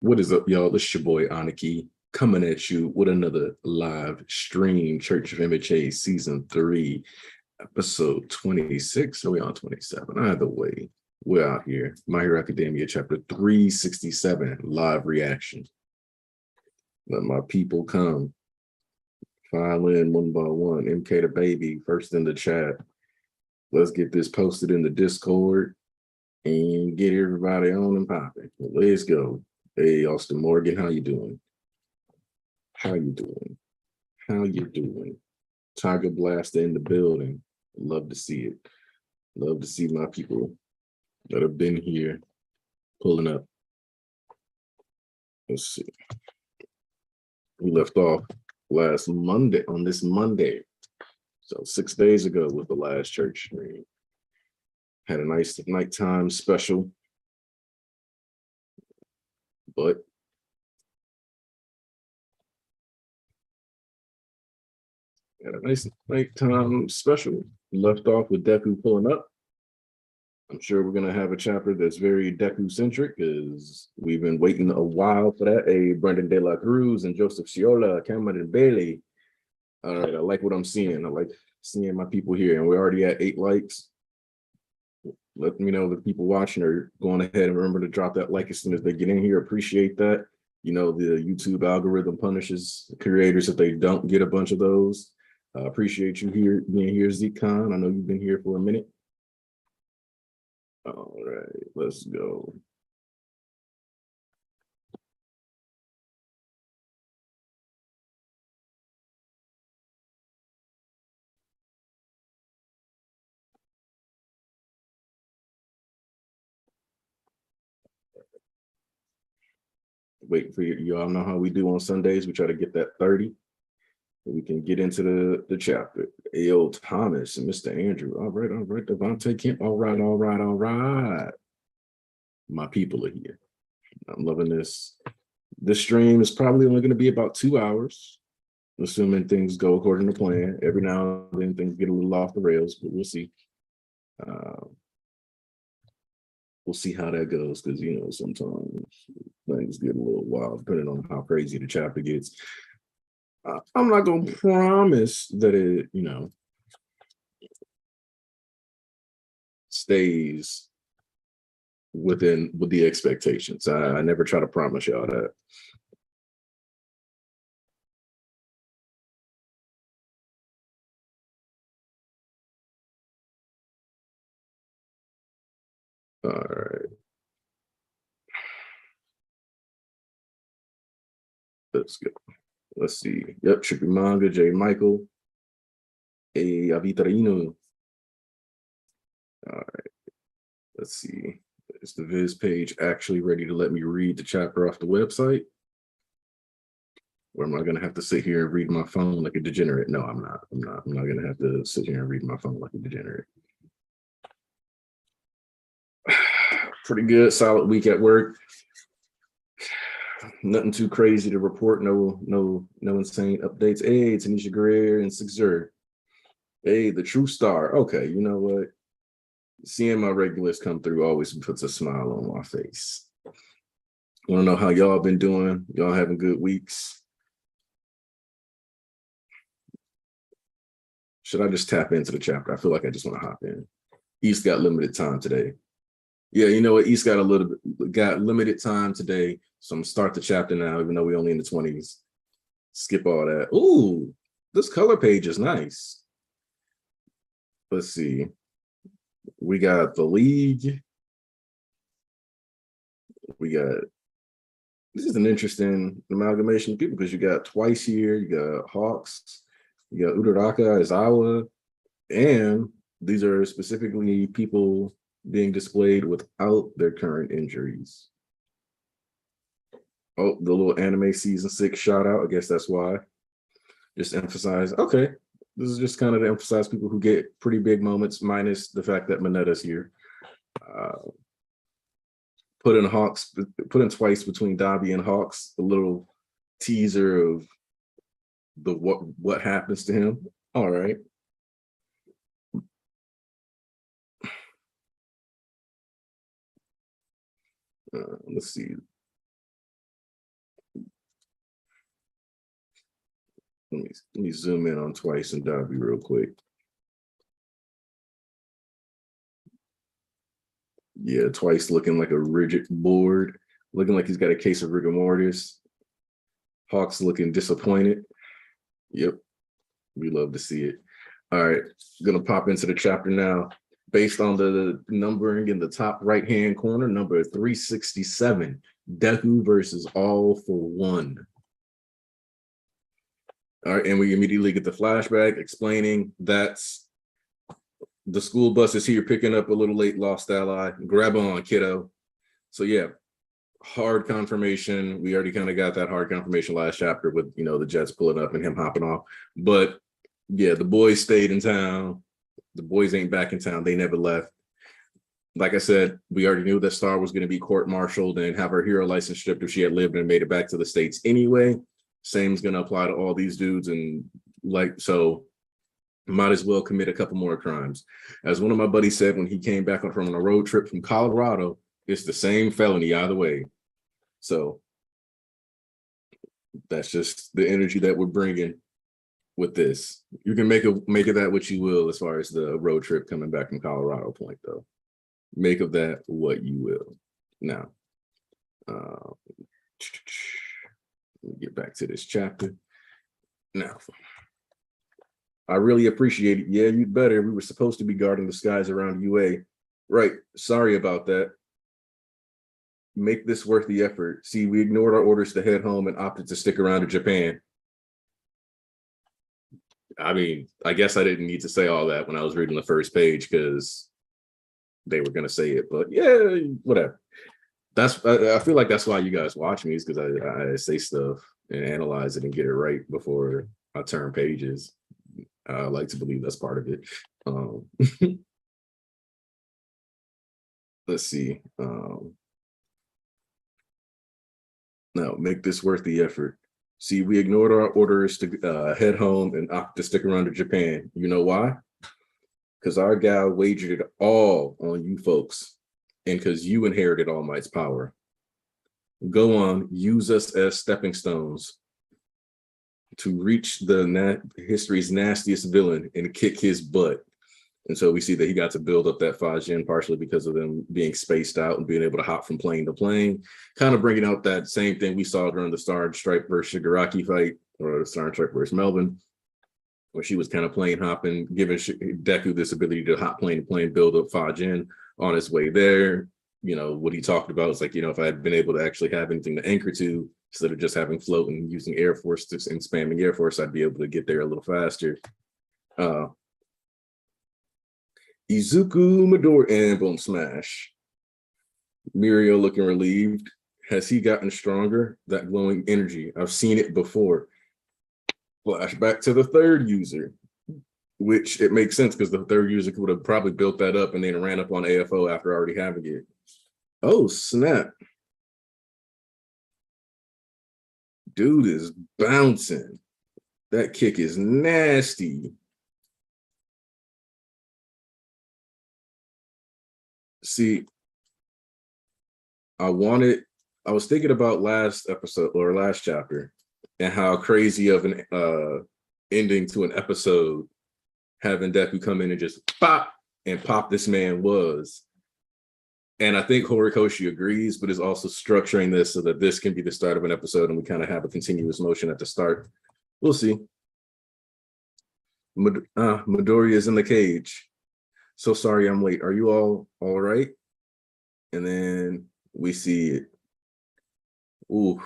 What is up, y'all? This your boy Aniki coming at you with another live stream. Church of MHA Season 3, Episode 26. Are we on 27? Either way, we're out here. My Hero Academia, Chapter 367, live reaction. Let my people come. File in one by one. MK the baby, first in the chat. Let's get this posted in the Discord and get everybody on and popping. Let's go. Hey, Austin Morgan, how you doing? How you doing? How you doing? Tiger Blaster in the building. Love to see it. Love to see my people that have been here pulling up. Let's see. We left off last Monday, on this Monday. So 6 days ago with the last church stream. Had a nice nighttime special. But had a nice nighttime special. Left off with Deku pulling up. I'm sure we're gonna have a chapter that's very Deku-centric because we've been waiting a while for that. Hey, Brendan De La Cruz and Joseph Ciola, Cameron Bailey. All right, I like what I'm seeing. I like seeing my people here, and we're already at 8 likes. Let me know the people watching are going ahead and remember to drop that like as soon as they get in here. Appreciate that. You know, the YouTube algorithm punishes creators if they don't get a bunch of those. Appreciate you here being here, Zeke Khan. I know you've been here for a minute. All right, let's go. Wait for y'all know how we do on Sundays. We try to get that 30. We can get into the chapter. A.O. Thomas and Mr. Andrew. All right, Devontae Kemp. All right. My people are here. I'm loving this. This stream is probably only going to be about 2 hours, assuming things go according to plan. Every now and then things get a little off the rails, but we'll see. We'll see how that goes because, you know, sometimes things get a little wild depending on how crazy the chapter gets. I'm not going to promise that it, you know, stays with the expectations. I never try to promise y'all that. All right. Let's go. Let's see. Yep, Trippy Manga, J. Michael, A. Avitarino. All right. Let's see. Is the Viz page actually ready to let me read the chapter off the website? Or am I going to have to sit here and read my phone like a degenerate? No, I'm not. I'm not going to have to sit here and read my phone like a degenerate. Pretty good, solid week at work. Nothing too crazy to report. No insane updates. Hey, Tanisha Greer and Sixer. Hey, the True Star. Okay, you know what? Seeing my regulars come through always puts a smile on my face. Want to know how y'all been doing? Y'all having good weeks? Should I just tap into the chapter? I feel like I just want to hop in. East got limited time today. Yeah, you know what? East got limited time today. So I'm gonna start the chapter now, even though we're only in the 20s. Skip all that. Ooh, this color page is nice. Let's see. We got the League. This is an interesting amalgamation of people because you got Twice here, you got Hawks, you got Uraraka, Izawa, and these are specifically people being displayed without their current injuries. Oh, the little anime season 6 shout out. I guess that's why. Just emphasize, okay, this is just kind of to emphasize people who get pretty big moments, minus the fact that Minetta's here. Put in Twice between Dabi and Hawks, a little teaser of the what happens to him. All right. Let's see. Let me zoom in on Twice and Dobby real quick. Yeah, Twice looking like a rigid board, looking like he's got a case of rigor mortis. Hawk's looking disappointed. Yep, we love to see it. All right, gonna pop into the chapter now. Based on the numbering in the top right-hand corner, number 367, Deku versus All for One. All right, and we immediately get the flashback explaining that's the school bus is here picking up a little late lost ally. Grab on, kiddo. So yeah, hard confirmation. We already kind of got that hard confirmation last chapter with, the Jets pulling up and him hopping off. But yeah, the boys stayed in town. The boys ain't back in town. They never left. Like I said, we already knew that Star was going to be court-martialed and have her hero license stripped if she had lived and made it back to the States anyway. Same's going to apply to all these dudes. And so might as well commit a couple more crimes. As one of my buddies said when he came back from a road trip from Colorado, it's the same felony either way. So that's just the energy that we're bringing with this. You can make of that what you will as far as the road trip coming back from Colorado point, though. Make of that what you will. Now, let me get back to this chapter. Now, I really appreciate it. Yeah, you'd better. We were supposed to be guarding the skies around UA. Right. Sorry about that. Make this worth the effort. See, we ignored our orders to head home and opted to stick around to Japan. I mean, I guess I didn't need to say all that when I was reading the first page because they were going to say it. But yeah, whatever. I feel like that's why you guys watch me, is because I say stuff and analyze it and get it right before I turn pages. I like to believe that's part of it. Let's see. Now, make this worth the effort. See, we ignored our orders to head home and opt to stick around to Japan. You know why? Because our gal wagered it all on you folks, and because you inherited All Might's power. Go on, use us as stepping stones to reach history's nastiest villain and kick his butt. And so we see that he got to build up that Fajin partially because of them being spaced out and being able to hop from plane to plane, kind of bringing out that same thing we saw during the Star and Stripe versus Shigaraki fight, or the Star and Stripe versus Melvin, where she was kind of plane hopping, giving Deku this ability to hop plane to plane, build up Fajin on his way there. What he talked about is like, if I had been able to actually have anything to anchor to, instead of just having float and using Air Force and spamming Air Force, I'd be able to get there a little faster. Izuku Midori and boom, smash. Mirio looking relieved. Has he gotten stronger? That glowing energy. I've seen it before. Flashback to the third user, which it makes sense because the third user would have probably built that up and then ran up on AFO after already having it. Oh, snap. Dude is bouncing. That kick is nasty. See, I was thinking about last episode or last chapter and how crazy of an ending to an episode having Deku come in and just pop this man was. And I think Horikoshi agrees, but is also structuring this so that this can be the start of an episode and we kind of have a continuous motion at the start. We'll see. Midori is in the cage. So sorry I'm late. Are you all right? And then we see it. Ooh.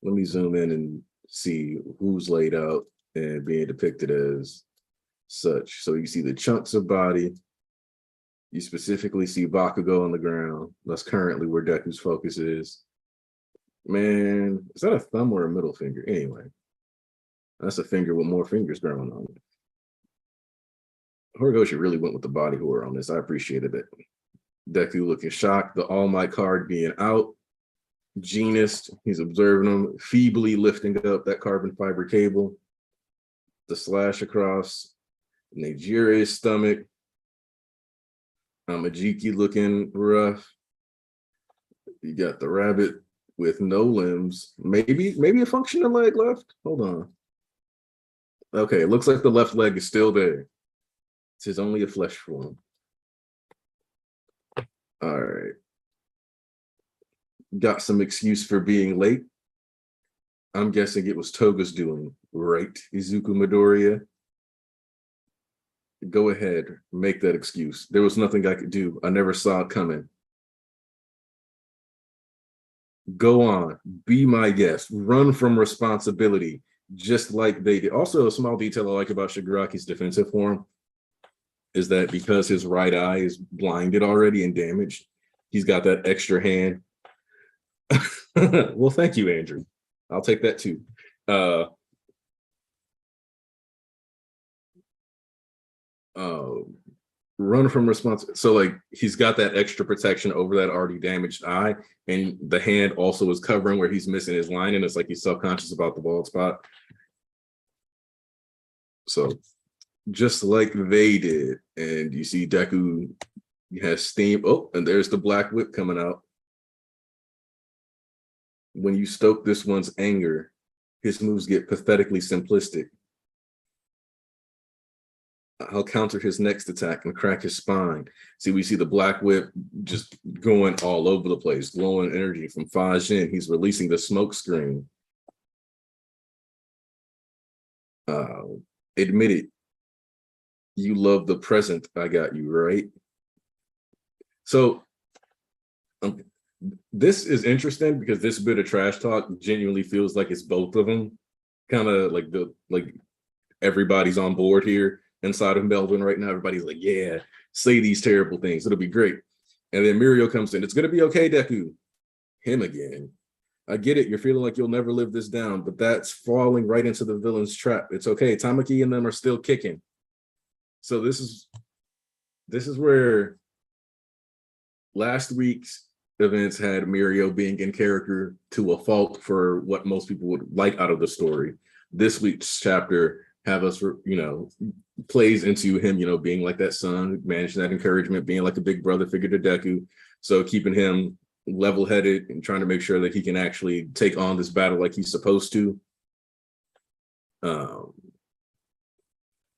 Let me zoom in and see who's laid out and being depicted as such. So you see the chunks of body. You specifically see Bakugo on the ground. That's currently where Deku's focus is. Man, is that a thumb or a middle finger? Anyway, that's a finger with more fingers growing on it. Horikoshi really went with the body horror on this. I appreciated it. Deku looking shocked. The All Might card being out. Genist, he's observing him, feebly lifting up that carbon fiber cable. The slash across Nigeria's stomach. Majiki looking rough. You got the rabbit with no limbs. Maybe a functional leg left. Hold on. Okay, it looks like the left leg is still there. It is only a flesh form. All right. Got some excuse for being late. I'm guessing it was Toga's doing, right, Izuku Midoriya? Go ahead, make that excuse. There was nothing I could do. I never saw it coming. Go on, be my guest, run from responsibility, just like they did. Also, a small detail I like about Shigaraki's defensive form is that because his right eye is blinded already and damaged, he's got that extra hand. Well, thank you, Andrew. I'll take that too. Uh, uh, Run from responsibility. So, like, he's got that extra protection over that already damaged eye, and the hand also is covering where he's missing his line, and it's like he's self-conscious about the bald spot. So, just like they did, and you see Deku has steam. Oh, and there's the black whip coming out. When you stoke this one's anger, his moves get pathetically simplistic. I'll counter his next attack and crack his spine. See, we see the black whip just going all over the place, glowing energy from Fajin. He's releasing the smoke screen. Admit it. You love the present I got you, right? So this is interesting because this bit of trash talk genuinely feels like it's both of them. Kind of like everybody's on board here inside of Melbourne right now. Everybody's like, yeah, say these terrible things. It'll be great. And then Mirio comes in. It's going to be okay, Deku. Him again. I get it. You're feeling like you'll never live this down, but that's falling right into the villain's trap. It's okay. Tamaki and them are still kicking. So this is where last week's events had Mirio being in character to a fault for what most people would like out of the story. This week's chapter have us, plays into him, being like that son, managing that encouragement, being like a big brother figure to Deku. So keeping him level-headed and trying to make sure that he can actually take on this battle like he's supposed to.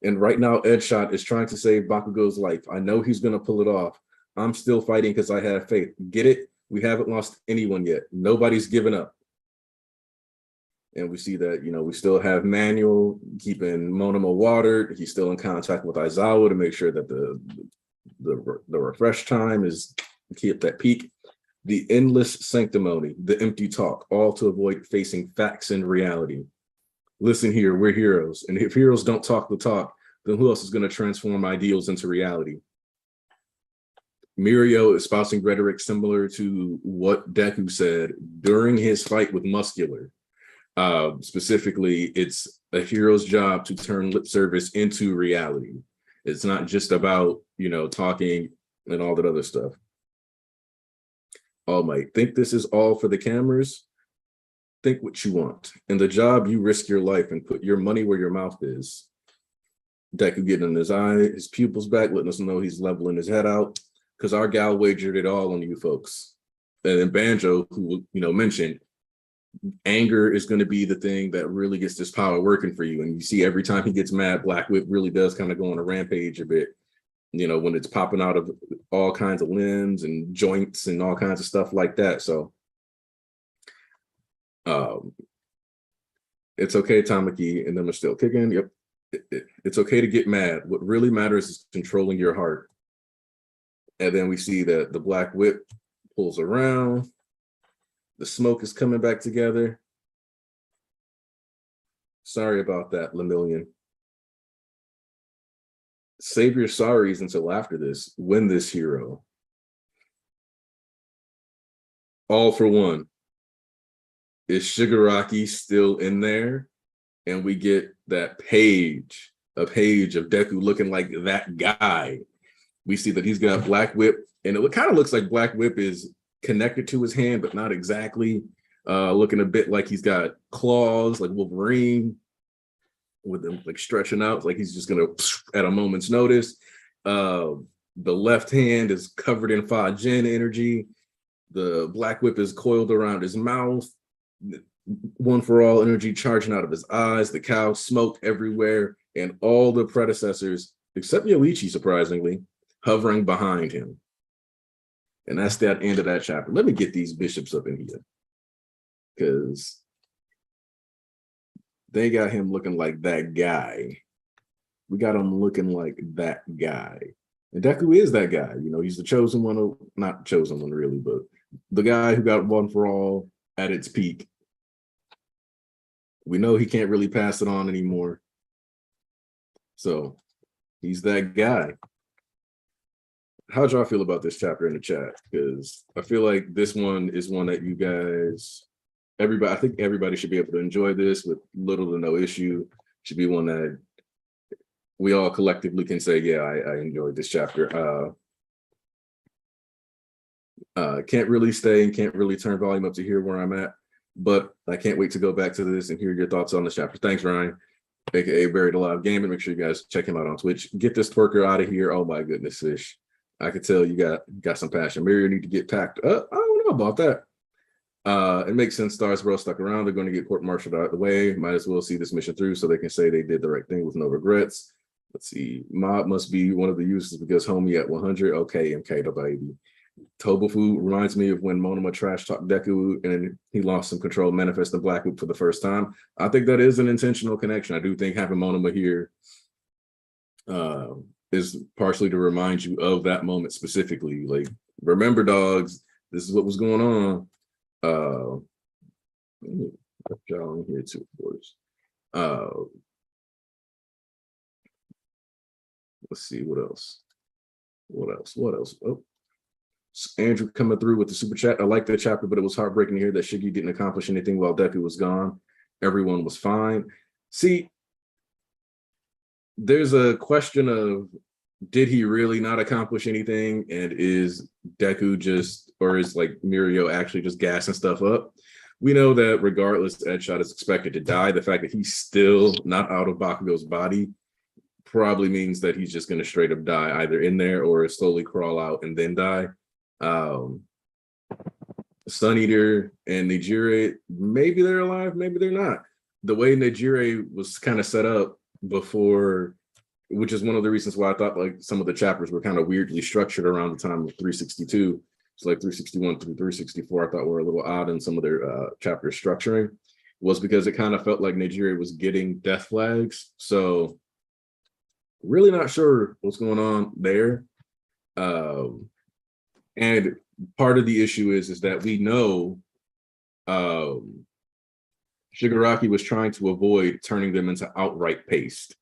And right now, Edshot is trying to save Bakugo's life. I know he's going to pull it off. I'm still fighting because I have faith. Get it? We haven't lost anyone yet. Nobody's given up. And we see that, we still have Manuel keeping Monoma watered. He's still in contact with Aizawa to make sure that the refresh time is keep that peak. The endless sanctimony, the empty talk, all to avoid facing facts and reality. Listen here, we're heroes. And if heroes don't talk the talk, then who else is going to transform ideals into reality? Mirio is espousing rhetoric similar to what Deku said during his fight with Muscular. Specifically, it's a hero's job to turn lip service into reality. It's not just about, talking and all that other stuff. All Might, think this is all for the cameras? Think what you want. In the job, you risk your life and put your money where your mouth is. Deku getting in his eye, his pupils back, letting us know he's leveling his head out, because our gal wagered it all on you folks. And then Banjo, who, mentioned, anger is going to be the thing that really gets this power working for you. And you see every time he gets mad, Black Whip really does kind of go on a rampage a bit, when it's popping out of all kinds of limbs and joints and all kinds of stuff like that. So it's okay, Tamaki and them are still kicking. Yep. It's okay to get mad. What really matters is controlling your heart. And then we see that the Black Whip pulls around. The smoke is coming back together. Sorry about that, Lemillion. Save your sorries until after this. Win this hero. All for one. Is Shigaraki still in there? And we get that page of Deku looking like that guy. We see that he's got Black Whip, and it kind of looks like Black Whip is connected to his hand, but not exactly. Looking a bit like he's got claws, like Wolverine, with them like stretching out, like he's just gonna at a moment's notice. The left hand is covered in Fajin energy. The Black Whip is coiled around his mouth. one for all energy charging out of his eyes, the cow, smoke everywhere, and all the predecessors, except Yoichi, surprisingly, hovering behind him. And that's that end of that chapter. Let me get these bishops up in here, because they got him looking like that guy. We got him looking like that guy. And Deku is that guy. You know, he's the chosen one, not chosen one really, but the guy who got one for all at its peak. We know he can't really pass it on anymore. So he's that guy. How'd y'all feel about this chapter in the chat? Because I feel like this one is one that you guys, everybody, I think everybody should be able to enjoy this with little to no issue. Should be one that we all collectively can say, yeah, I enjoyed this chapter. Can't really stay and can't really turn volume up to hear where I'm at, but I can't wait to go back to this and hear your thoughts on this chapter. Thanks, Ryan, aka Buried Alive Gaming. Make sure you guys check him out on Twitch. Get this twerker out of here. Oh my goodness, Fish. I could tell you got some passion. Maybe you need to get packed up. I don't know about that. It makes sense. Stars Bro stuck around. They're going to get court-martialed out of the way. Might as well see this mission through so they can say they did the right thing with no regrets. Let's see. Mob must be one of the users because homie at 100. Okay, MK the baby. Tobufu reminds me of when Monoma trash talked Deku and he lost some control, manifest the Black Loop for the first time. I think that is an intentional connection. I do think having Monoma here is partially to remind you of that moment specifically. Like, remember, dogs, this is what was going on. Let me put y'all in here too, of course. Let's see, what else? Oh, Andrew coming through with the super chat. I like the chapter, but it was heartbreaking to hear that Shiggy didn't accomplish anything while Deku was gone. Everyone was fine. See, there's a question of, did he really not accomplish anything? And is Deku just, or is like Mirio actually just gassing stuff up? We know that regardless, Deadshot is expected to die. The fact that he's still not out of Bakugo's body probably means that he's just going to straight up die either in there or slowly crawl out and then die. Sun Eater and Nejire, maybe they're alive, maybe they're not. The way Nejire was kind of set up before, which is one of the reasons why I thought like some of the chapters were kind of weirdly structured around the time of 362. It's like 361 through 364, I thought were a little odd in some of their chapter structuring, was because it kind of felt like Nejire was getting death flags. So really not sure what's going on there. And part of the issue is that we know Shigaraki was trying to avoid turning them into outright paste.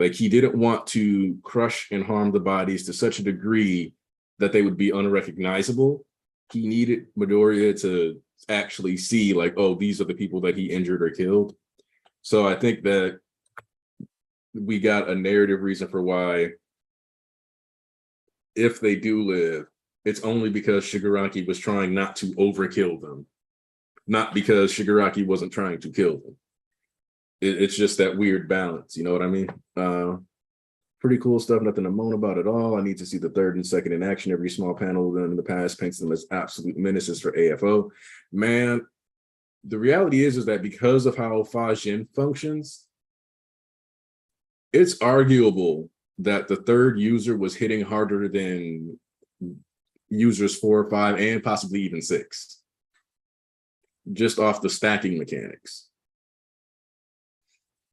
Like, he didn't want to crush and harm the bodies to such a degree that they would be unrecognizable. He needed Midoriya to actually see like, oh, these are the people that he injured or killed. So I think that we got a narrative reason for why, if they do live, it's only because Shigaraki was trying not to overkill them, not because Shigaraki wasn't trying to kill them. It's just that weird balance, you know what I mean? Pretty cool stuff, nothing to moan about at all. I need to see the third and second in action. Every small panel of them in the past paints them as absolute menaces for AFO. Man, the reality is that because of how Fajin functions, it's arguable that the third user was hitting harder than users 4 or 5 and possibly even 6, just off the stacking mechanics.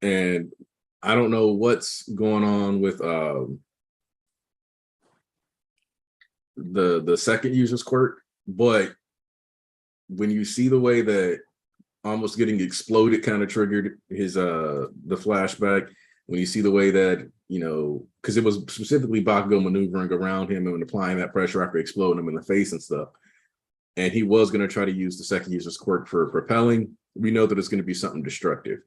And I don't know what's going on with the second user's quirk, but when you see the way that almost getting exploded kind of triggered his the flashback, when you see the way that, you know, because it was specifically Bakugo maneuvering around him and applying that pressure after exploding him in the face and stuff, and he was going to try to use the second user's quirk for propelling, we know that it's going to be something destructive.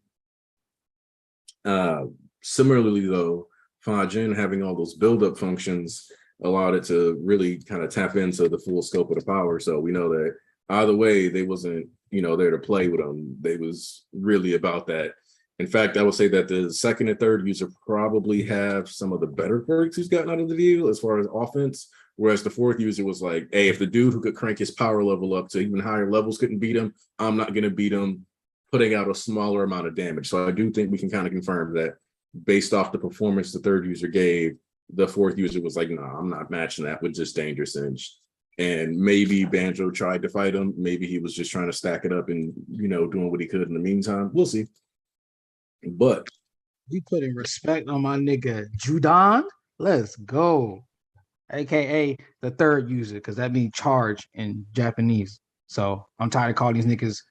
Similarly, though, Fajin having all those build-up functions allowed it to really kind of tap into the full scope of the power. So we know that either way, they wasn't, you know, there to play with them. They was really about that. In fact, I would say that the second and third user probably have some of the better quirks he's gotten out of the deal as far as offense, whereas the fourth user was like, hey, if the dude who could crank his power level up to even higher levels couldn't beat him, I'm not going to beat him. putting out a smaller amount of damage. So I do think we can kind of confirm that based off the performance the third user gave, the fourth user was like, nah, I'm not matching that with just Danger Singe. And maybe Banjo tried to fight him. Maybe he was just trying to stack it up and, doing what he could in the meantime. We'll see. But you putting respect on my nigga Judan. Let's go. AKA the third user, because that means charge in Japanese. So I'm tired of calling these niggas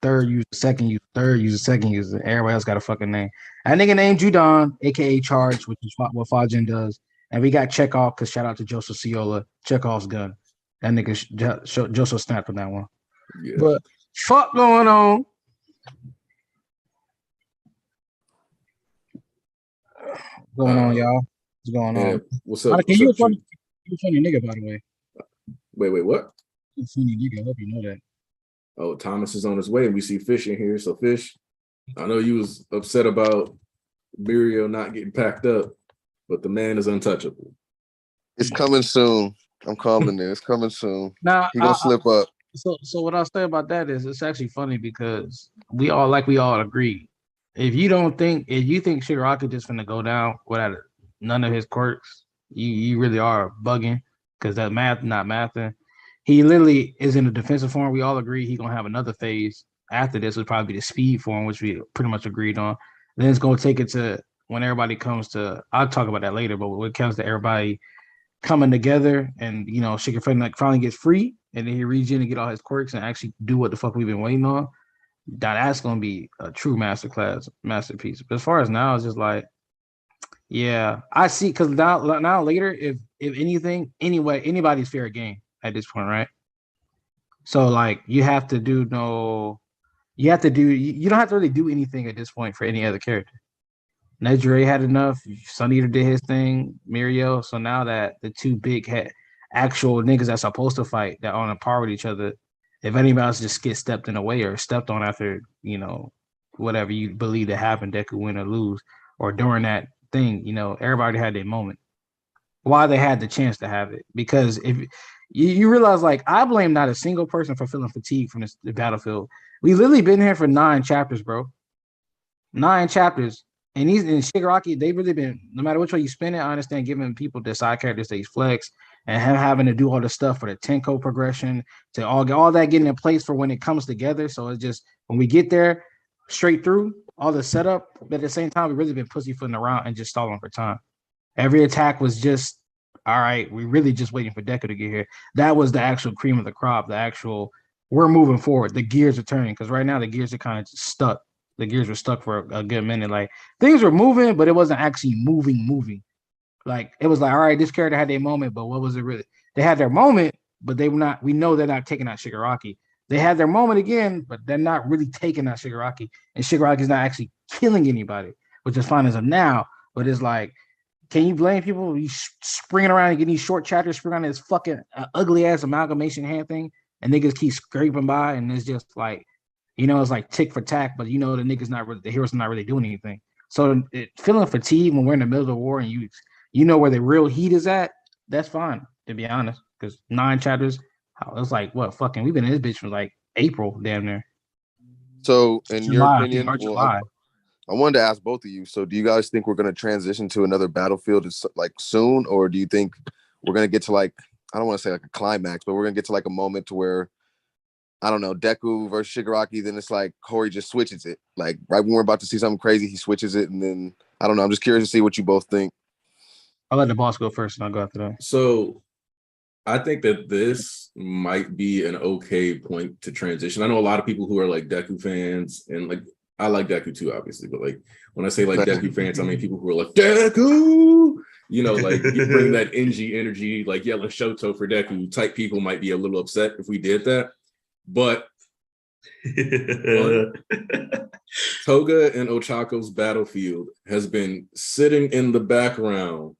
third user, second user, third user, second user. Everybody else got a fucking name. That nigga named Judan, aka Charge, which is what Fajin does. And we got Chekhov, because shout out to Joseph Ciola, Chekhov's gun. That nigga Joseph snapped on that one. Yeah. But fuck going on. What's going on, y'all? What's going on? What's up? You're a funny nigga, by the way. Wait, what? You're a funny nigga. I hope you know that. Oh, Thomas is on his way, and we see Fish in here. So, Fish, I know you was upset about Mirio not getting packed up, but the man is untouchable. It's coming soon. I'm calling it. It's coming soon. Now he gonna slip up. So what I'll say about that is it's actually funny because we all agree. If you think Shigaraki just finna go down without none of his quirks, you really are bugging, because that math not mathing. He literally is in a defensive form. We all agree he's gonna have another phase after this, would probably be the speed form, which we pretty much agreed on. Then it's gonna take it to when everybody comes to. I'll talk about that later, but when it comes to everybody coming together and Shigaraki finally gets free and then he regen and get all his quirks and actually do what the fuck we've been waiting on. That's gonna be a true masterpiece. But as far as now, it's just like, yeah, I see, because now later, if anything, anyway, anybody's fair game at this point, right? So like you don't have to really do anything at this point for any other character. Nejire had enough. Sun Eater did his thing. Mirio. So now that the two big actual niggas that's supposed to fight that are on a par with each other, if anybody else just gets stepped in the way or stepped on after whatever you believe that happened, Deku win or lose, or during that thing, everybody had their moment. Why they had the chance to have it? Because if you realize, like, I blame not a single person for feeling fatigued from the battlefield. We literally been here for 9 chapters, bro. 9 chapters. And Shigaraki, they've really been, no matter which way you spin it, I understand giving people the side characters stage flex and having to do all the stuff for the Tenko progression to all that getting in place for when it comes together. So it's just, when we get there straight through all the setup, but at the same time, we've really been pussyfooting around and just stalling for time. Every attack was just, all right, we're really just waiting for Deku to get here. That was the actual cream of the crop, we're moving forward. The gears are turning, because right now the gears are kind of just stuck. The gears were stuck for a good minute. Like, things were moving, but it wasn't actually moving. Like, it was like, all right, this character had their moment, but what was it really? They had their moment, but they were not. We know they're not taking out Shigaraki. They had their moment again, but they're not really taking out Shigaraki. And Shigaraki's not actually killing anybody, which is fine as of now. But it's like, can you blame people? You springing around and getting these short chapters, springing on this fucking ugly ass amalgamation hand thing, and niggas keep scraping by, and it's just like, it's like tick for tack, but the heroes are not really doing anything. So feeling fatigued when we're in the middle of the war and you know where the real heat is at, that's fine, to be honest. Because 9 chapters, it's like, what, fucking, we've been in this bitch for like April, damn near. So in your opinion, I wanted to ask both of you. So do you guys think we're going to transition to another battlefield like soon? Or do you think we're going to get to, like, I don't want to say like a climax, but we're going to get to like a moment to where, I don't know, Deku versus Shigaraki, then it's like Hori just switches it. Like, right when we're about to see something crazy, he switches it, and then, I don't know, I'm just curious to see what you both think. I'll let the boss go first, and I'll go after that. So, I think that this might be an okay point to transition. I know a lot of people who are like Deku fans, and like, I like Deku too, obviously, but like, when I say like Deku fans, I mean people who are like, Deku! Like, you bring that Enji energy, like yelling Shoto for Deku type people might be a little upset if we did that. But Toga and Ochako's battlefield has been sitting in the background,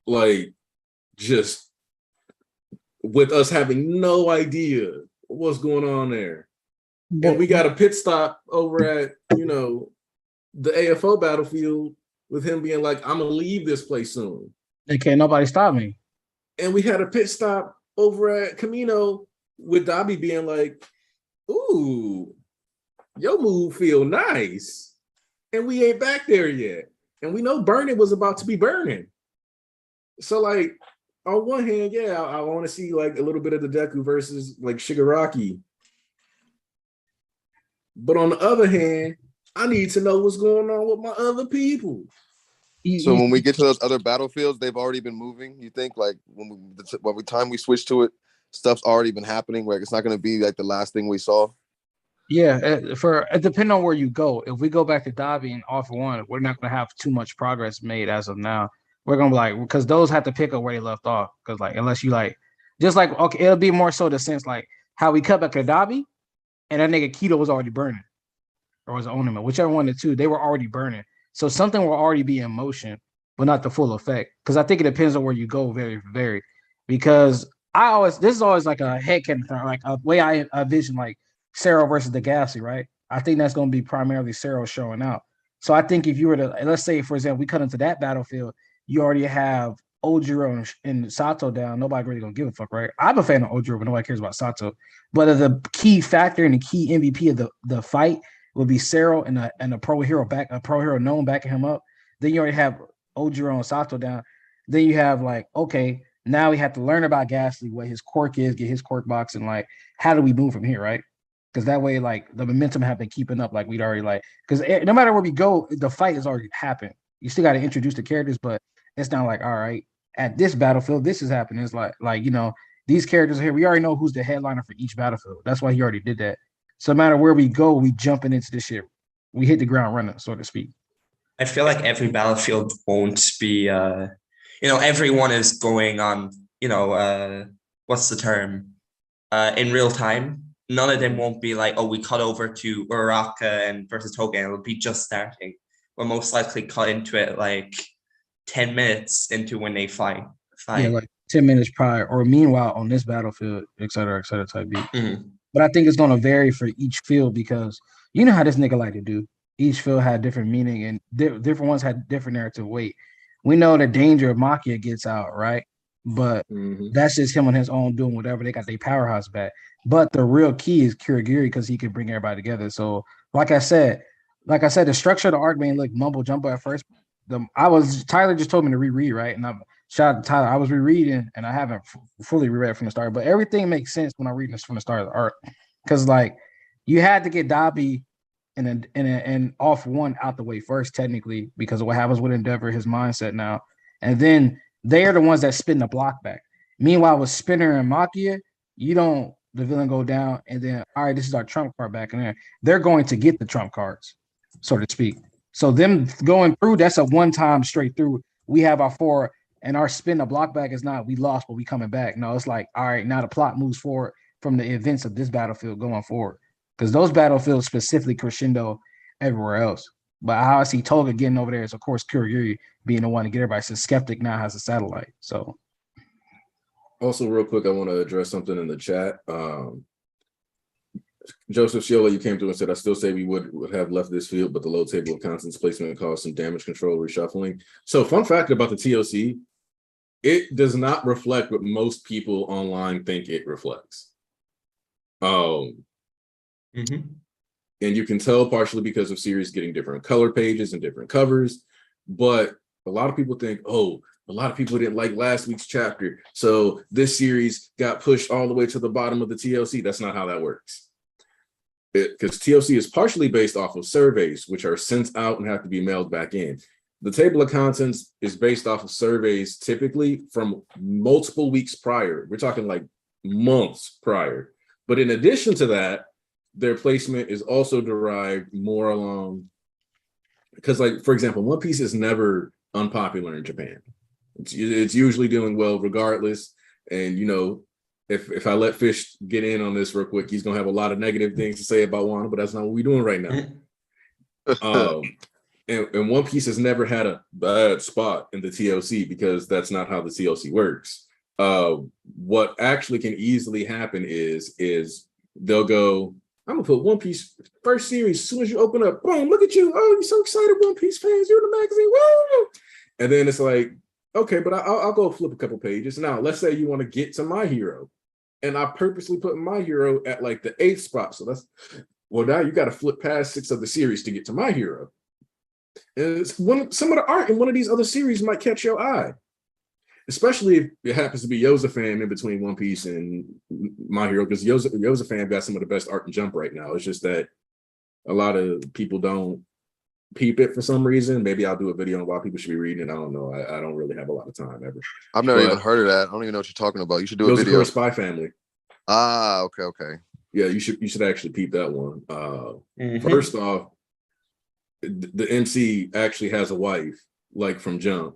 like, just with us having no idea what's going on there. And we got a pit stop over at, the AFO battlefield with him being like, I'm going to leave this place soon. And can't nobody stop me. And we had a pit stop over at Camino with Dabi being like, ooh, your mood feel nice. And we ain't back there yet. And we know burning was about to be burning. So like on one hand, yeah, I want to see like a little bit of the Deku versus like Shigaraki. But on the other hand, I need to know what's going on with my other people. So when we get to those other battlefields, they've already been moving. You think like by the time we switch to it, stuff's already been happening. Like it's not going to be like the last thing we saw. Yeah, depending on where you go. If we go back to Dabi and off one, we're not going to have too much progress made as of now. We're going to be like, because those have to pick up where they left off. Because like, unless you like, just like, okay, it'll be more so the sense like how we cut back to Dabi and that nigga Keto was already burning. Or was it Onima, whichever one of the two, they were already burning. So something will already be in motion, but not the full effect. Because I think it depends on where you go, very. Because this is always like a headcanon thing, like a way I envision like Cero versus the Galaxy, right? I think that's going to be primarily Cero showing out. So I think if you were to, let's say, for example, we cut into that battlefield, you already have Ojiro and Sato down. Nobody really going to give a fuck, right? I'm a fan of Ojiro, but nobody cares about Sato. But the key factor and the key MVP of the fight would be Cero and a pro hero known backing him up. Then you already have Ojiro and Sato down. Then you have like, okay, now we have to learn about Ghastly, what his quirk is, get his quirk box, and like, how do we move from here, right? Because that way, like, the momentum have been keeping up, like we'd already like. Because no matter where we go, the fight has already happened. You still got to introduce the characters, but it's not like, all right, at this battlefield, this is happening. It's like you know, these characters are here. We already know who's the headliner for each battlefield. That's why he already did that. So no matter where we go, we jumping into this shit. We hit the ground running, so to speak. I feel like every battlefield won't be, everyone is going on, what's the term? In real time. None of them won't be like, oh, we cut over to Uraraka and versus Togen. It'll be just starting. We'll most likely cut into it like 10 minutes into when they fight. Yeah, like 10 minutes prior, or meanwhile on this battlefield, et cetera type beat. Mm-hmm. But I think it's going to vary for each field because you know how this nigga like to do. Each field had different meaning and different ones had different narrative weight. We know the danger of Makia gets out, right? But that's just him on his own doing whatever. They got their powerhouse back. But the real key is Kurogiri because he can bring everybody together. So, like I said, the structure of the arc may look mumbo jumbo at first. Tyler just told me to reread, right? And shout out to Tyler. I was rereading and I haven't fully reread from the start, but everything makes sense when I read this from the start of the arc. Because like you had to get Dabi and off one out the way first, technically, because of what happens with Endeavor, his mindset now. And then they are the ones that spin the block back. Meanwhile, with Spinner and Makia, the villain go down, and then, all right, this is our trump card back in there. They're going to get the trump cards, so to speak. So them going through, that's a one-time straight through. We have our 4, and our spin the block back is not, we lost, but we coming back. No, it's like, all right, now the plot moves forward from the events of this battlefield going forward. Because those battlefields specifically crescendo everywhere else. But how I see Toga getting over there is, of course, Kurogiri being the one to get everybody. So Skeptic now has a satellite. So also, real quick, I want to address something in the chat. Joseph Shiola, you came through and said, I still say we would have left this field, but the low table of contents placement caused some damage control reshuffling. So fun fact about the TOC, it does not reflect what most people online think it reflects. And you can tell partially because of series getting different color pages and different covers, but a lot of people think, oh, a lot of people didn't like last week's chapter, so this series got pushed all the way to the bottom of the TLC. That's not how that works. Because TLC is partially based off of surveys, which are sent out and have to be mailed back in. The table of contents is based off of surveys typically from multiple weeks prior. We're talking like months prior. But in addition to that, their placement is also derived more along, because like, for example, One Piece is never unpopular in Japan. It's usually doing well regardless. And, you know, if I let Fish get in on this real quick, he's going to have a lot of negative things to say about Wano, but that's not what we're doing right now. And One Piece has never had a bad spot in the TLC because that's not how the TLC works. What actually can easily happen is they'll go, I'm gonna put One Piece first series. As soon as you open up, boom, look at you. Oh, you're so excited, One Piece fans. You're in the magazine. Woo! And then it's like, okay, but I'll go flip a couple pages. Now, let's say you want to get to My Hero. and I purposely put My Hero at like the 8th spot. So that's now you got to flip past 6 of the series to get to My Hero. And it's some of the art in one of these other series might catch your eye, especially if it happens to be Yozafam in between One Piece and My Hero, because Yozafam got some of the best art in Jump right now. It's just that a lot of people don't peep it for some reason. Maybe I'll do a video on why people should be reading it. I don't know. I don't really have a lot of time ever. I've never even heard of that. I don't even know what you're talking about. You should do a video. Spy Family. Ah, okay. Yeah, you should actually peep that one. First off, the MC actually has a wife, like from Jump.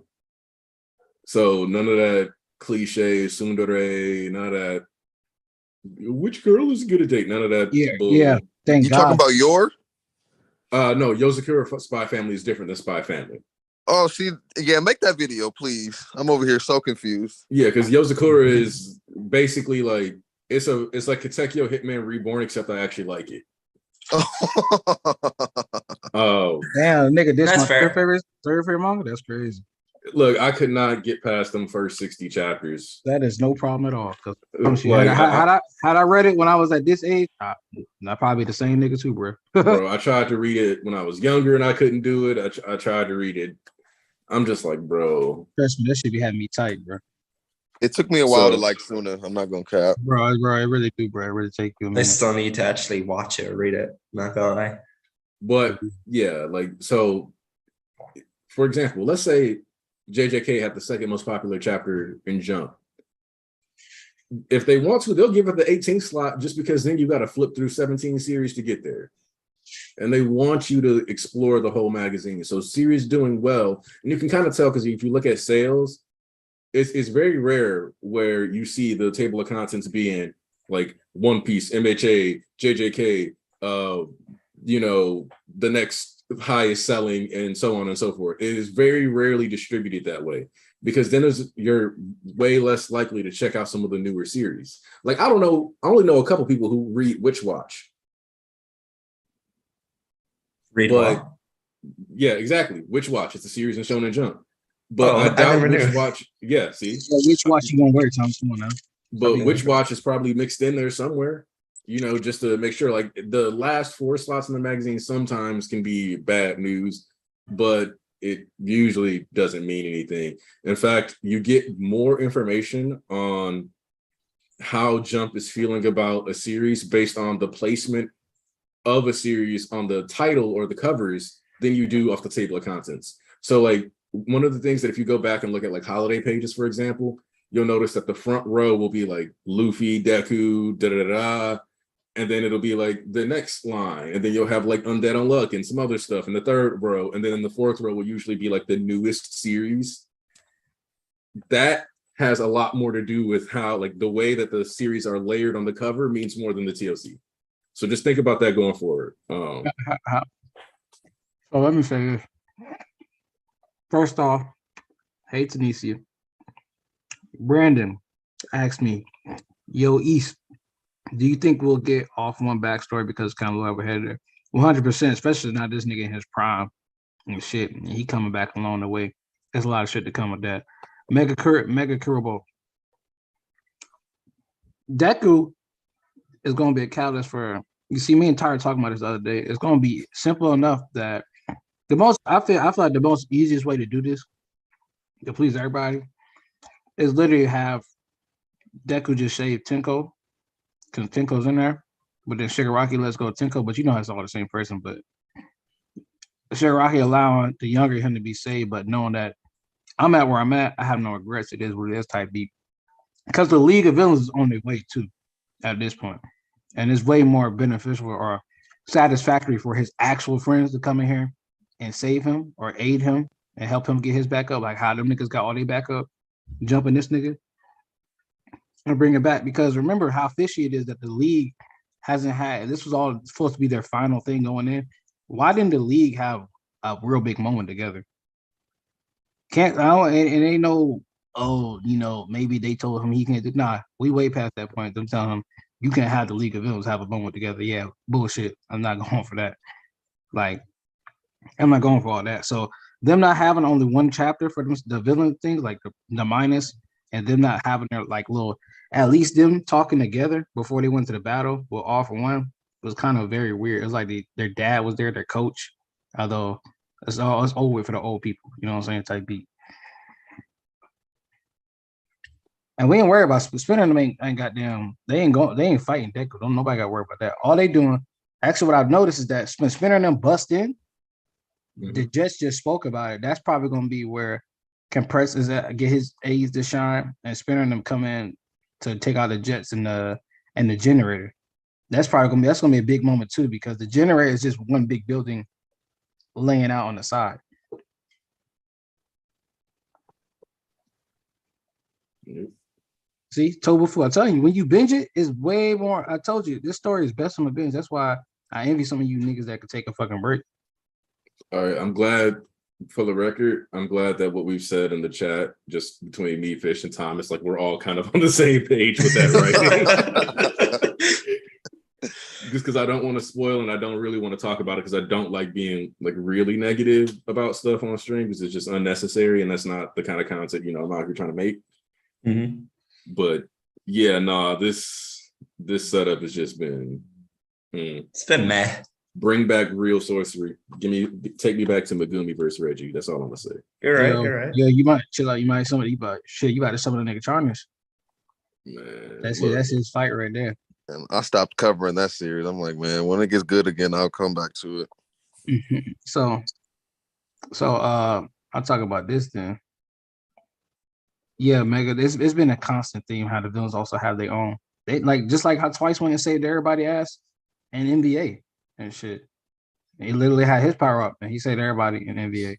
So none of that cliche tsundere, none of that. Which girl is good at date? None of that. Yeah. Thank you God. Talking about your? No, Yozakura Spy Family is different than Spy Family. Oh, make that video, please. I'm over here so confused. Yeah, because Yozakura is basically like it's like Katekyo Hitman Reborn, except I actually like it. Oh, damn, nigga, this is my third favorite manga. That's crazy. Look, I could not get past them first 60 chapters. That is no problem at all. Because had I read it when I was at this age, I'd probably be the same nigga too, bro. Bro, I tried to read it when I was younger and I couldn't do it. I tried to read it. I'm just like, bro. Trust me, that should be having me tight, bro. It took me a while to like Suna. I'm not gonna cap. Bro, it really do, bro. It really take you a minute. I still need to actually watch it or read it. Not gonna lie. But yeah, like, so for example, let's say JJK had the second most popular chapter in Jump. If they want to, they'll give it the 18th slot just because then you got to flip through 17 series to get there. And they want you to explore the whole magazine. So series doing well, and you can kind of tell because if you look at sales, it's very rare where you see the table of contents being like One Piece, MHA, JJK, the next highest selling, and so on and so forth. It is very rarely distributed that way because then you're way less likely to check out some of the newer series. Like, I don't know, I only know a couple people who read Witch Watch. Yeah, exactly. Witch Watch. It's a series in Shonen Jump. But I doubt Witch Watch. Yeah, see? Witch Watch you gonna wear, Tom? Come on now. But Witch Watch is probably mixed in there somewhere, just to make sure. Like, the last 4 slots in the magazine sometimes can be bad news, but it usually doesn't mean anything. In fact, you get more information on how Jump is feeling about a series based on the placement of a series on the title or the covers than you do off the table of contents. So, like, one of the things that if you go back and look at like holiday pages, for example, you'll notice that the front row will be like Luffy, Deku, da-da-da-da, and then it'll be like the next line, and then you'll have like Undead Unluck and some other stuff in the third row, and then in the fourth row will usually be like the newest series. That has a lot more to do with how, like, the way that the series are layered on the cover means more than the TLC. So just think about that going forward. So let me say this. First off, hey Tanisha, Brandon asked me, yo, East, do you think we'll get off one backstory because kind of overhead there? 100%, especially not this nigga in his prime and shit. And he coming back along the way. There's a lot of shit to come with that. Mega Kurobo. Deku is going to be a catalyst for, you see me and Tyler talking about this the other day. It's going to be simple enough that I feel like the most easiest way to do this to please everybody is literally have Deku just shave Tenko because Tenko's in there, but then Shigaraki lets go Tenko, but it's all the same person. But Shigaraki allowing the younger him to be saved, but knowing that I'm at where I'm at, I have no regrets. It is what it is type beat. Because the League of Villains is on their way too at this point. And it's way more beneficial or satisfactory for his actual friends to come in here and save him or aid him and help him get his back up. Like how them niggas got all their back up, jumping this nigga and bring it back. Because remember how fishy it is that the League hasn't had, this was all supposed to be their final thing going in. Why didn't the League have a real big moment together? It ain't no, maybe they told him he can't do. Nah, we way past that point. Them telling him you can't have the League of Villains have a moment together. Yeah, bullshit. I'm not going for that. Like, I'm not going for all that. So them not having only one chapter for them, the villain things, like the minus, and them not having their like little at least them talking together before they went to the battle with All For One was kind of very weird. It was like their dad was there, their coach. Although it's over with for the old people, you know what I'm saying? Type beat. And we ain't worried about Spinner. Them ain't goddamn. They ain't fighting Deku. Don't nobody got to worry about that. All they doing. Actually, what I've noticed is that Spinner and them bust in. The Jets just spoke about it. That's probably going to be where Compress is at, get his aides to shine, and Spinner and them come in to take out the Jets and the generator. That's gonna be a big moment too, because the generator is just one big building laying out on the side. See, Tobufu, I tell you, when you binge it, it's way more. I told you, this story is best on the binge. That's why I envy some of you niggas that could take a fucking break. All right, I'm glad, for the record, I'm glad that what we've said in the chat, just between me, Fish, and Tom, it's like we're all kind of on the same page with that, right? Just because I don't want to spoil and I don't really want to talk about it because I don't like being like really negative about stuff on stream because it's just unnecessary and that's not the kind of content, you know, I'm out here trying to make. But yeah, nah, this setup has just been it's been meh. Bring back real sorcery. Take me back to Megumi versus Reggie. That's all I'm gonna say. You're right. Yeah, you might chill out. You might somebody, but shit, you got to summon the nigga Charners. Man, that's it. That's his fight right there. And I stopped covering that series. I'm like, man, when it gets good again, I'll come back to it. So I'll talk about this then. Yeah, Mega. It's been a constant theme how the villains also have their own. They like just like how Twice went and saved everybody ass in NBA and shit. He literally had his power up and he saved everybody in NBA.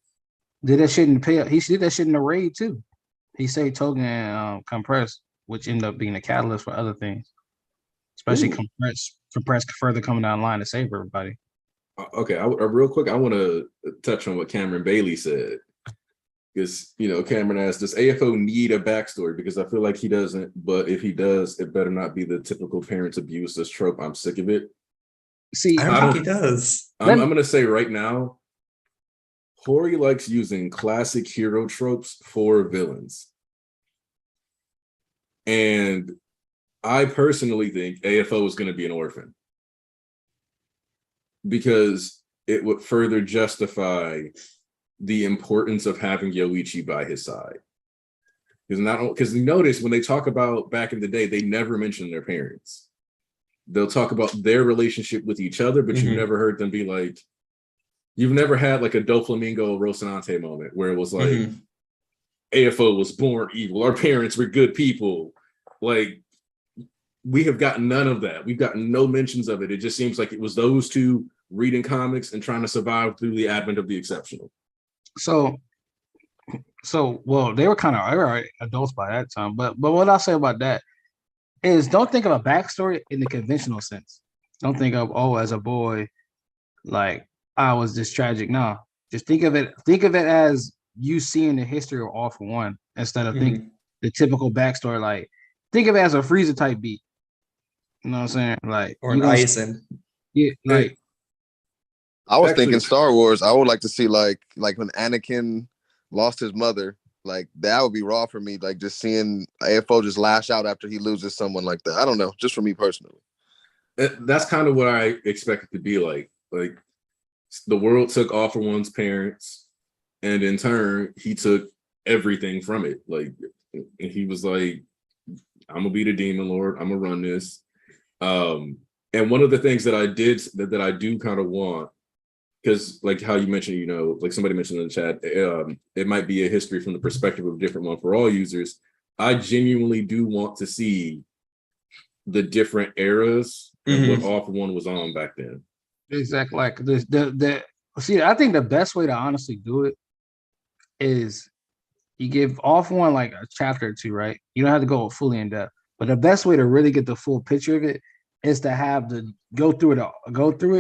Did that shit in the pay. He did that shit in the raid too. He saved Togen and Compress, which ended up being a catalyst for other things. Especially compress further coming down the line to save everybody. Okay, real quick, I want to touch on what Cameron Bailey said. Because, you know, Cameron asked, does AFO need a backstory? Because I feel like he doesn't, but if he does, it better not be the typical parents abuse this trope. I'm sick of it. See, I don't think he does. I'm going to say right now, Hori likes using classic hero tropes for villains. And I personally think AFO is going to be an orphan because it would further justify the importance of having Yoichi by his side. Because you notice when they talk about back in the day, they never mention their parents. They'll talk about their relationship with each other, but you've never heard them be like, you've never had like a Doflamingo Rocinante moment where it was like, AFO was born evil, our parents were good people. Like, we have gotten none of that. We've gotten no mentions of it. It just seems like it was those two reading comics and trying to survive through the advent of the exceptional. So well, they were kind of adults by that time. But what I'll say about that is don't think of a backstory in the conventional sense. Don't think of, as a boy, like I was this tragic. No, just think of it as you seeing the history of All For One instead of think the typical backstory. Like think of it as a Frieza type beat. You know what I'm saying? Like or an Aizen. Yeah, like I was thinking Star Wars. I would like to see like when Anakin lost his mother, like that would be raw for me. Like just seeing AFO just lash out after he loses someone like that. I don't know, just for me personally. That's kind of what I expect it to be like. Like the world took All For One's parents, and in turn, he took everything from it. Like he was like, "I'm gonna be the demon lord. I'm gonna run this." And one of the things that I did that I do kind of want, because like how you mentioned, you know, like somebody mentioned in the chat, it might be a history from the perspective of a different one for all users. I genuinely do want to see the different eras of what All For One was on back then. Exactly. Like see, I think the best way to honestly do it is you give All For One like a chapter or two, right? You don't have to go fully in depth, but the best way to really get the full picture of it is to have go through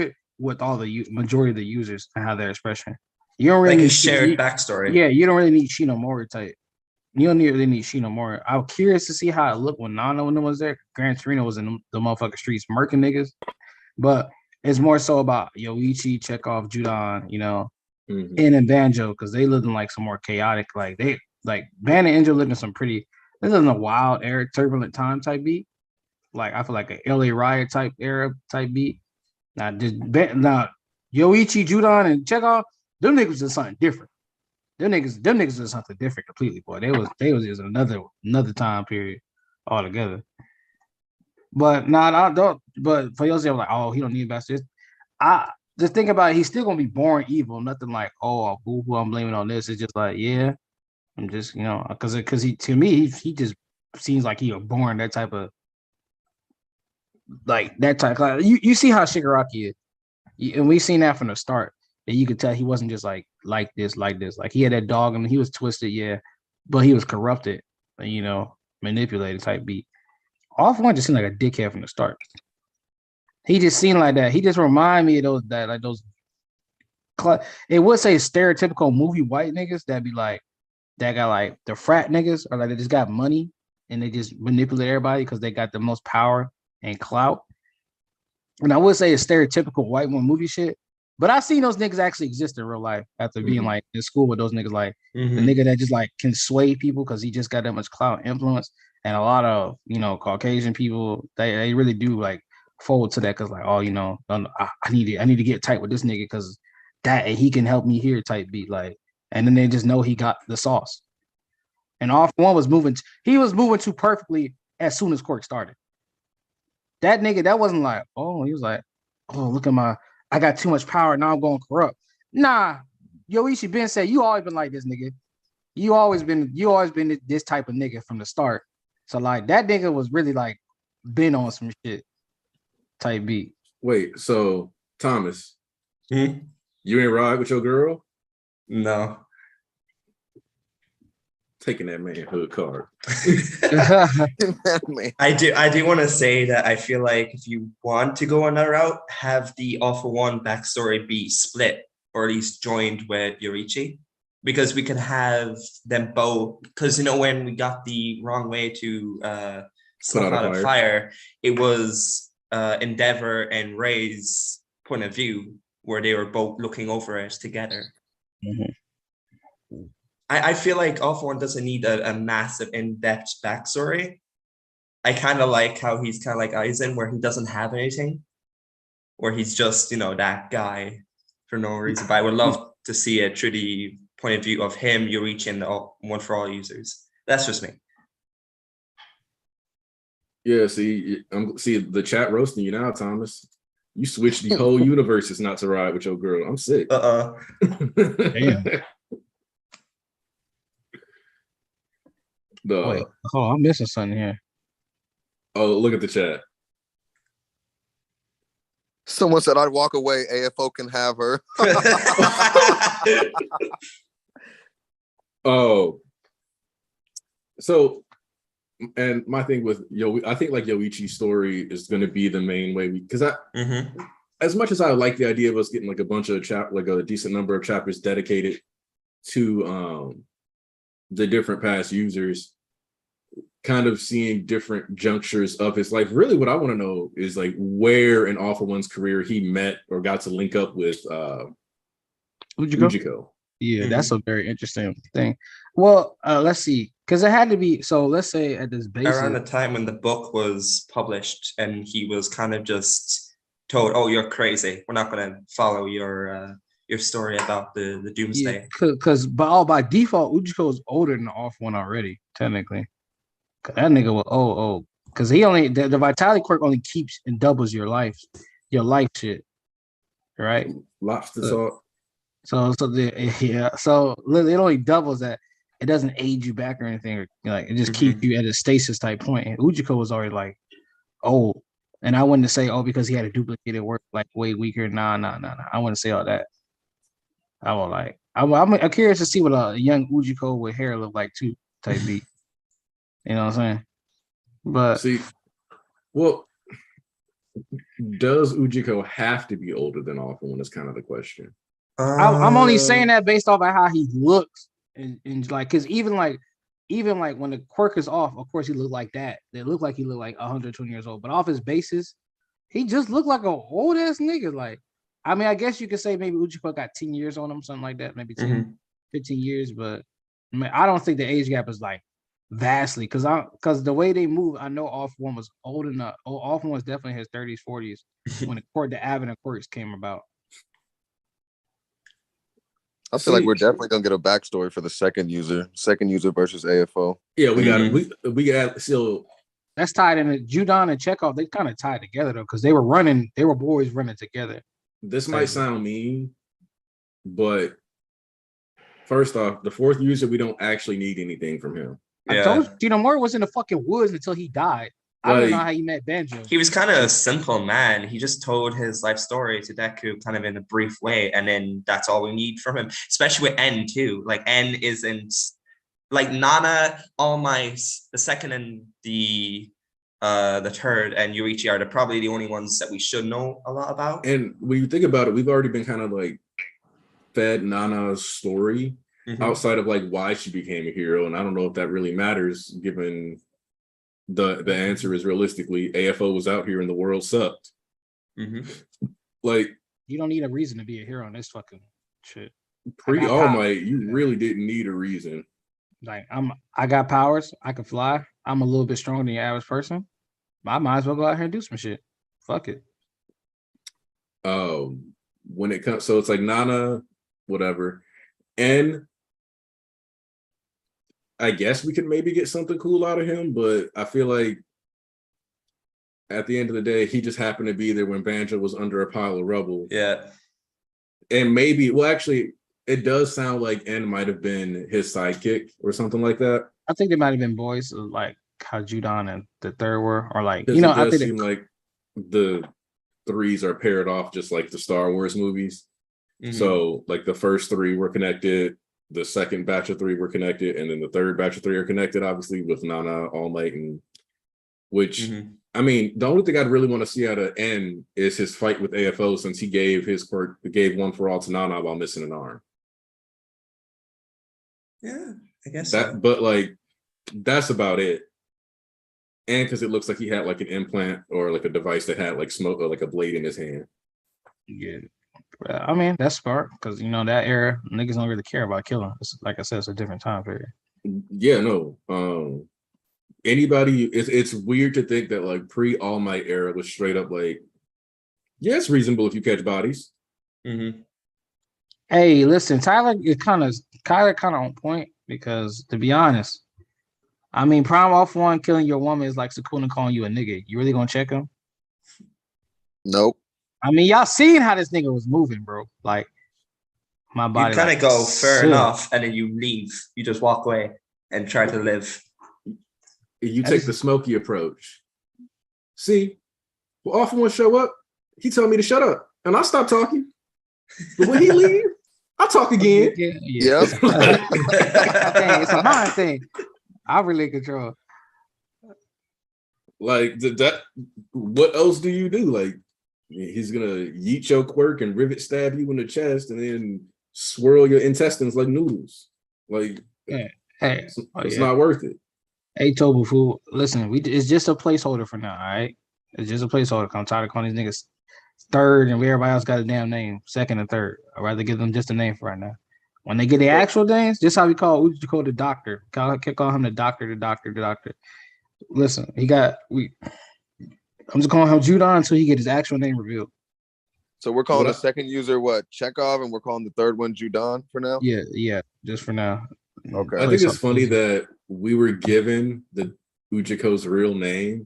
it with all the majority of the users and have their expression. You don't really like need a shared backstory. Yeah, you don't really need Shinomori type. You don't really need Shinomori. I'm curious to see how it looked when Nana was there. Gran Torino was in the motherfucking streets murking niggas, but it's more so about Yoichi, Chekhov, Judan, you know, and Banjo because they lived in like some more chaotic. Like they like Ban and Angel lived in some pretty. This isn't a wild era, turbulent time type beat. Like I feel like a LA Riot type era type beat. Now Yoichi, Judon, and Chekhov, them niggas is something different. Them niggas is something different completely, boy. They was just another time period altogether. But I don't. But for yourself, like, oh, he don't need best. I just think about it, he's still gonna be born evil. Nothing like, oh, who I'm blaming on this. It's just like, yeah, I'm just because he to me he just seems like he was born that type of like that type. Like, you see how Shigaraki is, and we've seen that from the start. That you could tell he wasn't just like this. Like he had that dog and he was twisted, yeah, but he was corrupted, manipulated type beat. All for one just seemed like a dickhead from the start. He just seemed like that. He just reminded me of those. It would say stereotypical movie white niggas that be like that got like the frat niggas or like they just got money and they just manipulate everybody because they got the most power and clout. And I would say it's stereotypical white one movie shit. But I've seen those niggas actually exist in real life after being like in school with those niggas, like the nigga that just like can sway people because he just got that much clout influence. And a lot of Caucasian people, they really do like forward to that because like, oh, I need to get tight with this nigga because that he can help me here type beat, like, and then they just know he got the sauce. And All For One was moving too perfectly as soon as Quirk started. That nigga, that wasn't like, oh, he was like, oh, look at I got too much power, now I'm going corrupt. Nah, Yoichi Ben said, you always been like this, nigga. You always been this type of nigga from the start. So like that nigga was really like been on some shit type beat. Wait, so Thomas, you ain't ride with your girl? No. Taking that man hood card. I do want to say that I feel like if you want to go on that route, have the All For One backstory be split or at least joined with Yoichi, because we can have them both. Because when we got the wrong way to snuff out a fire, it was Endeavor and Ray's point of view where they were both looking over it together. I feel like All For One doesn't need a massive in-depth backstory. I kind of like how he's kind of like Aizen, where he doesn't have anything, where he's just, that guy for no reason. But I would love to see it through the point of view of him, Yoichi, and the One For All users. That's just me. Yeah, see the chat roasting you now, Thomas. You switched the whole universes not to ride with your girl. I'm sick. Damn. Wait, I'm missing something here. Oh, look at the chat. Someone said I'd walk away. AFO can have her. Oh, so, and my thing with I think like Yoichi's story is going to be the main way because as much as I like the idea of us getting like a bunch of like a decent number of chapters dedicated to the different past users, kind of seeing different junctures of his life. Really what I want to know is like where in All For One's career he met or got to link up with Ujiko. Yeah, that's a very interesting thing. Well, let's see, because it had to be, so let's say at this basis around the time when the book was published and he was kind of just told, oh, you're crazy, we're not going to follow your story about the doomsday. Because by default Ujiko is older than the All For One already, technically. That nigga was because he only the vitality quirk only keeps and doubles your life shit, right? Lobster salt. So it only doubles that. It doesn't aid you back or anything, or like it just keeps you at a stasis type point. And Ujiko was already like, oh, and I wouldn't say because he had a duplicated work like way weaker. Nah. I wouldn't say all that. I was like, I'm curious to see what a young Ujiko with hair look like too type beat. You know what I'm saying? But see, well, does Ujiko have to be older than All For One is kind of the question. I'm only saying that based off of how he looks and like, because even like when the quirk is off, of course he looked like that. It looked like he looked like 120 years old, but off his basis, he just looked like an old ass nigga. Like, I mean, I guess you could say maybe Ujiko got 10 years on him, something like that, maybe 10, 15 years, but I mean, I don't think the age gap is like vastly because the way they move, I know Off One was old enough. Off One was definitely in his 30s, 40s when the Advent of Quirks came about. I feel like we're definitely gonna get a backstory for the second user versus AFO. Yeah, we got still. That's tied in. Judon and Chekhov, they kind of tied together though, because they were boys running together. This might sound mean, but first off, the fourth user, we don't actually need anything from him. I told you, Mori was in the fucking woods until he died. I don't know how he met Banjo. He was kind of a simple man. He just told his life story to Deku kind of in a brief way, and then that's all we need from him, especially with N too. Like N isn't like Nana, All Might, the second and the third, and Yuichi are probably the only ones that we should know a lot about. And when you think about it, we've already been kind of like fed Nana's story outside of like why she became a hero, and I don't know if that really matters given the answer is realistically AFO was out here and the world sucked. Like you don't need a reason to be a hero in this fucking shit. All Might, you really didn't need a reason. Like I got powers, I can fly, I'm a little bit stronger than your average person. I might as well go out here and do some shit. Fuck it. When it comes, so it's like Nana, whatever, and I guess we could maybe get something cool out of him, but I feel like at the end of the day, he just happened to be there when Banjo was under a pile of rubble. Yeah. And maybe, well, actually, it does sound like N might have been his sidekick or something like that. I think they might have been boys, like how Judon and the third were, or like, it I think seem like the threes are paired off just like the Star Wars movies. So like the first three were connected, the second batch of three were connected, and then the third batch of three are connected, obviously, with Nana, All Might, and which I mean, the only thing I'd really want to see out of N is his fight with AFO, since he gave his quirk, gave one for all to Nana while missing an arm. Yeah, I guess that. So. But like, that's about it. And because it looks like he had like an implant or like a device that had like smoke or like a blade in his hand. Yeah. I mean, that's smart because, you know, that era, niggas don't really care about killing. It's, like I said, it's a different time period. Yeah, no. Anybody, it's weird to think that like pre-All Might era was straight up like, yeah, it's reasonable if you catch bodies. Hey, listen, Tyler kind of on point because, to be honest, I mean, Prime Off One killing your woman is like Sukuna calling you a nigga. You really gonna check him? Nope. I mean, y'all seen how this nigga was moving, bro. Like, my body. You kind of go, fair enough, and then you leave. You just walk away and try to live. You take the Smokey approach. See, well, Off One show up, he told me to shut up, and I stop talking. But when he leave, I talk again. Yeah. It's a mind thing. I really control. Like that. What else do you do? Like, he's gonna yeet your quirk and rivet stab you in the chest, and then swirl your intestines like noodles. Like, it's not worth it. Hey, Tobu fool, listen, it's just a placeholder for now. All right, it's just a placeholder. I'm tired of calling these niggas third, and everybody else got a damn name, second and third. I'd rather give them just a name for right now. When they get the actual names, just how we call the doctor. Call him the doctor. Listen, I'm just calling him Judon until he get his actual name revealed. So we're calling the second user what? Chekhov, and we're calling the third one Judon for now? Yeah, just for now. Okay. I think it's funny that we were given the Ujiko's real name,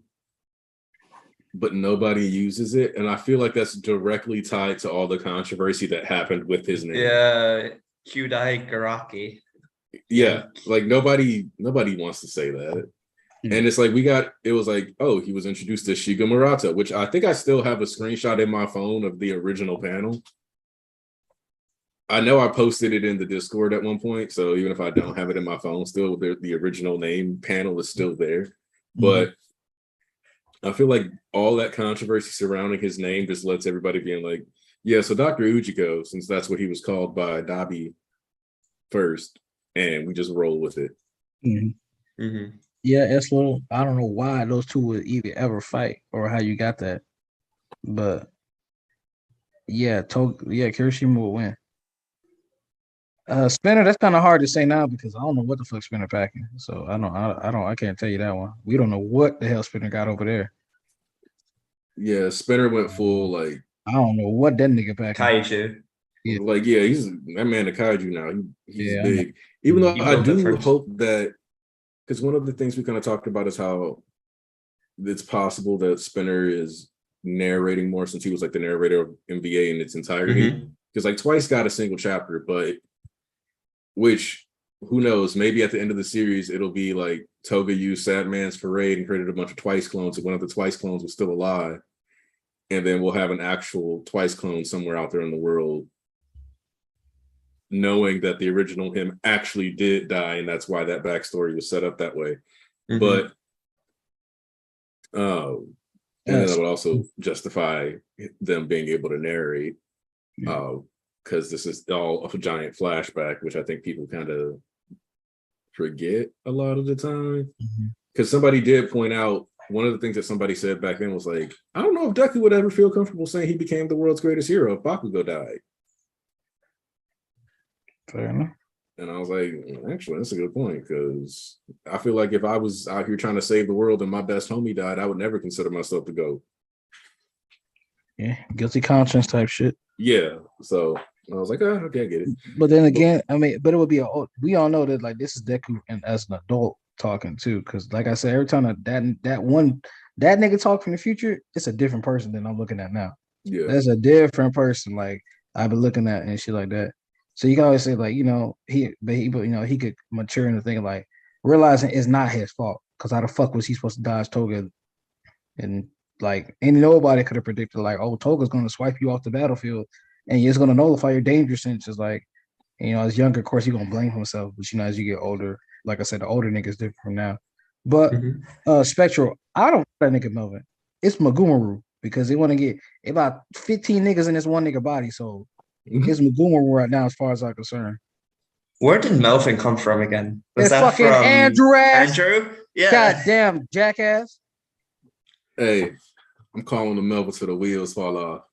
but nobody uses it. And I feel like that's directly tied to all the controversy that happened with his name. Yeah, Kyudai Garaki. Yeah, like nobody wants to say that. And it's like it was like, oh, he was introduced to Shiga Murata, which I think I still have a screenshot in my phone of the original panel. I know I posted it in the Discord at one point, so even if I don't have it in my phone, still the original name panel is still there. But I feel like all that controversy surrounding his name just lets everybody be like, yeah, so Dr. Ujiko, since that's what he was called by Dabi first, and we just roll with it. Yeah, it's little. I don't know why those two would even ever fight or how you got that, but yeah, Kirishima will win. Spinner, that's kind of hard to say now because I don't know what the fuck Spinner packing. So I can't tell you that one. We don't know what the hell Spinner got over there. Yeah, Spinner went full like I don't know what that nigga packing. Kaiju. Yeah. Like, yeah, he's that man a kaiju now. He's big. Even though He I built it do first. hope that, because one of the things we kind of talked about is how it's possible that Spinner is narrating more since he was like the narrator of MVA in its entirety. Because like Twice got a single chapter, but which who knows? Maybe at the end of the series it'll be like Toga used Sad Man's Parade and created a bunch of Twice clones, and one of the Twice clones was still alive, and then we'll have an actual Twice clone somewhere out there in the world, knowing that the original him actually did die, and that's why that backstory was set up that way. But and then that would also justify them being able to narrate, because this is all a giant flashback, which I think people kind of forget a lot of the time. Because somebody did point out, one of the things that somebody said back then was like, I don't know if Deku would ever feel comfortable saying he became the world's greatest hero if Bakugo died. Fair enough. And I was like, actually, that's a good point, because I feel like if I was out here trying to save the world and my best homie died, I would never consider myself to go. Yeah, guilty conscience type shit. Yeah, so I was like, oh, okay, I get it. But then again, I mean, but it would be we all know that like this is Deku and as an adult talking too, because like I said, every time that nigga talk from the future, it's a different person than I'm looking at now. Yeah, that's a different person. Like I've been looking at and shit like that. So you can always say like, you know, he could mature into thinking like realizing it's not his fault, because how the fuck was he supposed to dodge Toga? And like, ain't nobody could have predicted like, oh, Toga's gonna swipe you off the battlefield and you're just gonna nullify your danger senses. Like, you know, as younger, of course, he's gonna blame himself, but you know, as you get older, like I said, the older nigga's different from now. But Spectral, I don't that nigga Melvin. It's Magumaru, because they want to get about 15 niggas in this one nigga body. So it's Magumaru right now, as far as I'm concerned. Where did Melvin come from again? Was that fucking from Andrew? Andrew? Yeah. Goddamn jackass. Hey, I'm calling the Melvin till the wheels fall off.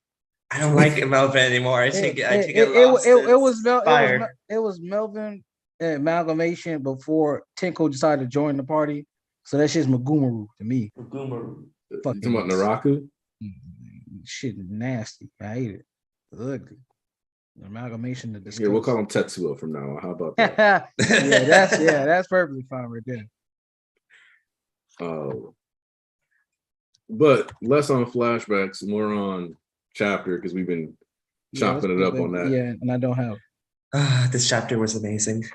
I don't like Melvin anymore. I think it was Melvin amalgamation before Tenko decided to join the party. So that shit's Magumaru to me. Magumaru. You talking about Naraku? Shit nasty. I hate it. Ugly. Amalgamation to discuss. Yeah, we'll call him Tetsuo from now on. How about that? that's perfectly fine right there. But less on flashbacks, more on chapter, because we've been chopping it up on that. Yeah, and I don't have. This chapter was amazing.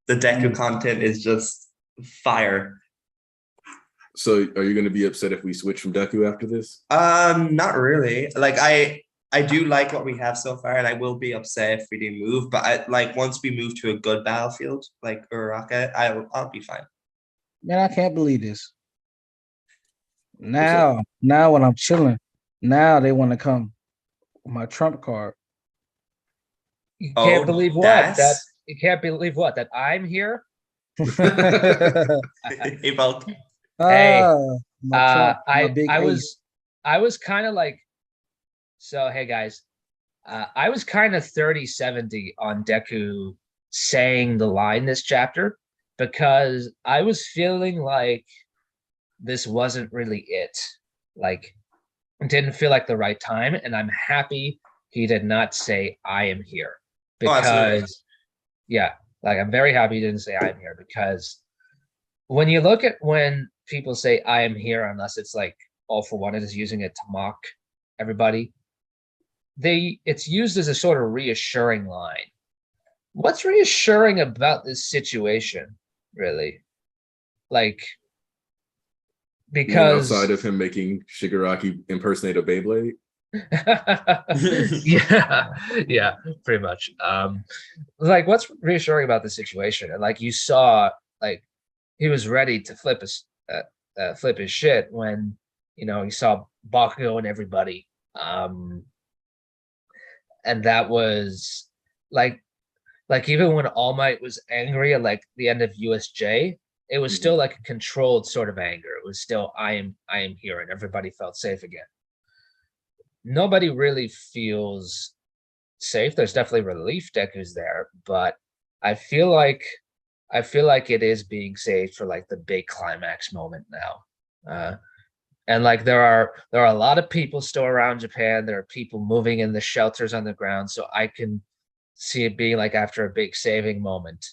The Deku content is just fire. So are you going to be upset if we switch from Deku after this? Not really. Like I do like what we have so far, and I will be upset if we do move. But once we move to a good battlefield like Uraraka, I'll be fine. Man, I can't believe this. Now when I'm chilling, now they want to come with my trump card. You can't believe what? You can't believe what? That I'm here? Hey, Bulk. Hey, I was kind of like, so hey guys, I was kind of 30-70 on Deku saying the line this chapter, because I was feeling like this wasn't really it. Like, it didn't feel like the right time, and I'm happy he did not say I am here, because I'm very happy he didn't say I am here, because when you look at when people say I am here, unless it's like All For One is using it to mock everybody, it's used as a sort of reassuring line. What's reassuring about this situation, really? Like, because outside of him making Shigaraki impersonate a Beyblade. yeah, pretty much. Like, what's reassuring about the situation? And like, you saw, like, he was ready to flip his shit when, you know, he saw Bakugo and everybody. And that was like even when All Might was angry at like the end of USJ, it was still like a controlled sort of anger. It was still I am here, and everybody felt safe again. Nobody really feels safe. There's definitely relief. Deku's there, but I feel like it is being saved for like the big climax moment now. And like there are a lot of people still around Japan. There are people moving in the shelters on the ground. So I can see it being like after a big saving moment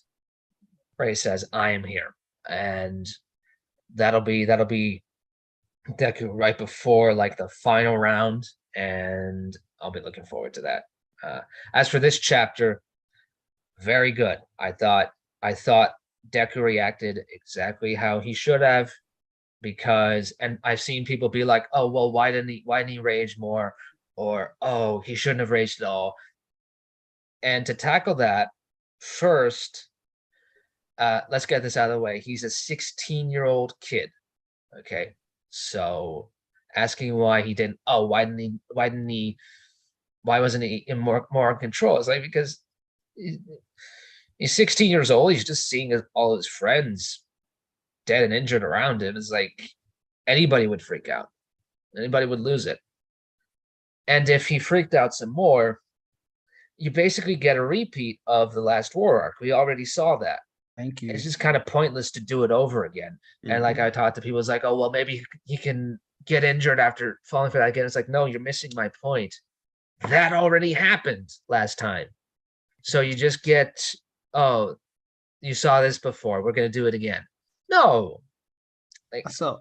where he says, I am here. And that'll be Deku right before like the final round. And I'll be looking forward to that. As for this chapter, very good. I thought Deku reacted exactly how he should have, because, and I've seen people be like, oh, well, why didn't he rage more? Or, oh, he shouldn't have raged at all. And to tackle that, first, let's get this out of the way. He's a 16-year-old kid. Okay. So asking why he didn't, oh, why wasn't he in more in control? It's like, because he's 16 years old. He's just seeing all his friends dead and injured around him. It's like anybody would freak out. Anybody would lose it. And if he freaked out some more, you basically get a repeat of the last war arc. We already saw that. Thank you. It's just kind of pointless to do it over again. Mm-hmm. And like I talked to people, it's like, oh, well, maybe he can get injured after falling for that again. It's like, no, you're missing my point. That already happened last time. So you just get, oh, you saw this before. We're going to do it again. No. Like, so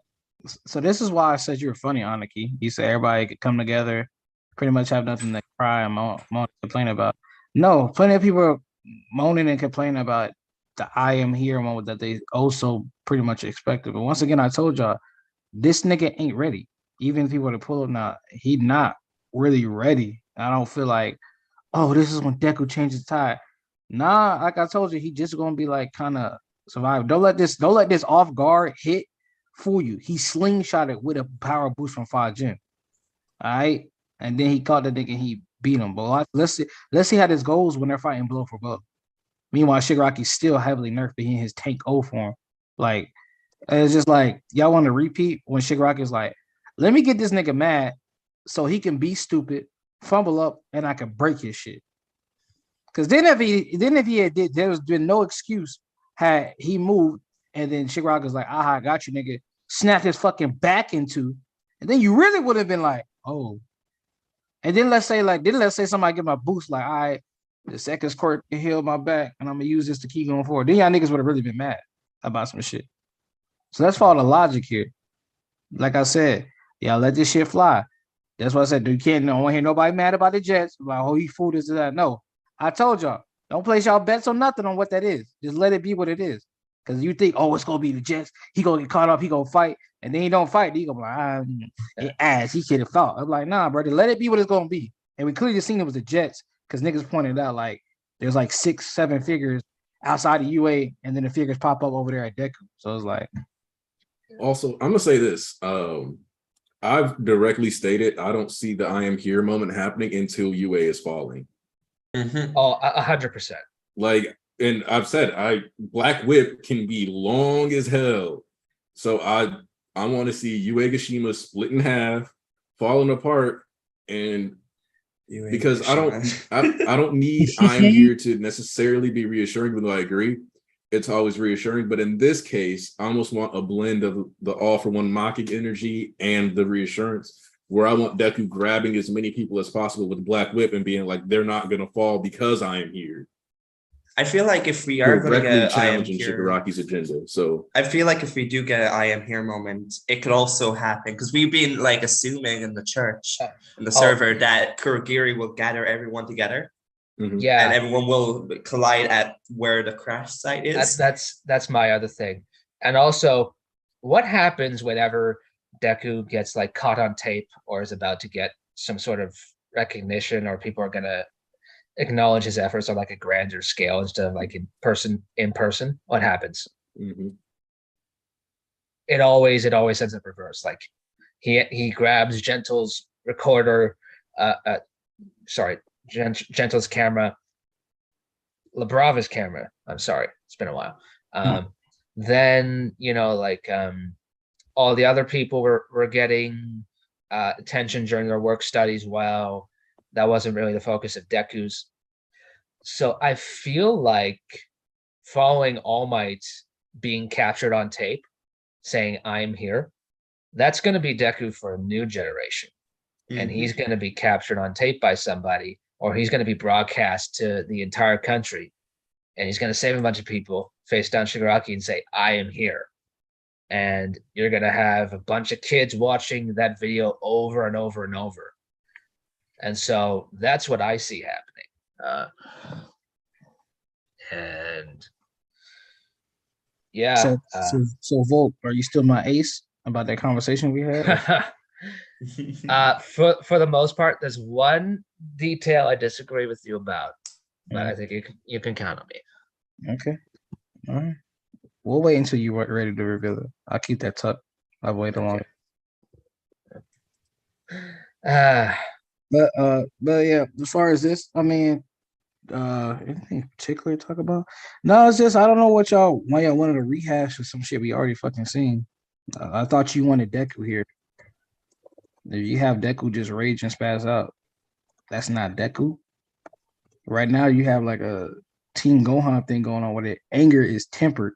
this is why I said you were funny, Aniki. You said everybody could come together, pretty much have nothing to cry and moan complain about. No, plenty of people are moaning and complaining about the I am here moment that they also pretty much expected. But once again, I told y'all, this nigga ain't ready. Even if he were to pull up now, he not really ready. I don't feel like, oh, this is when Deku changes tide. Nah, like I told you, he just gonna be like kind of survive. Don't let this off guard hit fool you. He slingshotted with a power boost from 5 All right, and then he caught the nigga and he beat him. But let's see how this goes when they're fighting blow for blow. Meanwhile, Shigaraki's still heavily nerfed in his tank O form. Like, it's just like, y'all want to repeat when Shigaraki's like, let me get this nigga mad so he can be stupid, fumble up, and I can break his shit. Because then if he had did, there's been no excuse had he moved, and then Shigaraki's like, aha, I got you, nigga. Snapped his fucking back into, and then you really would have been like, oh. And then let's say somebody get my boost, like, all right, the second squirt can heal my back, and I'm gonna use this to keep going forward. Then y'all niggas would have really been mad about some shit. So let's follow the logic here. Like I said, y'all let this shit fly. That's what I said. I don't want to hear nobody mad about the Jets. Like, oh, he fooled us to that. No, I told y'all, don't place y'all bets on nothing on what that is. Just let it be what it is. Because you think, oh, it's gonna be the Jets. He gonna get caught up. He gonna fight, and then he don't fight. He gonna be like, ass. He should have fought. I'm like, nah, brother. Let it be what it's gonna be. And we clearly seen it was the Jets because niggas pointed out like there's like 6-7 figures outside of UA, and then the figures pop up over there at Deku. So it's like. Also, I'm gonna say this. I've directly stated I don't see the I am here moment happening until UA is falling. Mm-hmm. Oh, 100%. Like, and I've said Black Whip can be long as hell. So I want to see UA Gashima split in half, falling apart, and because I don't need I'm here to necessarily be reassuring, even though I agree. It's always reassuring, but in this case, I almost want a blend of the all-for-one mocking energy and the reassurance, where I want Deku grabbing as many people as possible with Black Whip and being like, they're not going to fall because I am here. I feel like if we are going to get challenging Shigaraki's agenda, so I feel like if we do get an I am here moment, it could also happen because we've been like assuming in the church, in the server, that Kurogiri will gather everyone together. Mm-hmm. Yeah, and everyone will collide at where the crash site is. That's my other thing. And also, what happens whenever Deku gets like caught on tape or is about to get some sort of recognition, or people are gonna acknowledge his efforts on like a grander scale instead of like in person? What happens? Mm-hmm. It always ends up reverse. Like he grabs Gentle's recorder. Gentle's camera, Labrava's camera. I'm sorry, it's been a while. Then all the other people were getting attention during their work studies. Well, that wasn't really the focus of Deku's. So I feel like following All Might being captured on tape, saying "I'm here," that's going to be Deku for a new generation, and he's going to be captured on tape by somebody, or he's going to be broadcast to the entire country, and he's going to save a bunch of people, face down Shigaraki, and say, "I am here." And you're going to have a bunch of kids watching that video over and over and over. And so that's what I see happening. And yeah. So Volk, are you still my ace about that conversation we had? For the most part, there's one detail I disagree with you about, but I think you can count on me. Okay. All right. We'll wait until you are ready to reveal it. I'll keep that tucked. I'll wait along. But yeah, as far as this, I mean, anything particular to talk about? No, it's just I don't know why y'all wanted to rehash of some shit we already fucking seen. I thought you wanted Deku here. If you have Deku just rage and spaz out, that's not Deku. Right now, you have like a Team Gohan thing going on where the anger is tempered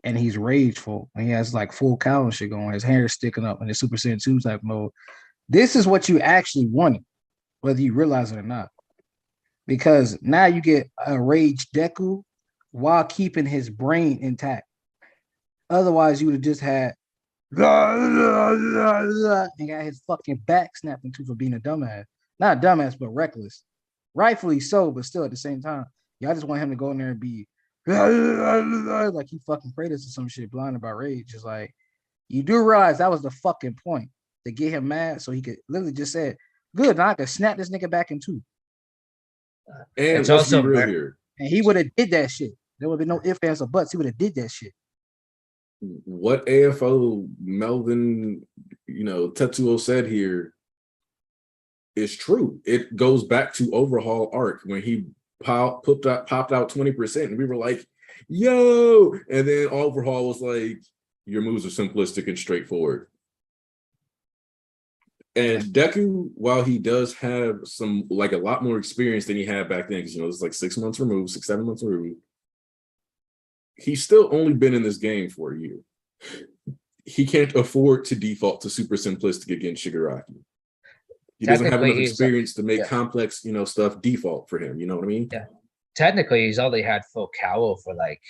and he's rageful. And he has like full cow and shit going. His hair is sticking up in the Super Saiyan 2 type mode. This is what you actually wanted, whether you realize it or not. Because now you get a rage Deku while keeping his brain intact. Otherwise, you would have just had and got his fucking back snapped into for being a dumbass. Not a dumbass, but reckless. Rightfully so, but still at the same time. Y'all just want him to go in there and be like he fucking Kratos or some shit, blinded by rage. It's like, you do realize that was the fucking point, to get him mad so he could literally just say, good, now I could snap this nigga back in two. And it's also real here. And he would have did that shit. There would be no ifs, ands, or buts. He would have did that shit. What AFO Melvin, Tetsuo said here is true. It goes back to Overhaul Arc when he popped out 20%, and we were like, yo, and then Overhaul was like, your moves are simplistic and straightforward. And Deku, while he does have some, like, a lot more experience than he had back then, because it's like 6 months removed, 7 months removed, he's still only been in this game for a year. He can't afford to default to super simplistic against Shigaraki. He doesn't have enough experience to make complex, stuff default for him. You know what I mean? Yeah. Technically, he's only had full cowl for like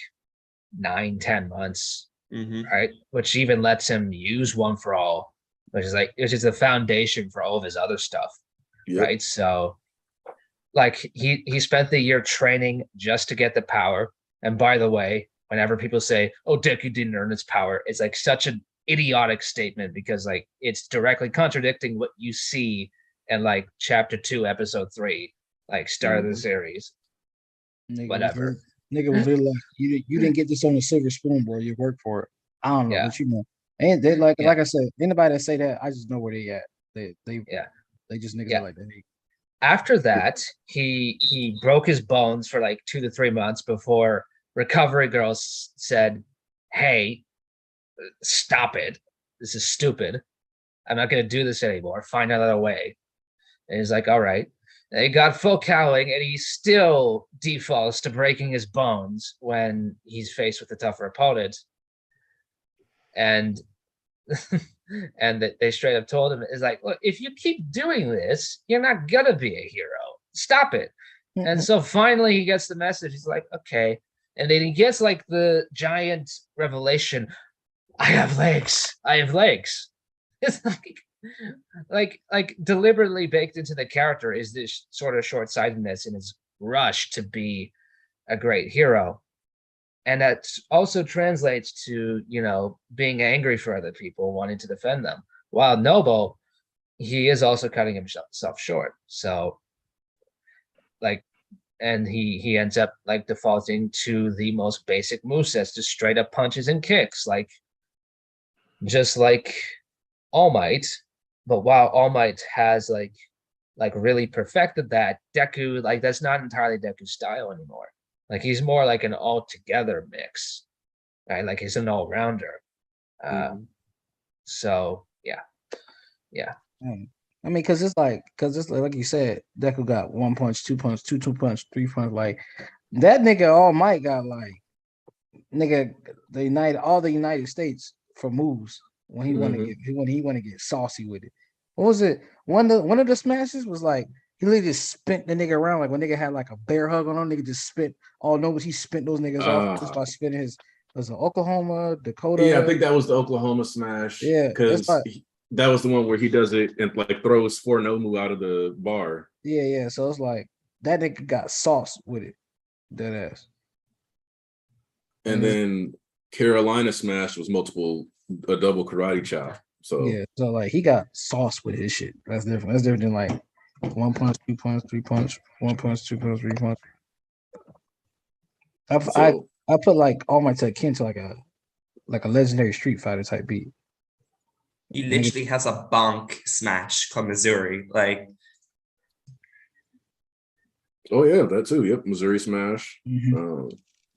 9-10 months, right? Which even lets him use One for All, which is the foundation for all of his other stuff, right? So, like, he spent the year training just to get the power. And by the way, whenever people say, "Oh, Deku didn't earn its power," it's like such an idiotic statement, because like it's directly contradicting what you see in like chapter 2, episode 3, like start of the series. Whatever. Nigga was really like, you didn't get this on a silver spoon, bro. You worked for it. I don't know, but you know. And they like I said, anybody that say that, I just know where they at. They just niggas like that. After that, he broke his bones for like 2 to 3 months before Recovery Girls said, "Hey, stop it. This is stupid. I'm not going to do this anymore. Find another way." And he's like, all right. And he got full cowling, and he still defaults to breaking his bones when he's faced with a tougher opponent. And and they straight up told him, is like, look, if you keep doing this, you're not going to be a hero. Stop it. And so finally he gets the message. He's like, okay. And then he gets like the giant revelation, I have legs. I have legs. It's like deliberately baked into the character is this sort of short-sightedness in his rush to be a great hero. And that also translates to, being angry for other people, wanting to defend them. While noble, he is also cutting himself short. So, like, and he ends up like defaulting to the most basic movesets, just straight up punches and kicks, like just like All Might. But while All Might has like really perfected that, Deku, like, that's not entirely Deku's style anymore. Like, he's more like an all-together mix, right? Like, he's an all-rounder. So yeah. I mean, because it's like you said, Deku got 1 punch, 2 punch, two punch, 3 punch. Like, that nigga All Might got like nigga, all the United States for moves when he want to get saucy with it. What was it? One of the smashes was like he literally just spent the nigga around like when nigga had like a bear hug on him. Nigga just spent all nobles. He spent those niggas off just by spinning his. Was it Oklahoma, Dakota? Yeah, I think that was the Oklahoma smash. Yeah, because that was the one where he does it and like throws 4 Nomu out of the bar. Yeah. So it's like that nigga got sauce with it, dead ass. And then Carolina smash was a double karate chop. So yeah, so like he got sauce with his shit. That's different. That's different than like 1 punch, 2 punch, 3 punch, 1 punch, 2 punch, 3 punch. I put like All Might to akin to like a legendary Street Fighter type beat. He literally has a bonk smash come Missouri. Like, oh yeah, that too. Yep, Missouri smash.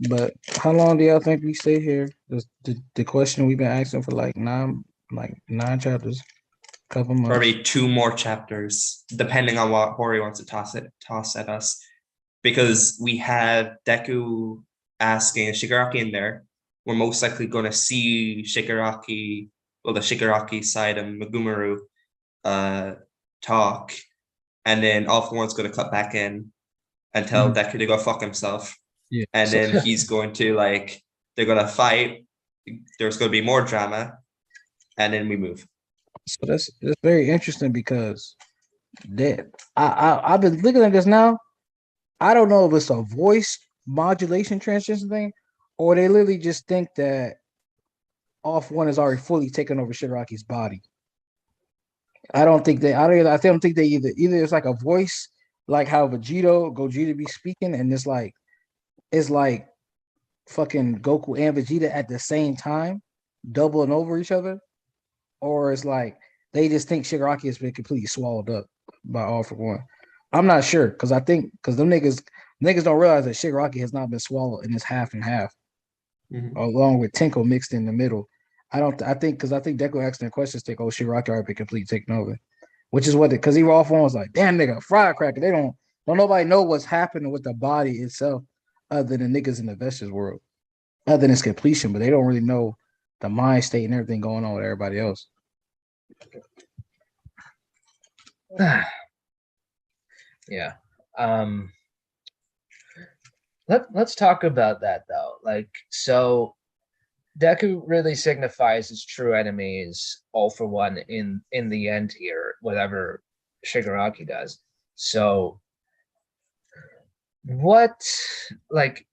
But how long do y'all think we stay here? The question we've been asking for like nine chapters, couple months. Probably 2 more chapters, depending on what Hori wants to toss at us. Because we have Deku asking Shigaraki in there. We're most likely going to see Shigaraki, well, the Shigaraki side and Megumuru talk. And then All For One's going to cut back in and tell Deku to go fuck himself. Yeah. And then he's going to they're going to fight. There's going to be more drama. And then we move. So that's very interesting because I've been looking at this now. I don't know if it's a voice modulation transition thing, or they literally just think that All For One is already fully taken over Shigaraki's body. I don't think they either it's like a voice, like how Gogeta be speaking, and it's like fucking Goku and Vegeta at the same time, doubling over each other, or it's like they just think Shigaraki has been completely swallowed up by All For One. I'm not sure because them niggas don't realize that Shigaraki has not been swallowed and it's half and half, along with Tenko mixed in the middle. I think Deku asked them questions. Think, oh, Shigaraki already been completely taken over, which is what because he All For One was like, damn nigga, firecracker. They don't nobody know what's happening with the body itself, other than niggas in the Vestiges world, other than its completion, but they don't really know the mind state and everything going on with everybody else. Yeah. Let's talk about that though. Like, so Deku really signifies his true enemies All For One in the end here, whatever Shigaraki does. So what, like,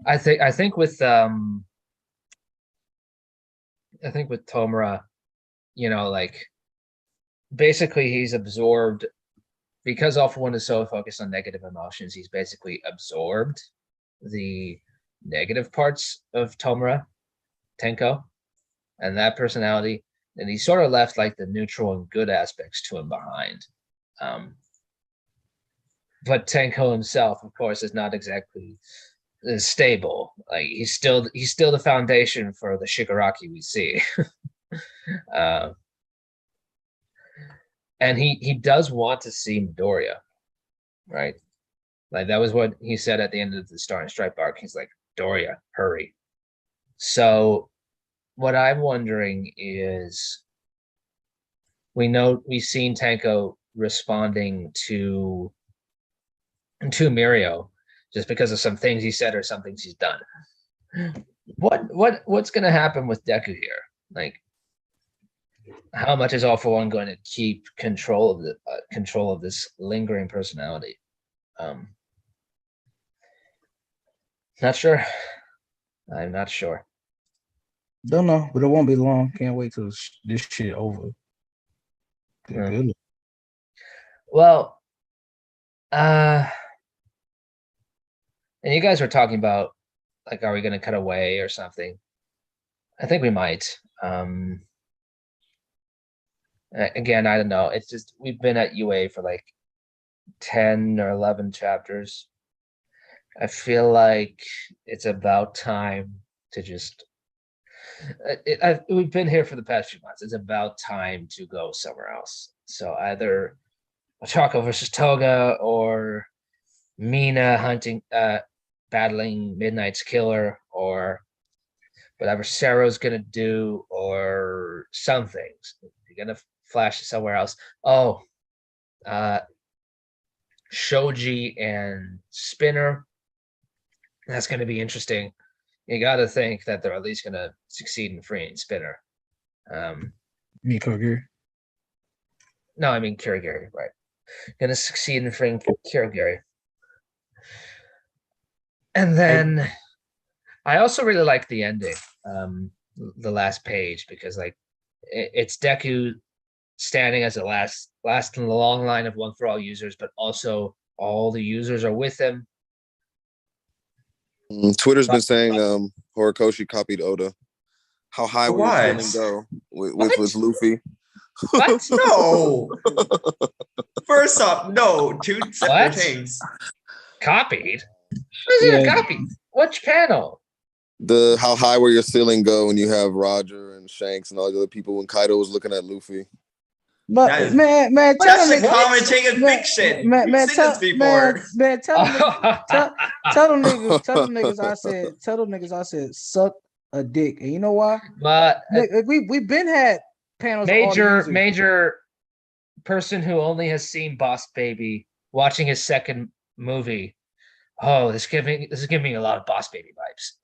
I think with Tomura, like basically he's absorbed because All For One is so focused on negative emotions. He's basically absorbed the negative parts of Tomura, Tenko, and that personality, and he sort of left like the neutral and good aspects to him behind. But Tenko himself, of course, is not exactly stable. Like he's still the foundation for the Shigaraki we see. And he does want to see Midoriya, right? Like that was what he said at the end of the Star and Stripe arc. He's like, Midoriya, hurry. So what I'm wondering is, we've seen Tenko responding to Mirio just because of some things he said or some things he's done. What's going to happen with Deku here? Like, how much is All For One going to keep control of this lingering personality? Not sure. I'm not sure. Don't know, but it won't be long. Can't wait till this shit over. Good. Well, and you guys were talking about, like, are we going to cut away or something? I think we might. Again, I don't know. It's just we've been at UA for like 10 or 11 chapters. I feel like it's about time to just. We've been here for the past few months. It's about time to go somewhere else. So either Ochako versus Toga or Mina battling Midnight's killer or whatever Sero's gonna do or something. You're gonna flash somewhere else. Oh, Shoji and Spinner. That's gonna be interesting. You got to think that they're at least gonna succeed in freeing Spinner. You mean Kogiri? No, I mean Kirigiri, right? Gonna succeed in freeing Kirigiri. And then I also really like the ending, the last page, because like it's Deku standing as the last in the long line of One for All users, but also all the users are with him. Twitter's been saying Horikoshi copied Oda. How high will your feeling go with Luffy? What? No. First off, no, two separate things. Copied? What is it copied? Which panel? The how high will your ceiling go when you have Roger and Shanks and all the other people when Kaido was looking at Luffy? But man, that's a commenting in fiction. We've seen this before. Tell them niggas I said suck a dick. And you know why? But we've been had panels. Major person who only has seen Boss Baby watching his second movie. Oh, this is giving me a lot of Boss Baby vibes.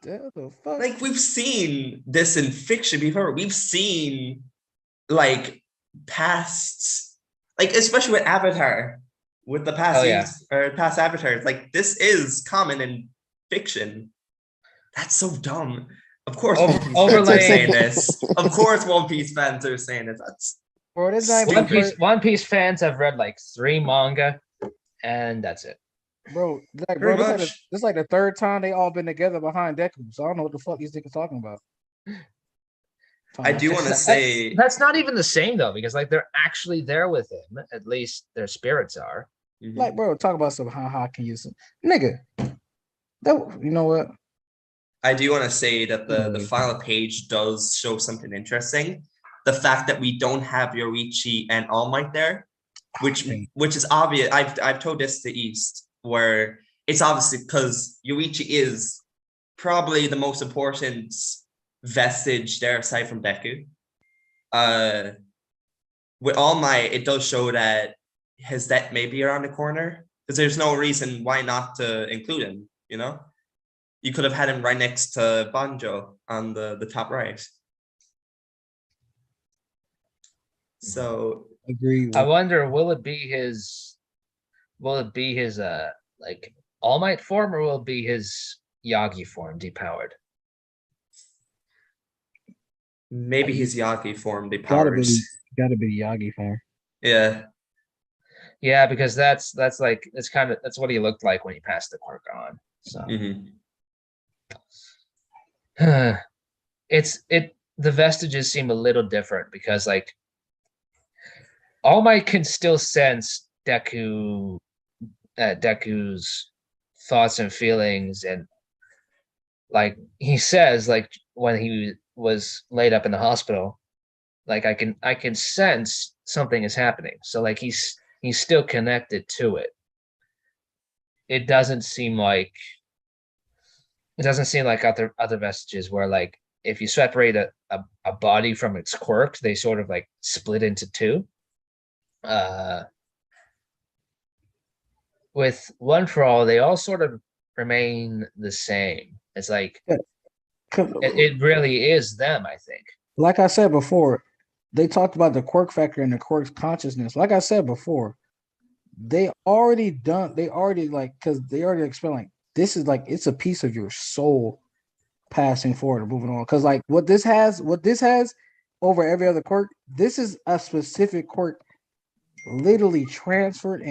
The fuck? Like we've seen this in fiction before. We've seen like past, like especially with Avatar, with the past or past avatars. Like this is common in fiction. That's so dumb. Of course, One Piece fans are saying this. Of course, One Piece fans are saying this. That's One Piece fans have read like 3 manga, and that's it. Bro, this like the third time they all been together behind Deku, so I don't know what the fuck these niggas talking about. I do want to say that's not even the same though, because like they're actually there with him. At least their spirits are. Mm-hmm. Like, bro, talk about some how can you, nigga? That you know what? I do want to say that the final page does show something interesting. The fact that we don't have Yoichi and All Might there, which is obvious. I've told this to East, where it's obviously because Yoichi is probably the most important vestige there aside from Deku. With All Might, it does show that his death may be around the corner, because there's no reason why not to include him, you know? You could have had him right next to Banjo on the top right. So agree. I wonder, will it be his like All Might form, or will it be his Yagi form depowered? Maybe his Yagi form depowered. Gotta be Yagi form. Yeah, because that's what he looked like when he passed the Quirk on. So the vestiges seem a little different, because like All Might can still sense Deku's thoughts and feelings, and like he says, like when he was laid up in the hospital, like I can sense something is happening. So like he's still connected to it. It doesn't seem like other vestiges where like if you separate a body from its quirk, they sort of like split into two. With One for All, they all sort of remain the same. It's like it really is them, I think. Like I said before, they talked about the quirk factor and the quirk's consciousness. Like I said before, they already explained like this is like it's a piece of your soul passing forward or moving on. Because like what this has over every other quirk, this is a specific quirk literally transferred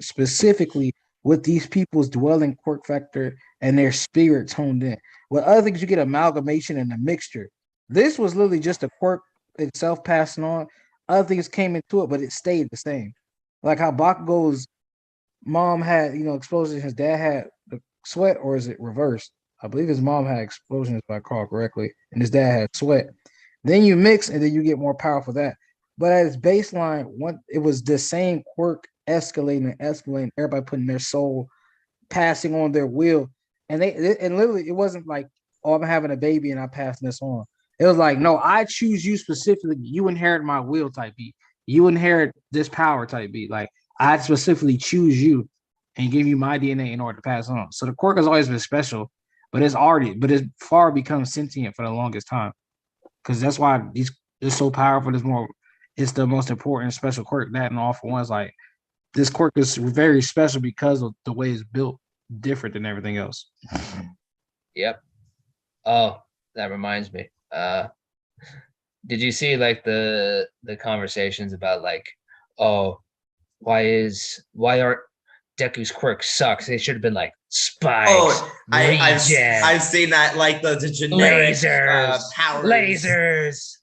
specifically with these people's dwelling quirk factor and their spirit toned in. With other things, you get amalgamation and a mixture. This was literally just a quirk itself passing on. Other things came into it, but it stayed the same. Like how Bakugo's mom had, explosions, his dad had the sweat, or is it reversed? I believe his mom had explosions, if I recall correctly, and his dad had sweat. Then you mix, and then you get more powerful that. But at its baseline, it was the same quirk escalating and escalating. Everybody putting their soul, passing on their will, and and literally it wasn't like, oh, I'm having a baby and I'm passing this on. It was like, no, I choose you specifically. You inherit my will type beat. You inherit this power type beat. Like I specifically choose you and give you my DNA in order to pass on. So the Quirk has always been special, but it's far become sentient for the longest time. Because that's why it's so powerful. It's the most important special Quirk. That and All For One's like this Quirk is very special because of the way it's built, different than everything else. Yep. Oh, that reminds me. Did you see like the conversations about like, oh, why are Deku's Quirk sucks? They should have been like spikes. Oh, I've seen that, like the generic powers. Lasers.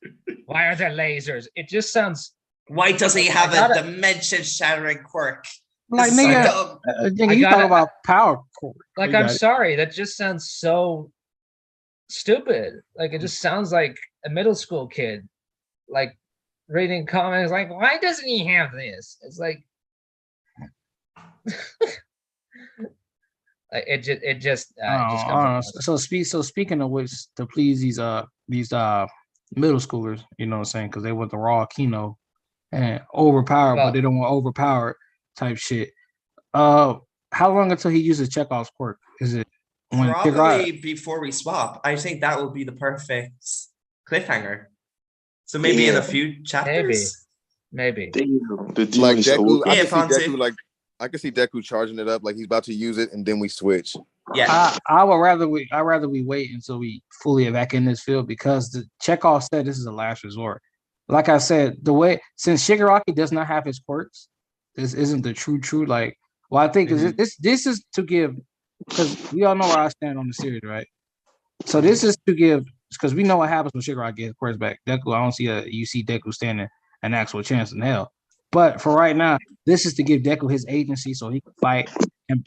Why are there lasers? It just sounds. Why doesn't he have a dimension-shattering quirk? Like nigga, you talk about power quirk. Like I'm sorry, that just sounds so stupid. Like it just sounds like a middle school kid, like reading comments like, why doesn't he have this? It's like it just so speaking of which, to please these middle schoolers, you know what I'm saying, because they want the raw Kino and overpowered, but they don't want overpowered type shit. How long until he uses Chekhov's quirk? Is it probably before we swap? I think that will be the perfect cliffhanger. So maybe in a few chapters. Maybe. Damn, like Deku, I can see Deku charging it up like he's about to use it, and then we switch. Yeah, I'd rather we wait until we fully back in this field, because the Chekhov said this is a last resort. Like I said, since Shigaraki does not have his quirks, this isn't the true like. Well, I think this is to give, because we all know where I stand on the series, right? So this is to give, because we know what happens when Shigaraki gets quirks back. Deku, I don't see you see Deku standing an actual chance in hell. But for right now, this is to give Deku his agency so he can fight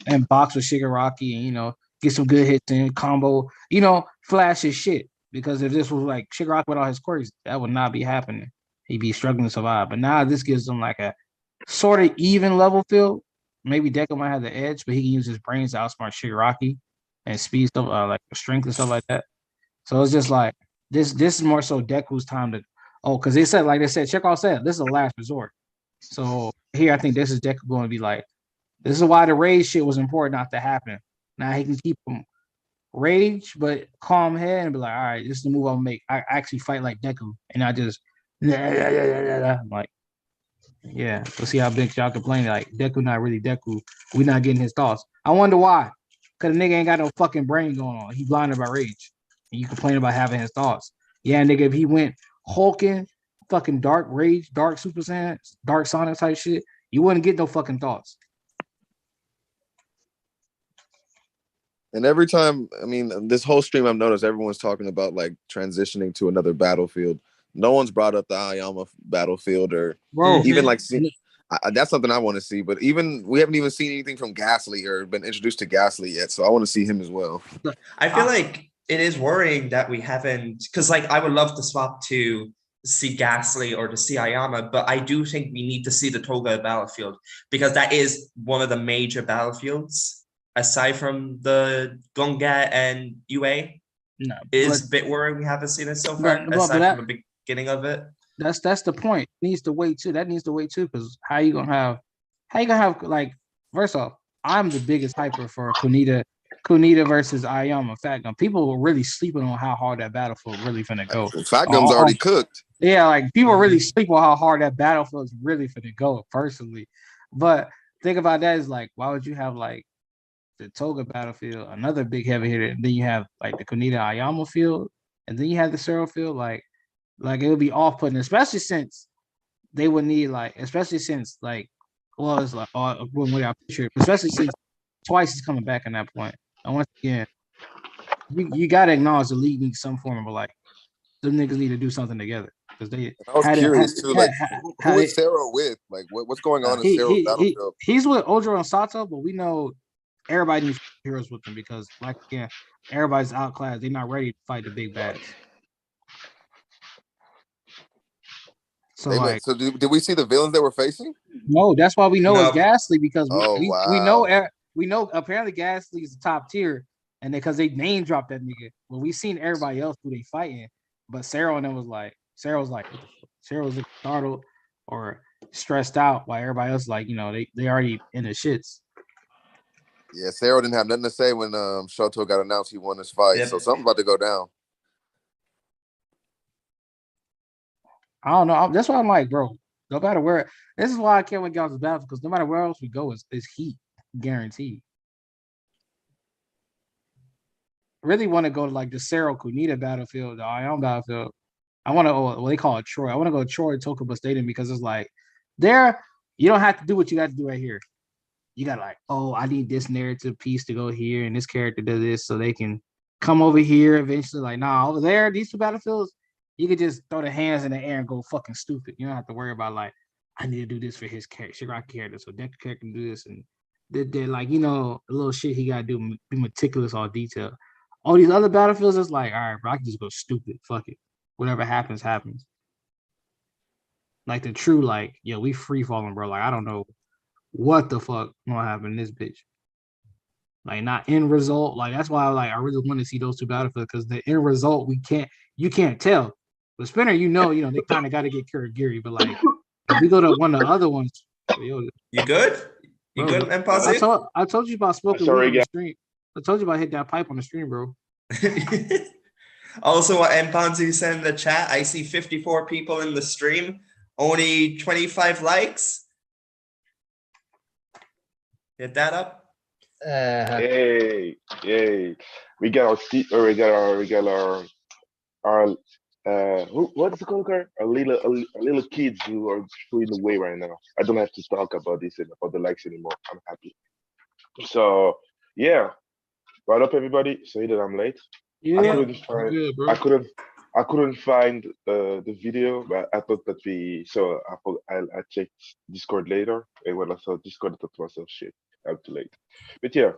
and box with Shigaraki and, you know, get some good hits in, combo, you know, flash his shit. Because if this was like Shigaraki with all his quirks, that would not be happening. He'd be struggling to survive. But now this gives him like a sort of even level field. Maybe Deku might have the edge, but he can use his brains to outsmart Shigaraki and speed stuff, like strength and stuff like that. So it's just like this is more so Deku's time to, because they said, like they said, Chekhov said, this is a last resort. So here, I think this is Deku going to be like, this is why the rage shit was important not to happen. Now he can keep him rage, but calm head and be like, all right, this is the move I'll make. I actually fight like Deku, and I just, I'm like, yeah, let's see how big y'all complain. Like, Deku not really Deku. We not getting his thoughts. I wonder why. Because the nigga ain't got no fucking brain going on. He blinded by rage. And you complain about having his thoughts. Yeah, nigga, if he went hulking, fucking dark rage, dark Super Saiyan, dark Sonic type shit, you wouldn't get no fucking thoughts. And every time, I mean, this whole stream I've noticed everyone's talking about like transitioning to another battlefield. No one's brought up the Aoyama battlefield or even like that's something I want to see. But we haven't even seen anything from Ghastly or been introduced to Ghastly yet, so I want to see him as well. I feel like it is worrying that we haven't, because like I would love to swap to see Ghastly or to see Aoyama, but I do think we need to see the Toga battlefield, because that is one of the major battlefields aside from the Gonga and UA. No, is a bit worrying we haven't seen it so far, aside from the beginning of it. That's the point. It needs to wait too. That needs to wait too, because how you gonna have like, first off, I'm the biggest hyper for Kunita versus Aoyama Fat Gum. People were really sleeping on how hard that battlefield really finna go. Fat Gum's already cooked. Yeah, like people really sleep on how hard that battlefield is really finna go, personally. But think about that, is like, why would you have like the Toga battlefield, another big heavy hitter, and then you have like the Kunita Aoyama field, and then you have the Zero field, like it would be off-putting, especially since they would need especially since Twice is coming back in that point. And once again, you gotta acknowledge the league needs some form of like, them niggas need to do something together, because they. I was curious too, like who is Zero with? Like what's going on in Zero's battlefield? He's with Ojiro and Sato, but we know everybody needs heroes with them, because like again, everybody's outclassed. They're not ready to fight the big bads. So like, so did we see the villains that we're facing? No, that's why we know it's No. Ghastly because wow. we know apparently Ghastly is the top tier, and because they name dropped that nigga. Well, we seen everybody else who they fighting, but Sarah and them was like, Sarah was startled or stressed out, while everybody else like, you know, they already in the shits. Yeah, Sarah didn't have nothing to say when Shoto got announced he won this fight, Yep. so something's about to go down. I don't know. That's why I'm like, bro, no matter where. This is why I can't wait to get this battle, because no matter where else we go, is heat guaranteed. Really want to go to like the Cerro Cunita battlefield, the Ion battlefield. I want to, well, they call it Troy. I want to go to Troy, Tokuba Stadium, because it's like there, you don't have to do what you got to do right here. You got like, oh, I need this narrative piece to go here, and this character does this, so they can come over here eventually. Like, nah, over there, these two battlefields, you could just throw the hands in the air and go fucking stupid. You don't have to worry about like, I need to do this for his character, Shigaraki character, so Deku character can do this, and they're like, you know, a little shit he gotta do, be meticulous on detail. All these other battlefields, it's like, all right, bro, I can just go stupid. Fuck it. Whatever happens, happens. Like the true, like, yo, we free falling, bro. Like, I don't know what the fuck gonna happen in this bitch. Like, not end result. Like, that's why I really want to see those two battlefields, because the end result you can't tell. But Spinner, you know, they kind of got to get Kuragiri. But like, if we go to one of the other ones, yo, you good? You bro, good, Empazi? I told you about smoking weed on the stream. I told you about hitting that pipe on the stream, bro. Also, what Mpanzu said in the chat, I see 54 people in the stream, only 25 likes. Hit that up. Yay! We got our what's it called? Our little kids who are showing the way right now. I don't have to talk about this and about the likes anymore. I'm happy. So yeah, what up, everybody? Sorry that I'm late. Yeah, I couldn't find the video, but I thought that I checked Discord later, and when I saw Discord, I thought to myself, shit, I'm too late. But yeah,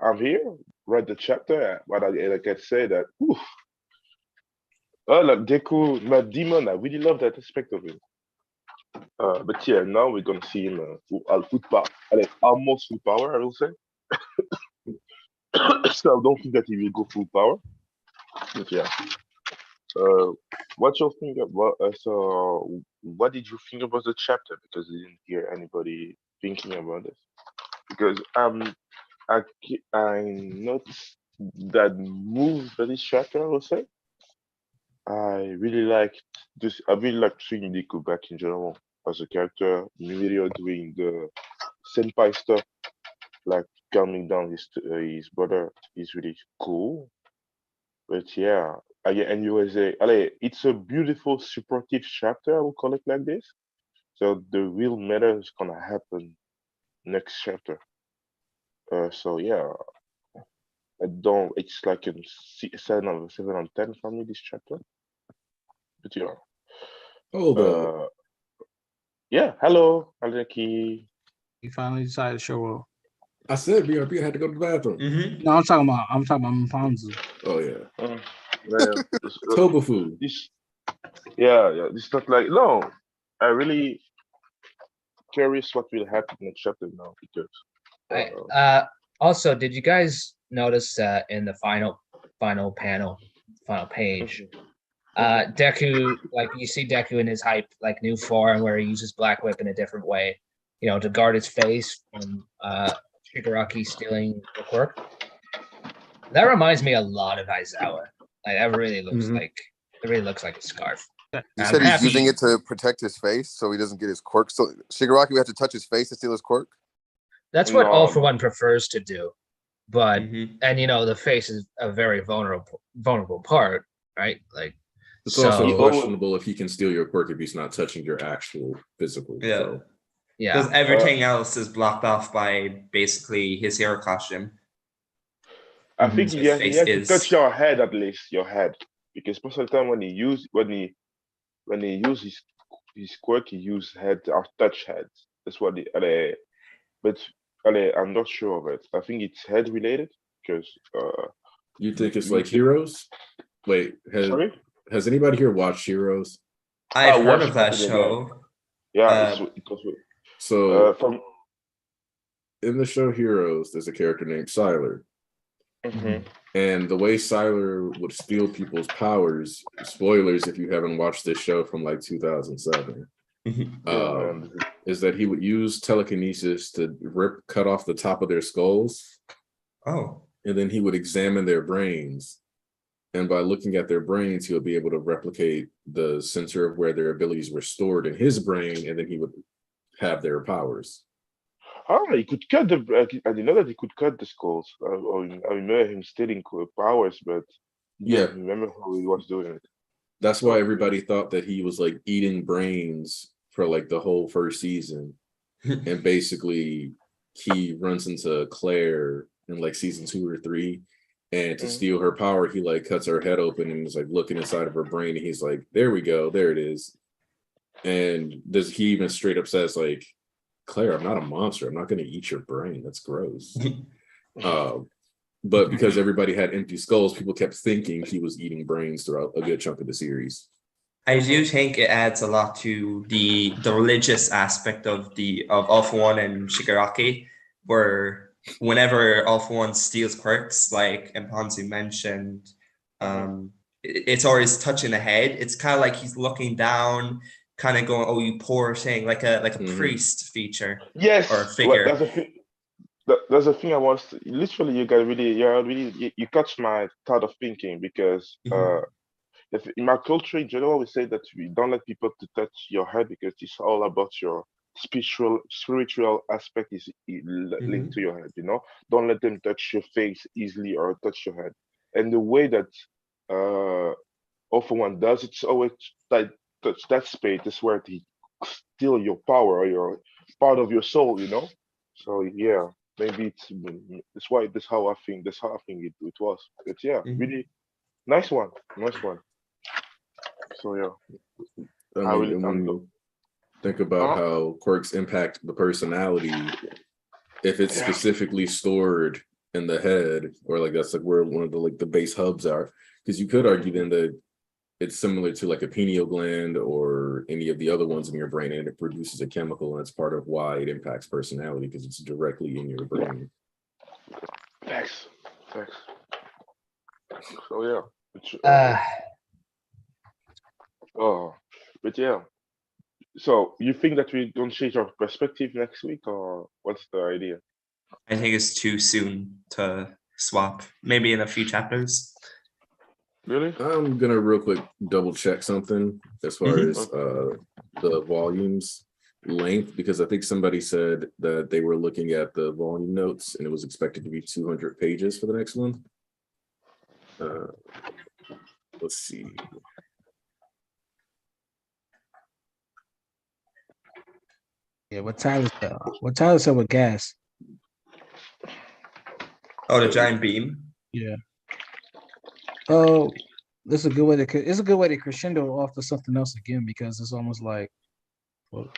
I'm here. Read the chapter. What I can say that, oof. Oh, like Deku, my demon, I really love that aspect of him. But yeah, now we're gonna see him full power, almost full power, I will say. So I don't think that he will go full power. But yeah. What you think about? So, what did you think about the chapter? Because I didn't hear anybody thinking about this. Because I noticed that move for this chapter, I would say. I really liked this. I really liked seeing Deku back in general as a character. Mirio doing the senpai stuff, like calming down his brother, is really cool. But yeah, and it's a beautiful supportive chapter, I will call it like this. So the real matter is gonna happen next chapter. So yeah, it's like a 7 out of 10 for me, this chapter. But yeah. Hold up. Yeah, hello, Aleki. He finally decided to show up. I said BRB had to go to the bathroom. Mm-hmm. No, I'm talking about Mpanzu. Oh yeah. Tobufu. Yeah. It's not like, no. I really curious what will happen next chapter now, because also, did you guys notice that in the final page, Deku, like you see Deku in his hype like new form where he uses Black Whip in a different way, to guard his face from Shigaraki stealing the quirk. That reminds me a lot of Aizawa. Like that really looks like a scarf. You said he's using it to protect his face so he doesn't get his quirk. So Shigaraki would have to touch his face to steal his quirk? That's what All For One prefers to do. But and the face is a very vulnerable part, right? Like it's also questionable if he can steal your quirk if he's not touching your actual physical. Yeah. So. Yeah. Because everything else is blocked off by basically his hero costume. I think he has to touch your head, at least your head, because most of the time when he uses his quirk, he uses head or touch heads. That's what but I'm not sure of it. I think it's head related because you think it's like Heroes? Wait, has anybody here watched Heroes? I've heard watched of that Attack on show. Yeah, it was So from. in the show Heroes, there's a character named Sylar. Mhm. And the way Sylar would steal people's powers, spoilers if you haven't watched this show from like 2007, is that he would use telekinesis to cut off the top of their skulls. Oh. And then he would examine their brains. And by looking at their brains, he would be able to replicate the sensor of where their abilities were stored in his brain, and then he would have their powers. Oh, he could cut the. I didn't know that he could cut the skulls. I remember him stealing powers, but Yeah, I remember how he was doing it. that's why everybody thought that he was like eating brains for like the whole first season. And basically, he runs into Claire in like season 2 or 3. And to steal her power, he like cuts her head open and is like looking inside of her brain. And he's like, there we go, there it is. And he even straight up says, like, Claire, I'm not a monster. I'm not going to eat your brain. That's gross. But because everybody had empty skulls, people kept thinking he was eating brains throughout a good chunk of the series. I do think it adds a lot to the religious aspect of All For One and Shigaraki, where whenever All For One steals quirks, like Mponzu mentioned, it's always touching the head. It's kind of like he's looking down, kind of going, "Oh, you poor thing," like a priest feature. Yes, or figure. That's a thing I was literally. You catch my thought of thinking because in my culture in general, we say that we don't let people to touch your head because it's all about your spiritual aspect is linked to your head. Don't let them touch your face easily or touch your head. And the way that All For One does, it's always like touch that space. That's where he steal your power or your part of your soul. So yeah, maybe that's why that's how I think it was. But yeah, really nice one. So yeah, I mean, when you think about how quirks impact the personality, if it's specifically stored in the head, or like that's like where one of the base hubs are, because you could argue then that it's similar to like a pineal gland or any of the other ones in your brain, and it produces a chemical, and it's part of why it impacts personality because it's directly in your brain. Thanks. So yeah. But yeah. So you think that we don't change our perspective next week, or what's the idea? I think it's too soon to swap. Maybe in a few chapters. Really? I'm gonna real quick double check something as far as the volumes length, because I think somebody said that they were looking at the volume notes and it was expected to be 200 pages for the next one. Let's see. Yeah, what Tyler said with gas. Oh, the giant beam. Yeah. Oh, this is a good way to crescendo off to something else again, because it's almost like, well,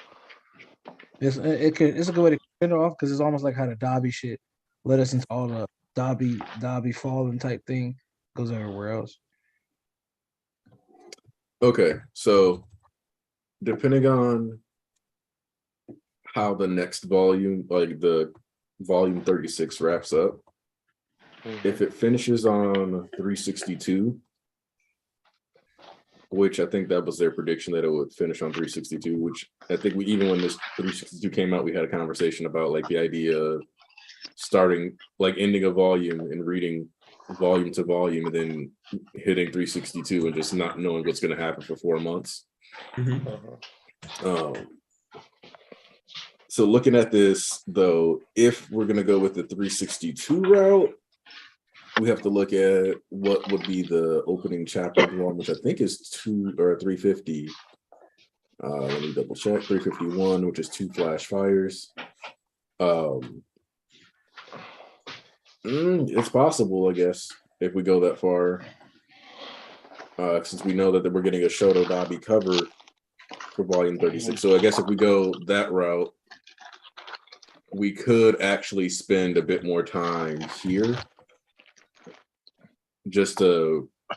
it's a good way to crescendo off because it's almost like how the Dobby shit led us into all the Dobby falling type thing goes everywhere else. Okay, so depending on how the next volume, like the volume 36 wraps up, if it finishes on 362, which I think that was their prediction that it would finish on 362, which I think even when this 362 came out, we had a conversation about like the idea of starting, like ending a volume and reading volume to volume and then hitting 362 and just not knowing what's going to happen for 4 months. So looking at this though, if we're going to go with the 362 route, we have to look at what would be the opening chapter of one, which I think is 350. Let me double check. 351, which is 2 flash fires. It's possible, I guess, if we go that far. Since we know that we're getting a Shoto Dabi cover for volume 36. So I guess if we go that route, we could actually spend a bit more time here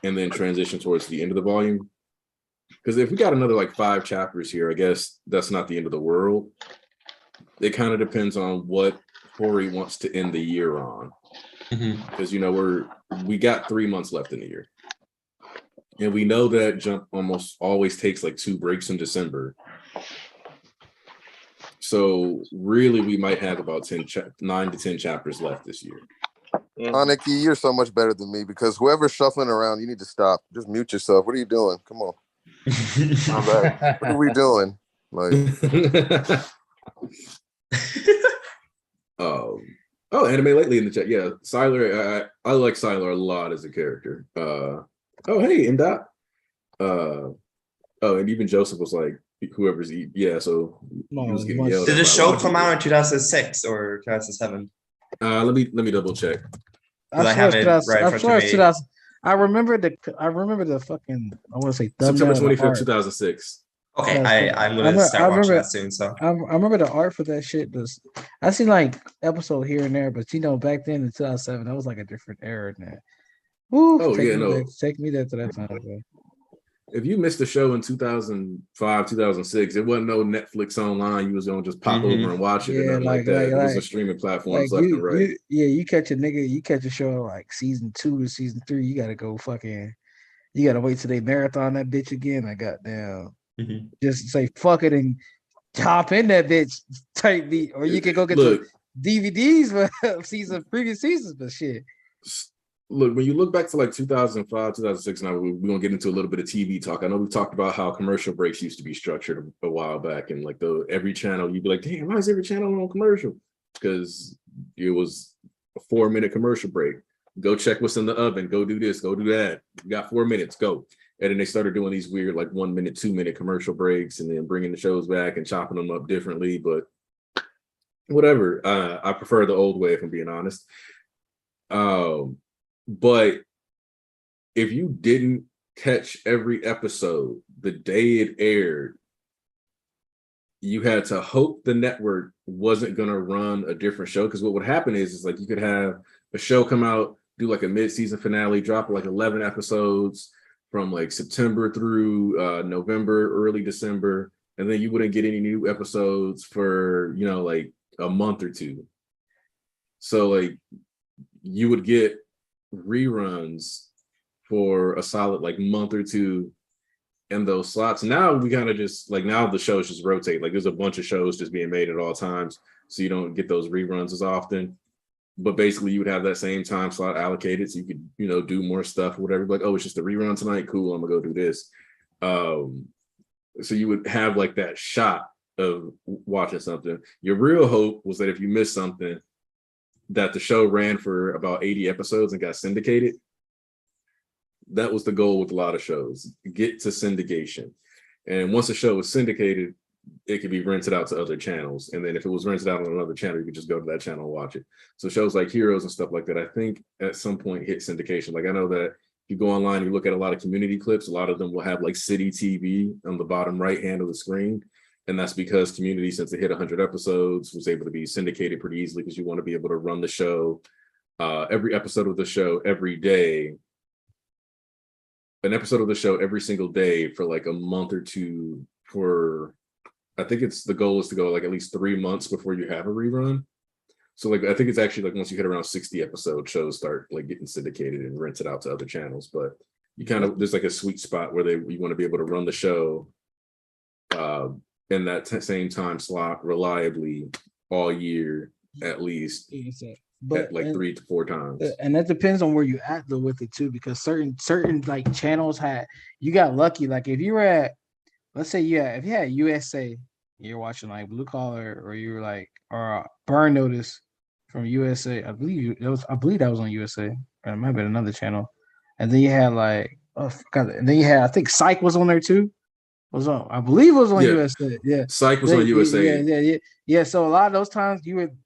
and then transition towards the end of the volume. Because if we got another like 5 chapters here, I guess that's not the end of the world. It kind of depends on what Hori wants to end the year on. Because we got 3 months left in the year. And we know that Jump almost always takes like 2 breaks in December. So really, we might have about 9 to 10 chapters left this year. Aniki, you're so much better than me because whoever's shuffling around, you need to stop. Just mute yourself. What are you doing? Come on. What are we doing? Like, anime lately in the chat. Yeah, Sylar. I like Sylar a lot as a character. Hey, Indot. And even Joseph was like, whoever's so he was getting yelled at. Did the show come out in 2006 or 2007? Let me double check. I have it right in front of me. I remember the fucking, I want to say September 25th, 2006. Okay, I'm gonna start watching that soon. So I remember the art for that shit. I seen like episode here and there, but back then in 2007, that was like a different era. Now, take me there to that time, bro. If you missed the show in 2005, 2006, it wasn't no Netflix online. You was gonna just pop over and watch it, and nothing like that. It was a streaming platforms left and right. You catch a show like season 2 to season 3. You gotta go you gotta wait till they marathon that bitch again. I got down. Just say fuck it and hop in that bitch type beat, or you can go get the DVDs for previous seasons, but shit. Look, when you look back to like 2005, 2006, now we're going to get into a little bit of TV talk. I know we talked about how commercial breaks used to be structured a while back, and like every channel, you'd be like, damn, why is every channel on commercial? Because it was a 4-minute commercial break. Go check what's in the oven. Go do this. Go do that. You got 4 minutes. Go. And then they started doing these weird like 1 minute, 2 minute commercial breaks, and then bringing the shows back and chopping them up differently. But whatever. I prefer the old way, if I'm being honest. But if you didn't catch every episode the day it aired, you had to hope the network wasn't going to run a different show. Because what would happen is like you could have a show come out, do like a mid-season finale, drop like 11 episodes from like September through November, early December, and then you wouldn't get any new episodes for like a month or two. So like you would get reruns for a solid like month or two in those slots. Now we kind of just like, now the shows just rotate. Like there's a bunch of shows just being made at all times, so you don't get those reruns as often. But basically you would have that same time slot allocated, so you could do more stuff or whatever. Like, oh, it's just a rerun tonight, cool, I'm gonna go do this. So you would have like that shot of watching something. Your real hope was that if you missed something, that the show ran for about 80 episodes and got syndicated. That was the goal with a lot of shows, get to syndication. And once a show was syndicated, it could be rented out to other channels. And then if it was rented out on another channel, you could just go to that channel and watch it. So shows like Heroes and stuff like that, I think at some point hit syndication. Like I know that if you go online, you look at a lot of community clips, a lot of them will have like City TV on the bottom right hand of the screen. And that's because Community, since it hit 100 episodes, was able to be syndicated pretty easily because you want to be able to run the show, every episode of the show every day, an episode of the show every single day for like a month or two for, I think the goal is to go like at least 3 months before you have a rerun. So like, I think it's actually like once you hit around 60 episodes, shows start like getting syndicated and rented out to other channels. But you kind of, there's like a sweet spot where you want to be able to run the show in that same time slot reliably all year at least, but like 3 to 4 times. And that depends on where you at though with it too, because certain like channels you got lucky. Like if you were at, let's say if you had USA, you're watching like Blue Collar, or you were like, or Burn Notice from USA. I believe that was on USA. Or it might have been another channel. And then you had like, and then you had, I think Psych was on there too. I believe it was on USA. Yeah, Psych was on USA. Yeah. So a lot of those times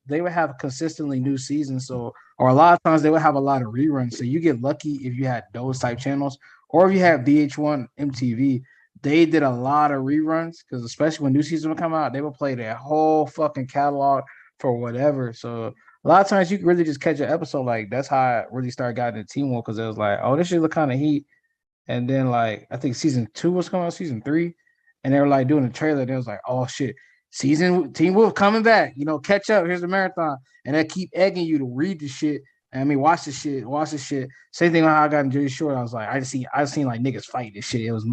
they would have consistently new seasons. So, or a lot of times they would have a lot of reruns. So you get lucky if you had those type channels, or if you have VH1, MTV. They did a lot of reruns because especially when new season would come out, they would play their whole fucking catalog for whatever. So a lot of times you can really just catch an episode. Like that's how I really started getting into Teen Wolf, because it was like, oh, this shit look kind of heat. And then like I think season 2 was coming out, season 3, and they were like doing a trailer. And it was like, oh shit, Team Wolf coming back. You know, catch up. Here's the marathon, and they keep egging you to read the shit. I mean, watch the shit. Same thing when I got in Jersey Shore. I was like, I seen like niggas fight this shit. It was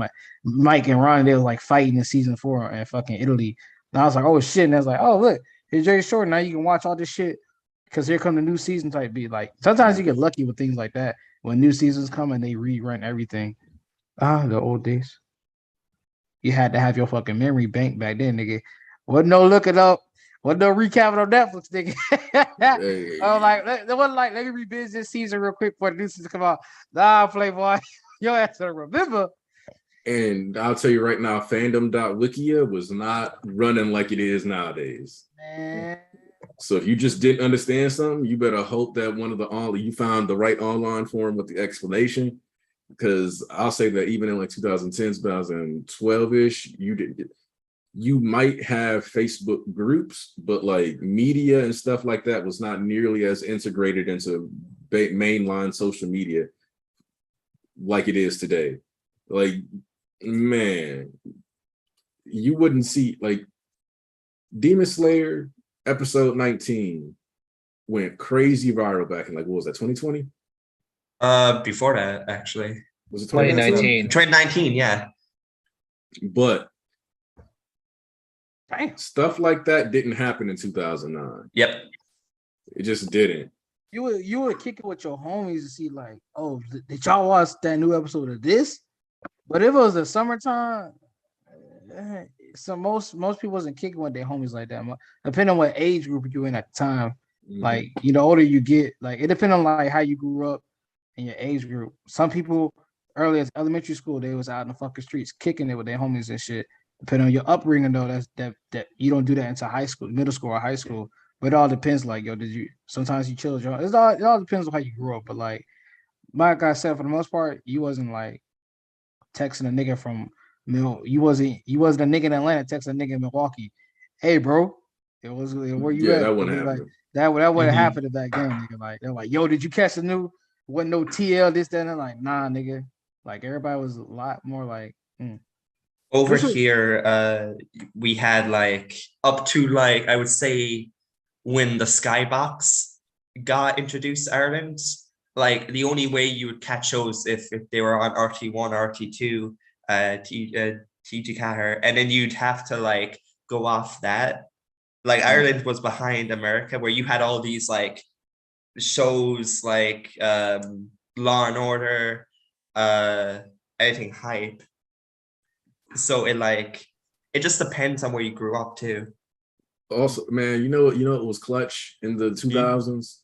Mike and Ron. They were like fighting in season 4 in fucking Italy. And I was like, oh shit. And I was like, oh look, here's Jersey Shore. Now you can watch all this shit because here come the new season type beat. Like sometimes you get lucky with things like that when new seasons come and they rerun everything. The old days. You had to have your fucking memory bank back then, nigga. Wasn't no looking up. Wasn't no recapping on Netflix, nigga. Hey. I was like, let me revisit this season real quick before the new season come out. Nah, Playboy, your ass to remember. And I'll tell you right now, fandom.wikia was not running like it is nowadays. Man. So if you just didn't understand something, you better hope that you found the right online forum with the explanation. Because I'll say that even in like 2010, 2012-ish, you might have Facebook groups, but like media and stuff like that was not nearly as integrated into mainline social media like it is today. Like, man, you wouldn't see like Demon Slayer episode 19 went crazy viral back in like, what was that, 2020? Before that, actually. Was it 2019? 2019, yeah. But stuff like that didn't happen in 2009. Yep. It just didn't. You would kick it with your homies to see like, oh, did y'all watch that new episode of this? But if it was the summertime, so most people wasn't kicking with their homies like that. Depending on what age group you're in at the time. Mm-hmm. Like, you know, older you get, like it depends on like how you grew up in your age group. Some people early as elementary school, they was out in the fucking streets kicking it with their homies and shit. Depending on your upbringing though, that you don't do that until high school, middle school or high school. But it all depends, like, yo, sometimes you chill, yo. It all depends on how you grew up. But like I said, for the most part, you wasn't like texting a nigga from you wasn't a nigga in Atlanta texting a nigga in Milwaukee. Hey bro, where you at? That wouldn't happen. Like, that wouldn't happen back then, nigga. Like they're like, yo, did you catch the new? Wasn't no TL, this, that, and I'm like, nah, nigga. Like everybody was a lot more like. Over here, we had like up to like I would say when the Skybox got introduced to Ireland, like the only way you would catch shows if they were on RT1, RT2, TG Caher, and then you'd have to like go off that. Like Ireland was behind America, where you had all these like shows like Law and Order, anything hype. So it just depends on where you grew up too. Also, man, you know it was clutch in the 2000s.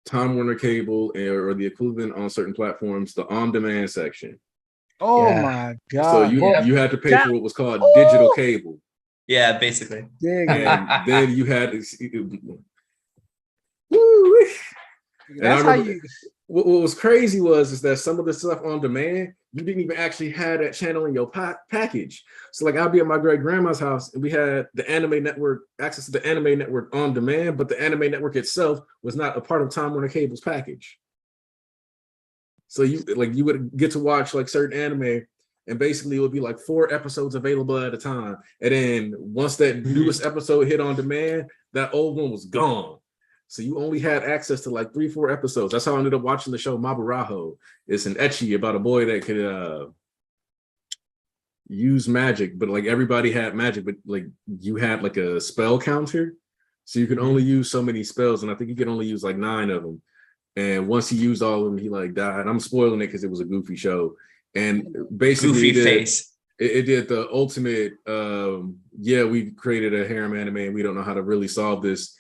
Time Warner Cable or the equivalent on certain platforms, the on-demand section. Oh my god! So you had to pay for what was called digital cable. Yeah, basically. And then you had That's how you. What was crazy is that some of the stuff on demand, you didn't even actually have that channel in your package. So like I'll be at my great grandma's house and we had the anime network, access to the anime network on demand, but the anime network itself was not a part of Time Warner Cable's package. So you would get to watch like certain anime and basically it would be like 4 episodes available at a time. And then once that newest episode hit on demand, that old one was gone. So you only had access to like 3-4 episodes. That's how I ended up watching the show Maburaho. It's an ecchi about a boy that could use magic, but like everybody had magic, but like you had like a spell counter. So you could only use so many spells, and I think you could only use like 9 of them. And once he used all of them, he like died. I'm spoiling it because it was a goofy show. And basically it did the ultimate, we created a harem anime and we don't know how to really solve this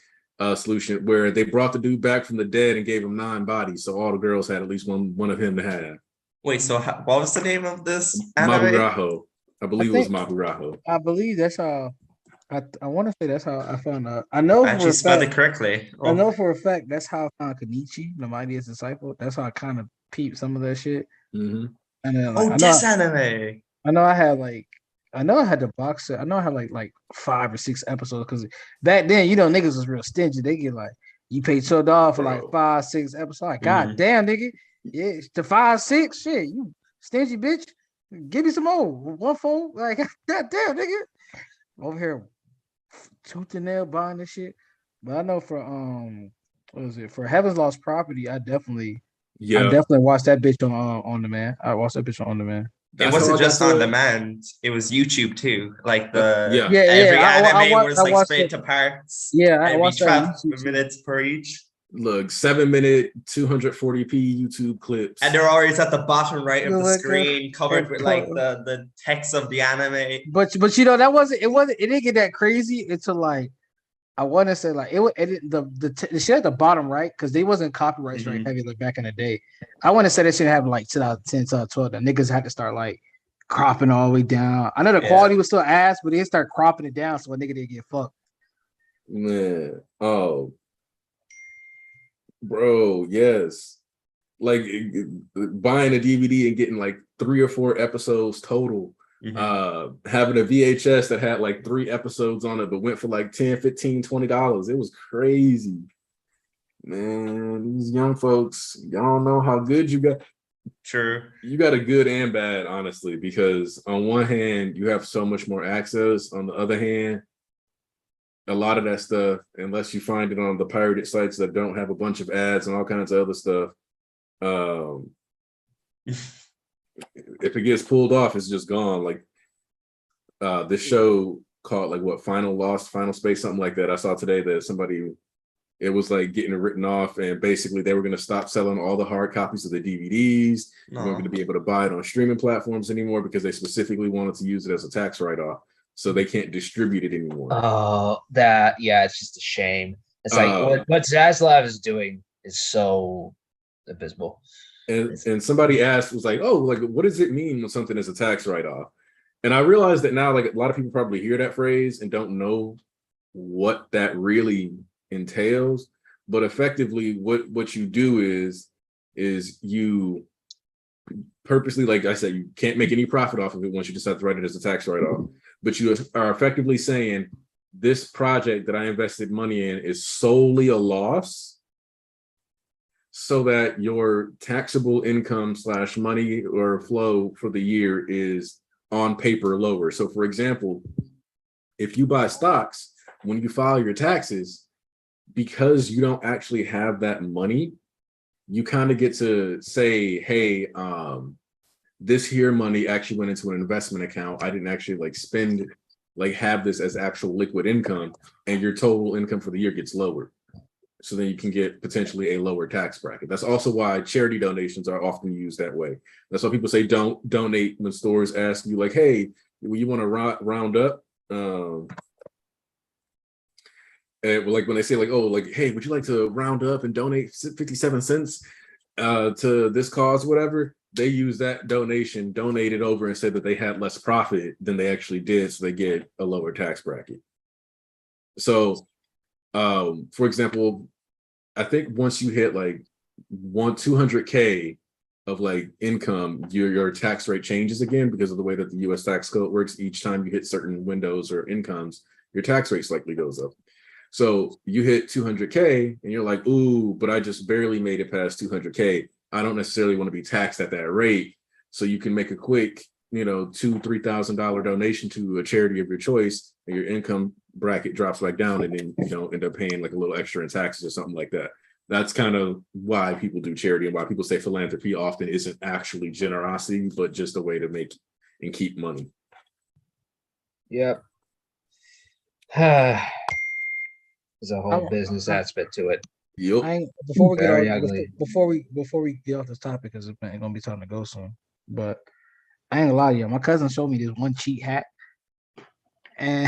solution, where they brought the dude back from the dead and gave him 9 bodies, so all the girls had at least one of him to have. Wait, so what was the name of this anime? Maburaho. I believe it was Maburaho. I believe that's how. I want to say that's how I found out. I know actually spelled it correctly. I know for a fact that's how I found Kenichi, the Mightiest Disciple. That's how I kind of peeped some of that shit. Mm-hmm. And then this anime. I know I had the box set. I know I had like 5 or 6 episodes because back then, niggas was real stingy. They get like, you pay $12 for like 5-6 episodes. Like, god damn, nigga. Yeah, to 5-6 shit. You stingy bitch. Give me some more. One phone. Like, goddamn, nigga. Over here, tooth and nail buying this shit. But I know for what was it? For Heaven's Lost Property, I definitely watched that bitch on demand. I watched that bitch on demand. It wasn't just on demand; it was YouTube too. Like every anime was like straight to parts. Yeah, I watched 12 minutes per each. Look, 7-minute, 240p YouTube clips, and they're always at the bottom right of the screen, covered with like the text of the anime. But you know it didn't get that crazy until like I want to say like the shit at the bottom right because they wasn't copyright strike heavy like back in the day. I want to say that shit happened like 2010, 2012. The niggas had to start like cropping all the way down. I know the quality was still ass, but they start cropping it down so a nigga didn't get fucked. Man, oh. Bro, yes. Like buying a DVD and getting like 3 or 4 episodes total. Having a VHS that had like 3 episodes on it but went for like $10, $15, $20. It was crazy. Man, these young folks, y'all don't know how good you got. Sure. You got a good and bad, honestly, because on one hand, you have so much more access. On the other hand, a lot of that stuff, unless you find it on the pirated sites that don't have a bunch of ads and all kinds of other stuff, if it gets pulled off, it's just gone. Like this show called like what Final Space, something like that. I saw today that it was like getting written off, and basically they were going to stop selling all the hard copies of the DVDs. You weren't going to be able to buy it on streaming platforms anymore because they specifically wanted to use it as a tax write-off. So they can't distribute it anymore. Oh, it's just a shame. It's like what Zaslav is doing is so abysmal. And somebody was like, oh, like what does it mean when something is a tax write-off? And I realized that now, like a lot of people probably hear that phrase and don't know what that really entails. But effectively, what you do is you purposely, like I said, you can't make any profit off of it once you decide to write it as a tax write-off. But you are effectively saying this project that I invested money in is solely a loss, so that your taxable income / money or flow for the year is on paper lower. So for example, if you buy stocks, when you file your taxes, because you don't actually have that money, you kind of get to say, hey, this here money actually went into an investment account. I didn't actually have this as actual liquid income, and your total income for the year gets lower. So then you can get potentially a lower tax bracket. That's also why charity donations are often used that way. That's why people say don't donate when stores ask you like, hey, you want to round up? And like when they say like, oh, like, hey, would you like to round up and donate 57 cents to this cause, whatever? They use that donated over and said that they had less profit than they actually did, so they get a lower tax bracket. So, for example, I think once you hit like 200K of like income, your tax rate changes again because of the way that the U.S. tax code works. Each time you hit certain windows or incomes, your tax rate slightly goes up. So you hit 200K and you're like, ooh, but I just barely made it past 200K. I don't necessarily want to be taxed at that rate. So you can make a quick, $2,000-$3,000 donation to a charity of your choice, and your income bracket drops back down, and then end up paying like a little extra in taxes or something like that. That's kind of why people do charity and why people say philanthropy often isn't actually generosity, but just a way to make and keep money. Yep. There's a whole business aspect to it. Yep. Before we get off this topic, because it's gonna be time to go soon. But I ain't gonna lie to you. My cousin showed me this one cheat hat, and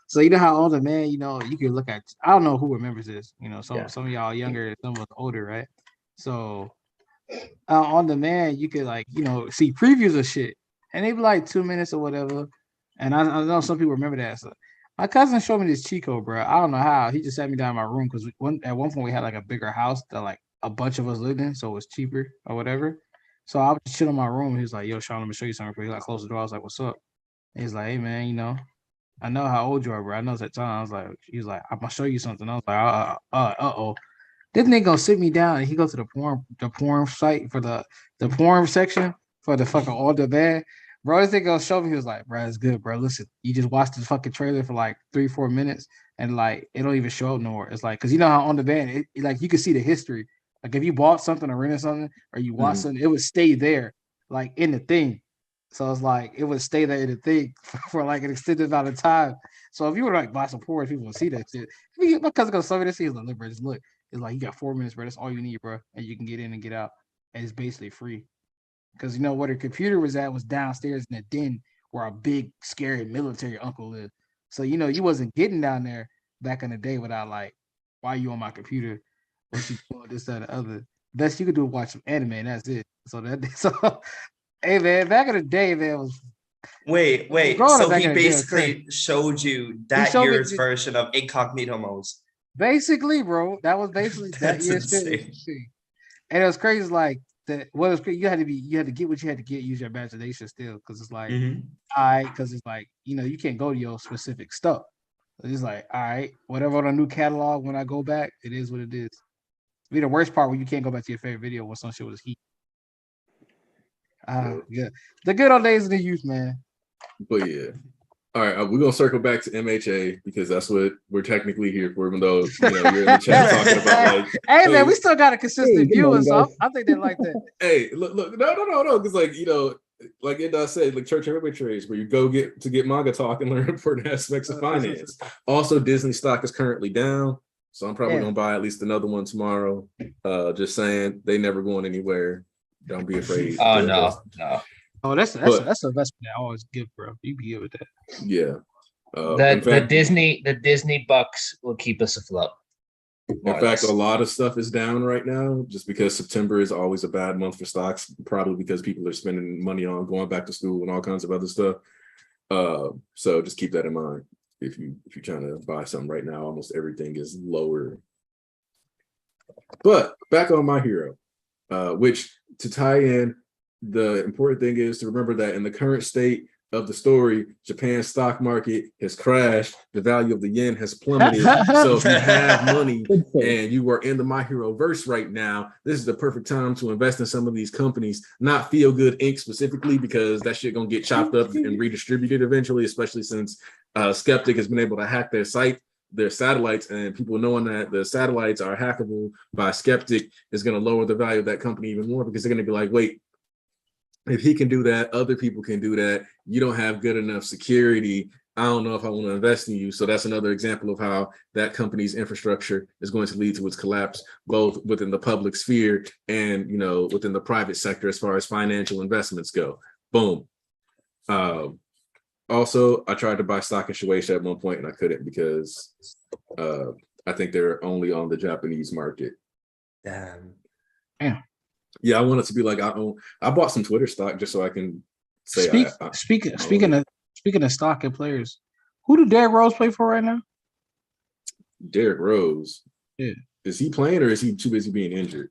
so you know how on demand, you can look at. I don't know who remembers this. Some of y'all younger, some of us older, right? So on demand, you could see previews of shit, and they be like 2 minutes or whatever. And I know some people remember that. So my cousin showed me this Chico, bro. I don't know how. He just sat me down in my room because at one point we had like a bigger house that like a bunch of us lived in, so it was cheaper or whatever. So I was chilling in my room. And he was like, "Yo, Sean, let me show you something." He like closed the door. I was like, "What's up?" And he's like, "Hey, man, I know how old you are, bro. I know it's that time." I was like, "He's like, I'm gonna show you something." I was like, uh-oh. This nigga gonna sit me down and he goes to the porn site for the porn section. for the fucking on demand. Bro, this nigga gonna show me. He was like, bro, it's good, bro. Listen, you just watch the fucking trailer for like 3-4 minutes, and like it don't even show up no more. It's like, cause you know how on demand, like you can see the history. Like if you bought something or rented something, or you watched something, it would stay there, like in the thing. So it's like it would stay there in the thing for like an extended amount of time. So if you were like buy some porn, people would see that shit. My cousin gonna show me this. He's like, look, bro, just look. It's like you got 4 minutes, bro. That's all you need, bro, and you can get in and get out, and it's basically free. Because you know where the computer was at was downstairs in the den where a big scary military uncle lived. So you know you wasn't getting down there back in the day without like, why are you on my computer? What you doing this, that, and the other? Best you could do is watch some anime, and that's it. So hey man, back in the day, man, was wait. So he basically showed you that year's version of incognito modes. Basically, bro, that was basically that year's shit. And it was crazy, like that. What was crazy, you had to get what you had to get. Use your imagination still, because it's like, because it's like you can't go to your specific stuff. It's like, all right, whatever on a new catalog. When I go back, it is what it is. Be the worst part when you can't go back to your favorite video when some shit was heat. Yeah, the good old days of the youth, man. But yeah. All right, we're gonna circle back to MHA because that's what we're technically here for. Even though you're in the chat talking about like, hey man, we still got a consistent viewer, so I think they like that. Hey, look, no, because like like it does say, like Church of Arbitraries, where you go get manga talk and learn important aspects of finance. Also, Disney stock is currently down, so I'm probably gonna buy at least another one tomorrow. Just saying, they never going anywhere. Don't be afraid. Oh no. Oh, that's an investment I always give, bro. You be good with that. Yeah. The Disney bucks will keep us afloat. In fact, a lot of stuff is down right now just because September is always a bad month for stocks, probably because people are spending money on going back to school and all kinds of other stuff. So just keep that in mind. If you're trying to buy something right now, almost everything is lower. But back on My Hero, which to tie in, the important thing is to remember that in the current state of the story, Japan's stock market has crashed. The value of the yen has plummeted. So if you have money and you are in the My Hero verse right now, this is the perfect time to invest in some of these companies, not Feel Good Inc. specifically, because that shit gonna get chopped up and redistributed eventually, especially since Skeptic has been able to hack their satellites, and people knowing that the satellites are hackable by Skeptic is going to lower the value of that company even more, because they're going to be like, wait, if he can do that, other people can do that. You don't have good enough security. I don't know if I want to invest in you. So that's another example of how that company's infrastructure is going to lead to its collapse, both within the public sphere and within the private sector as far as financial investments go. Boom. Also, I tried to buy stock in Shueisha at one point and I couldn't because I think they're only on the Japanese market. Damn. Yeah, I want it to be like I bought some Twitter stock just so I can say. Speaking of stock and players, who do Derrick Rose play for right now? Derrick Rose. Yeah. Is he playing or is he too busy being injured?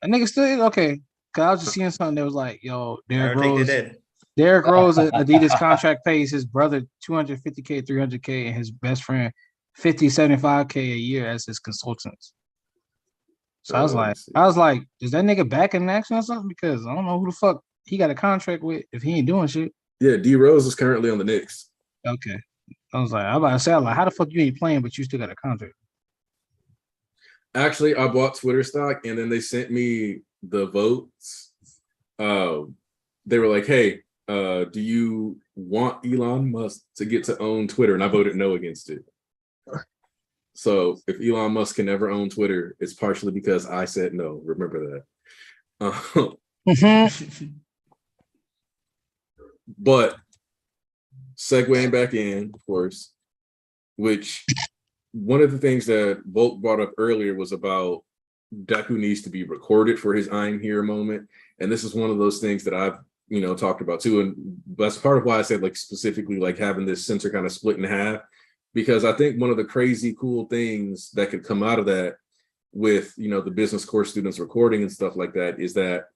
A nigga still okay. Cause I was just seeing something that was like, yo, Derrick Rose, Adidas contract pays his brother $250K, $300K, and his best friend $50-$75K a year as his consultants. So I was like, is that nigga back in action or something? Because I don't know who the fuck he got a contract with if he ain't doing shit. Yeah, D Rose is currently on the Knicks. Okay. I'm about to say, how the fuck you ain't playing, but you still got a contract? Actually, I bought Twitter stock and then they sent me the votes. They were like, hey, do you want Elon Musk to get to own Twitter? And I voted no against it. So if Elon Musk can never own Twitter, it's partially because I said no. Remember that. But segueing back in, of course, which one of the things that Volk brought up earlier was about Deku needs to be recorded for his I'm here moment. And this is one of those things that I've talked about too. And that's part of why I said like specifically like having this censor kind of split in half. Because I think one of the crazy cool things that could come out of that with, the business course students recording and stuff like that is that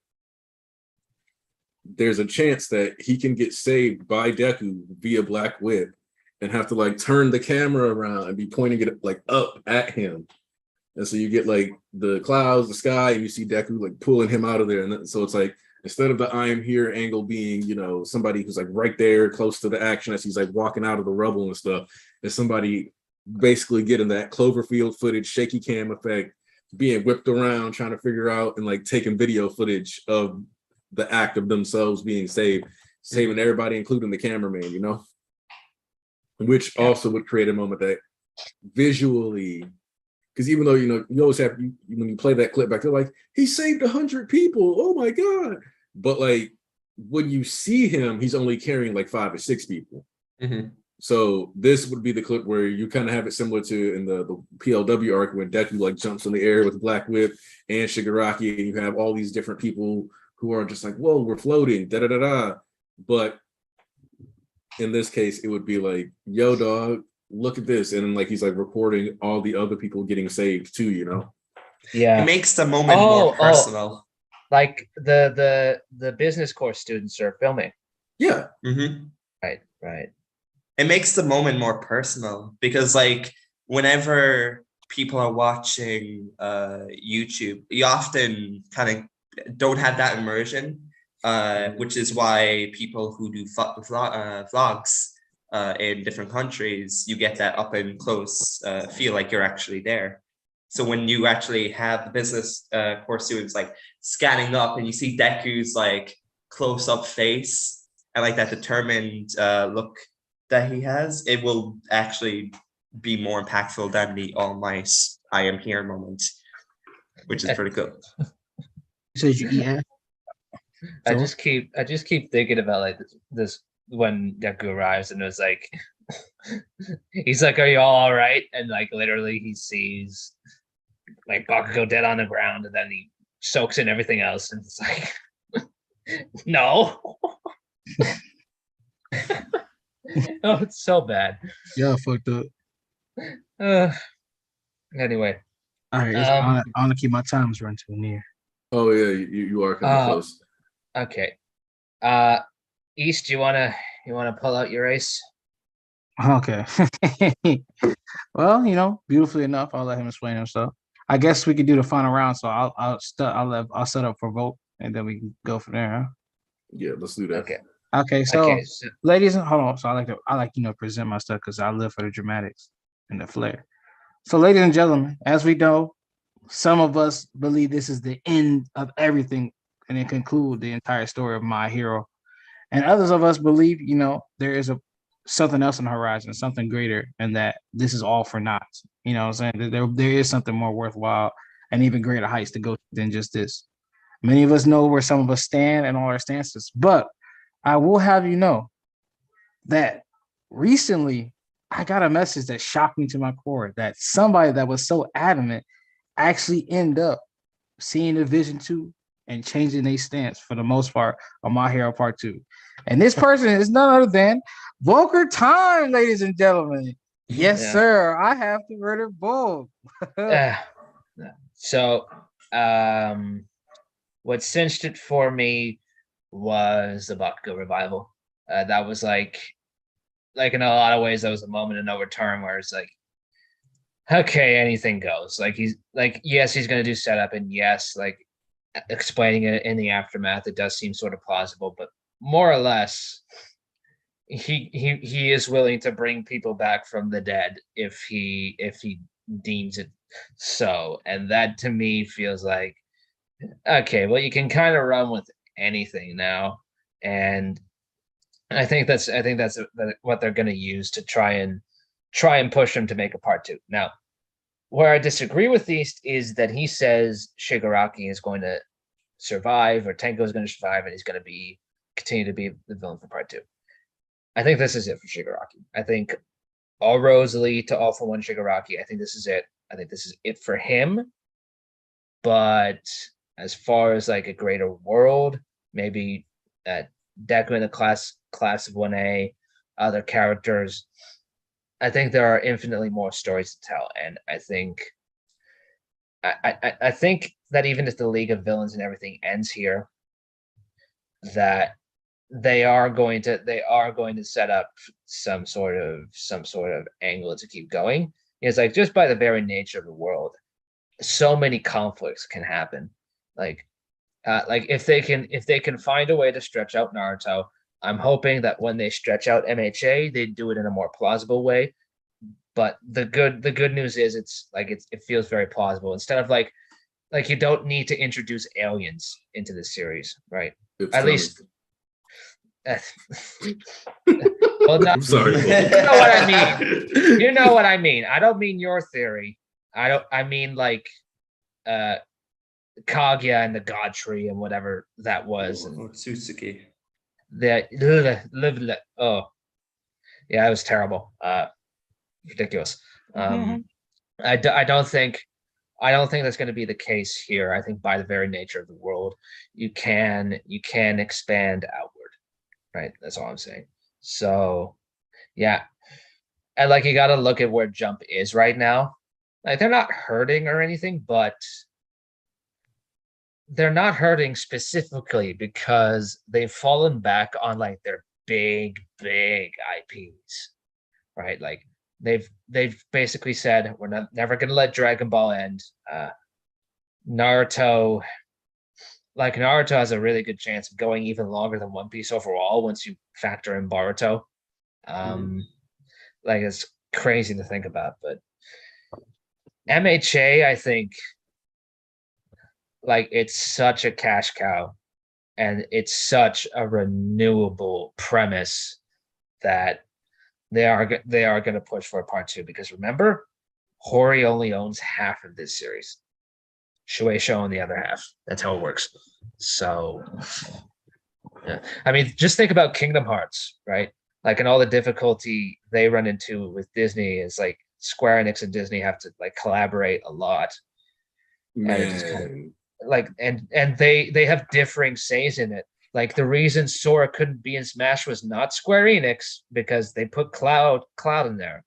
there's a chance that he can get saved by Deku via Black Whip and have to like turn the camera around and be pointing it like up at him. And so you get like the clouds, the sky, and you see Deku like pulling him out of there. And so it's like, Instead of the I am here angle being, somebody who's like right there close to the action as he's like walking out of the rubble and stuff, it's somebody basically getting that Cloverfield footage, shaky cam effect, being whipped around, trying to figure out and like taking video footage of the act of themselves being saving everybody, including the cameraman, which also would create a moment that visually, because even though, you always have, when you play that clip back, they're like, he saved 100 people. Oh my God. But like, when you see him, he's only carrying like 5 or 6 people. Mm-hmm. So this would be the clip where you kind of have it similar to in the PLW arc when Deku like jumps in the air with Black Whip and Shigaraki, and you have all these different people who are just like, whoa, we're floating, da-da-da-da. But in this case, it would be like, yo, dog, look at this. And then like he's like recording all the other people getting saved too, Yeah. It makes the moment more personal. Like the business course students are filming. Yeah. Mm-hmm. Right. It makes the moment more personal because like whenever people are watching YouTube, you often kind of don't have that immersion, which is why people who do vlogs in different countries, you get that up and close feel like you're actually there. So when you actually have the business course students like scanning up and you see Deku's like close up face and like that determined look that he has, it will actually be more impactful than the all might I am here moment, which is pretty cool. So yeah. I just keep thinking about like this when Deku arrives and it was like he's like, are you all right? And like literally he sees like Bakugo dead on the ground and then he soaks in everything else and it's like no. Oh, it's so bad. Yeah, fucked up. Anyway. All right, I want to keep my times run to near. Oh yeah, you are kind of close. Okay. East, you wanna pull out your ace? Okay. Well, beautifully enough, I'll let him explain himself. I guess we could do the final round, so I'll set up for vote, and then we can go from there. Huh? Yeah, let's do that. Okay. So, ladies, hold on. So I like present my stuff because I live for the dramatics and the flair. So, ladies and gentlemen, as we know, some of us believe this is the end of everything, and it concludes the entire story of My Hero, and others of us believe, there is something else on the horizon, something greater, and that this is all for naught. You know what I'm saying? There is something more worthwhile and even greater heights to go than just this. Many of us know where some of us stand and all our stances, but I will have you know that recently I got a message that shocked me to my core that somebody that was so adamant actually ended up seeing the Vision 2 and changing their stance for the most part on My Hero Part 2. And this person is none other than Volker Time, ladies and gentlemen. Yes, sir. I have to murder Volk. So, what cinched it for me was the Bakugo revival. That was like in a lot of ways, that was a moment of no return where it's like, okay, anything goes. Like he's like, yes, he's going to do setup, and yes, like explaining it in the aftermath, it does seem sort of plausible, but more or less, he is willing to bring people back from the dead if he deems it so, and that to me feels like, okay, well, you can kind of run with anything now, and I think that's what they're going to use to try and push him to make a part 2. Now, where I disagree with East is that he says Shigaraki is going to survive, or Tenko is going to survive, and he's going to continue to be the villain for part 2. I think this is it for Shigaraki. I think all roads lead to All for One Shigaraki. I think this is it. I think this is it for him. But as far as like a greater world, maybe Deku in the class of 1A, other characters, I think there are infinitely more stories to tell. And I think that even if the League of Villains and everything ends here, that they are going to set up some sort of angle to keep going. It's like, just by the very nature of the world, so many conflicts can happen. Like Like if they can find a way to stretch out Naruto, I'm hoping that when they stretch out MHA, they do it in a more plausible way. But the good news is it feels very plausible instead of like you don't need to introduce aliens into the series, right? It's At coming. least. Well, no, I'm sorry. you know what I mean. You know what I mean. I don't mean your theory. I mean like Kaguya and the God Tree and whatever that was. Or Tsuzuki. Oh, yeah, it was terrible. Ridiculous. I don't think that's going to be the case here. I think by the very nature of the world, you can expand outward, right? That's all I'm saying. So, yeah, and like you got to look at where Jump is right now. Like they're not hurting or anything, but they're not hurting specifically because they've fallen back on like their big IPs, right? Like they've basically said we're never going to let Dragon Ball end. Naruto has a really good chance of going even longer than One Piece overall once you factor in Boruto. Like it's crazy to think about, but MHA, I think, like it's such a cash cow and it's such a renewable premise that they are going to push for a part 2 because remember, Hori only owns half of this series. Shueisha own the other half. That's how it works. So, yeah. I mean, just think about Kingdom Hearts, right? Like, and all the difficulty they run into with Disney is like Square Enix and Disney have to like collaborate a lot. Man. And it just kind of, like, and they have differing says in it. Like the reason Sora couldn't be in Smash was not Square Enix because they put Cloud in there.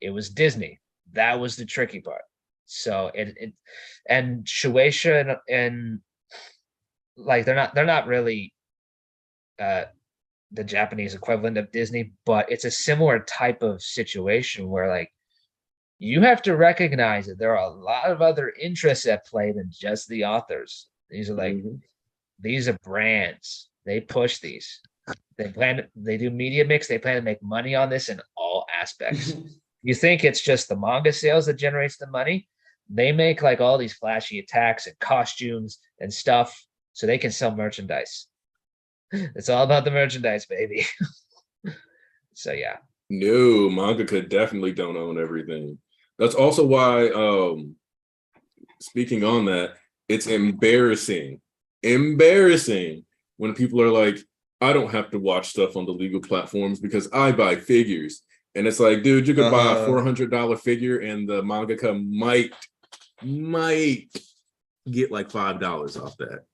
It was Disney. That was the tricky part. So it and Shueisha and like they're not really the Japanese equivalent of Disney, but it's a similar type of situation where like you have to recognize that there are a lot of other interests at play than just the authors. These are like these are brands. They push these. They do media mix. They plan to make money on this in all aspects. You think it's just the manga sales that generates the money? They make like all these flashy attacks and costumes and stuff so they can sell merchandise. It's all about the merchandise, baby. So yeah. No, mangaka definitely don't own everything. That's also why, speaking on that, it's embarrassing when people are like, I don't have to watch stuff on the legal platforms because I buy figures. And it's like, dude, you could buy a $400 figure and the mangaka might get like $5 off that.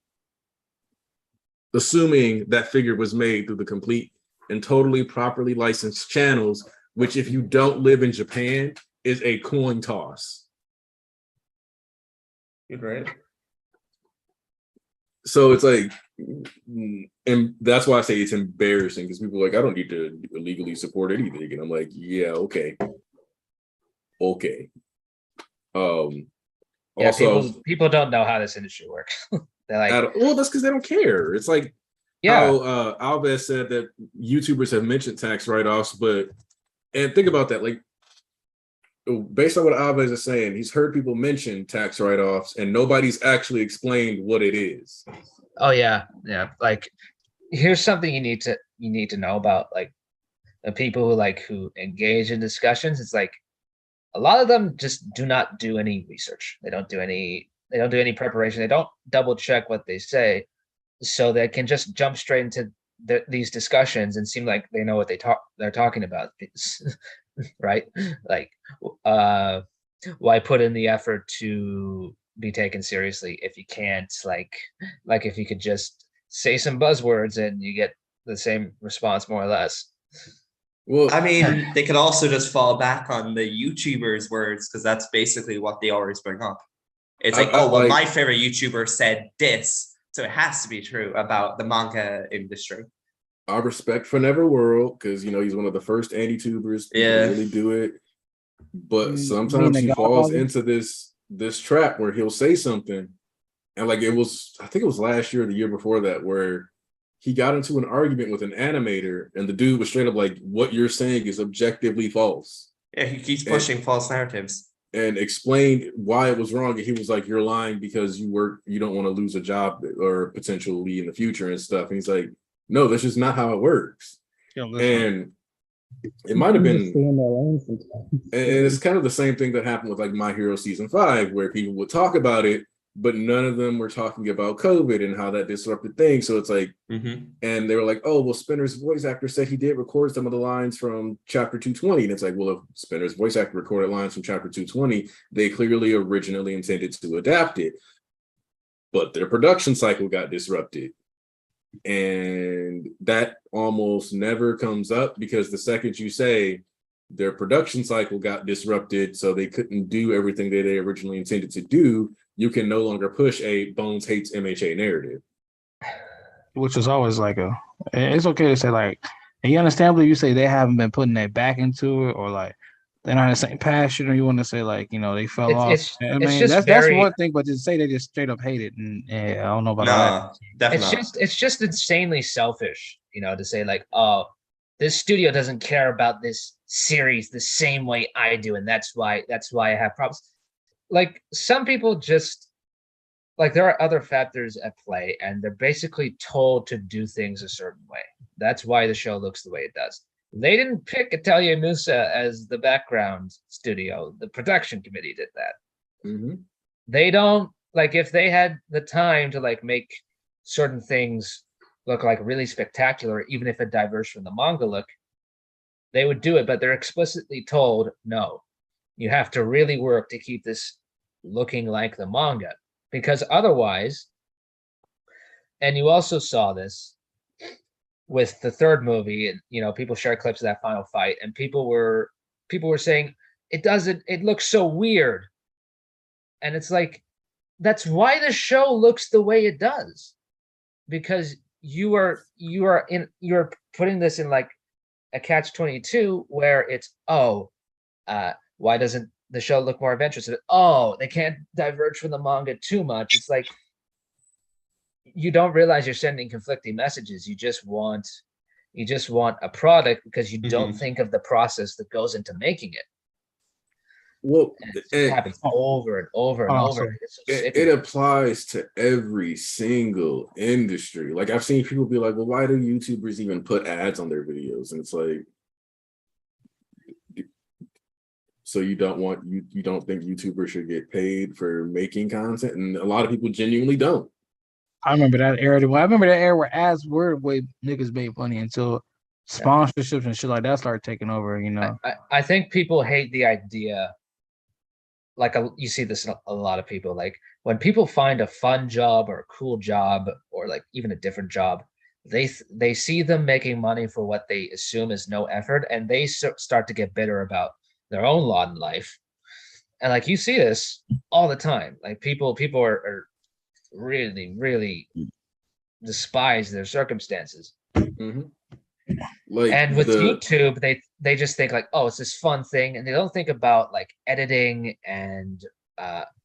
Assuming that figure was made through the complete and totally properly licensed channels, which if you don't live in Japan, is a coin toss. You're right. So it's like, and that's why I say it's embarrassing because people are like, I don't need to illegally support anything. And I'm like, yeah, okay. Yeah, also, people don't know how this industry works. They're like, well, that's because they don't care. It's like how Alves said that YouTubers have mentioned tax write-offs, and think about that, like based on what Alves is saying, he's heard people mention tax write-offs and nobody's actually explained what it is. Oh yeah. Like here's something you need to know about like the people who engage in discussions. It's like a lot of them just do not do any research. They don't do any preparation. They don't double check what they say, so they can just jump straight into these discussions and seem like they know what they're talking about. Right? Like, why put in the effort to be taken seriously if you can't? Like if you could just say some buzzwords and you get the same response more or less. Well, I mean, they could also just fall back on the YouTubers' words because that's basically what they always bring up. It's like, my favorite YouTuber said this, so it has to be true about the manga industry. I respect for Neverworld because he's one of the first anti-tubers to really do it. But sometimes he falls into this trap where he'll say something And like I think it was last year or the year before that, where he got into an argument with an animator, and the dude was straight up like, "What you're saying is objectively false." Yeah, he keeps pushing false narratives. And explained why it was wrong. And he was like, "You're lying because you don't want to lose a job or potentially in the future and stuff." And he's like, "No, that's just not how it works." And it might have been, and it's kind of the same thing that happened with like My Hero season 5, where people would talk about it, but none of them were talking about COVID and how that disrupted things. So it's like, and they were like, "Oh, well, Spinner's voice actor said he did record some of the lines from chapter 220. And it's like, well, if Spinner's voice actor recorded lines from chapter 220, they clearly originally intended to adapt it, but their production cycle got disrupted. And that almost never comes up, because the second you say their production cycle got disrupted, so they couldn't do everything that they originally intended to do, you can no longer push a Bones hates MHA narrative. Which is always like it's okay to say like, and you understandably you say they haven't been putting that back into it, or like they're not in the same passion, or you want to say like, they fell off. I mean, that's one thing, but to say they just straight up hate it, and I don't know about that. Definitely it's just insanely selfish, to say like, oh, this studio doesn't care about this series the same way I do, and that's why I have problems. Like, some people just, like, there are other factors at play, and they're basically told to do things a certain way. That's why the show looks the way it does. They didn't pick Italia Musa as the background studio. The production committee did that. They don't, like, if they had the time to like make certain things look like really spectacular, even if it diverged from the manga look, they would do it. But they're explicitly told, no, you have to really work to keep this looking like the manga, because otherwise, and you also saw this with the third movie, and people shared clips of that final fight, and people were saying it looks so weird. And it's like, that's why the show looks the way it does, because you're putting this in like a catch-22 where it's, why doesn't the show look more adventurous? Oh, they can't diverge from the manga too much. It's like, you don't realize you're sending conflicting messages. You just want a product because you don't think of the process that goes into making it. Well, it happens over and over and over. It applies to every single industry. Like, I've seen people be like, "Well, why do YouTubers even put ads on their videos?" And it's like, so you don't think YouTubers should get paid for making content? And a lot of people genuinely don't. I remember that era. I remember that era where ads were the way niggas made money, until sponsorships and shit like that started taking over. I think people hate the idea. Like, you see this in a lot of people. Like, when people find a fun job or a cool job, or like even a different job, they see them making money for what they assume is no effort, and they start to get bitter about their own lot in life. And like, you see this all the time. Like, people are really, really despise their circumstances. Like, and with YouTube, they just think like, oh, it's this fun thing, and they don't think about like editing and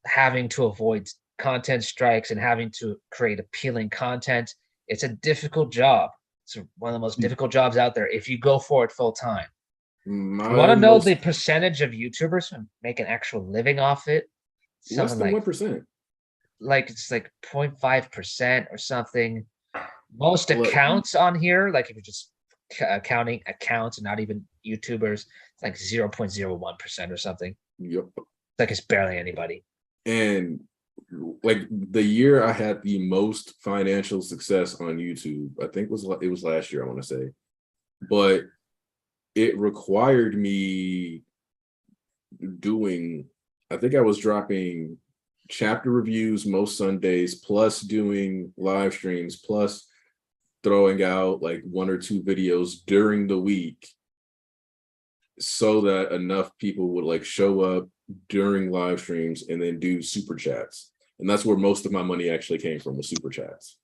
having to avoid content strikes and having to create appealing content. It's a difficult job. It's one of the most difficult jobs out there if you go for it full time. You want to know the percentage of YouTubers who make an actual living off it? Less than 1%. Like, it's like 0.5% or something. Most accounts on here, like if you're just counting accounts and not even YouTubers, it's like 0.01% or something. Yep. Like, it's barely anybody. And like, the year I had the most financial success on YouTube, I think it was last year, I want to say, but it required me doing, I think I was dropping chapter reviews most Sundays, plus doing live streams, plus throwing out like 1 or 2 videos during the week, so that enough people would like show up during live streams and then do super chats. And that's where most of my money actually came from, was super chats.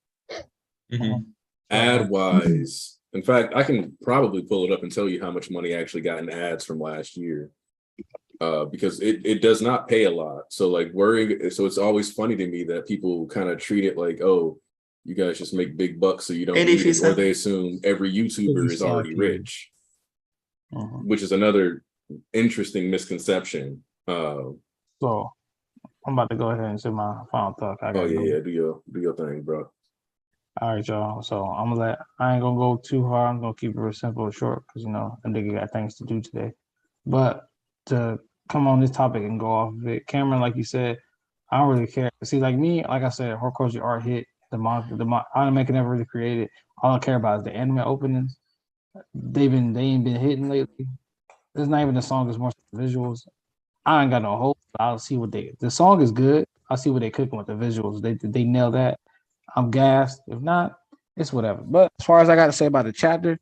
Ad wise, in fact, I can probably pull it up and tell you how much money I actually got in ads from last year. because it does not pay a lot. So like so it's always funny to me that people kind of treat it like, oh, you guys just make big bucks, so you don't need it, or they assume every YouTuber is already rich, which is another interesting misconception. So I'm about to go ahead and say my final thought. Do your thing, bro. All right, y'all. So I ain't gonna go too hard. I'm gonna keep it real simple and short because a nigga got things to do today. But to come on this topic and go off of it, Cameron, like you said, I don't really care. See, like me, like I said, horticulture art hit the anime can never really create it. All I care about is the anime openings. They ain't been hitting lately. It's not even the song; it's more visuals. I ain't got no hope. I'll see what the song is good. I'll see what they cooking with the visuals. They nail that. I'm gassed. If not, it's whatever. But as far as I got to say about the chapter,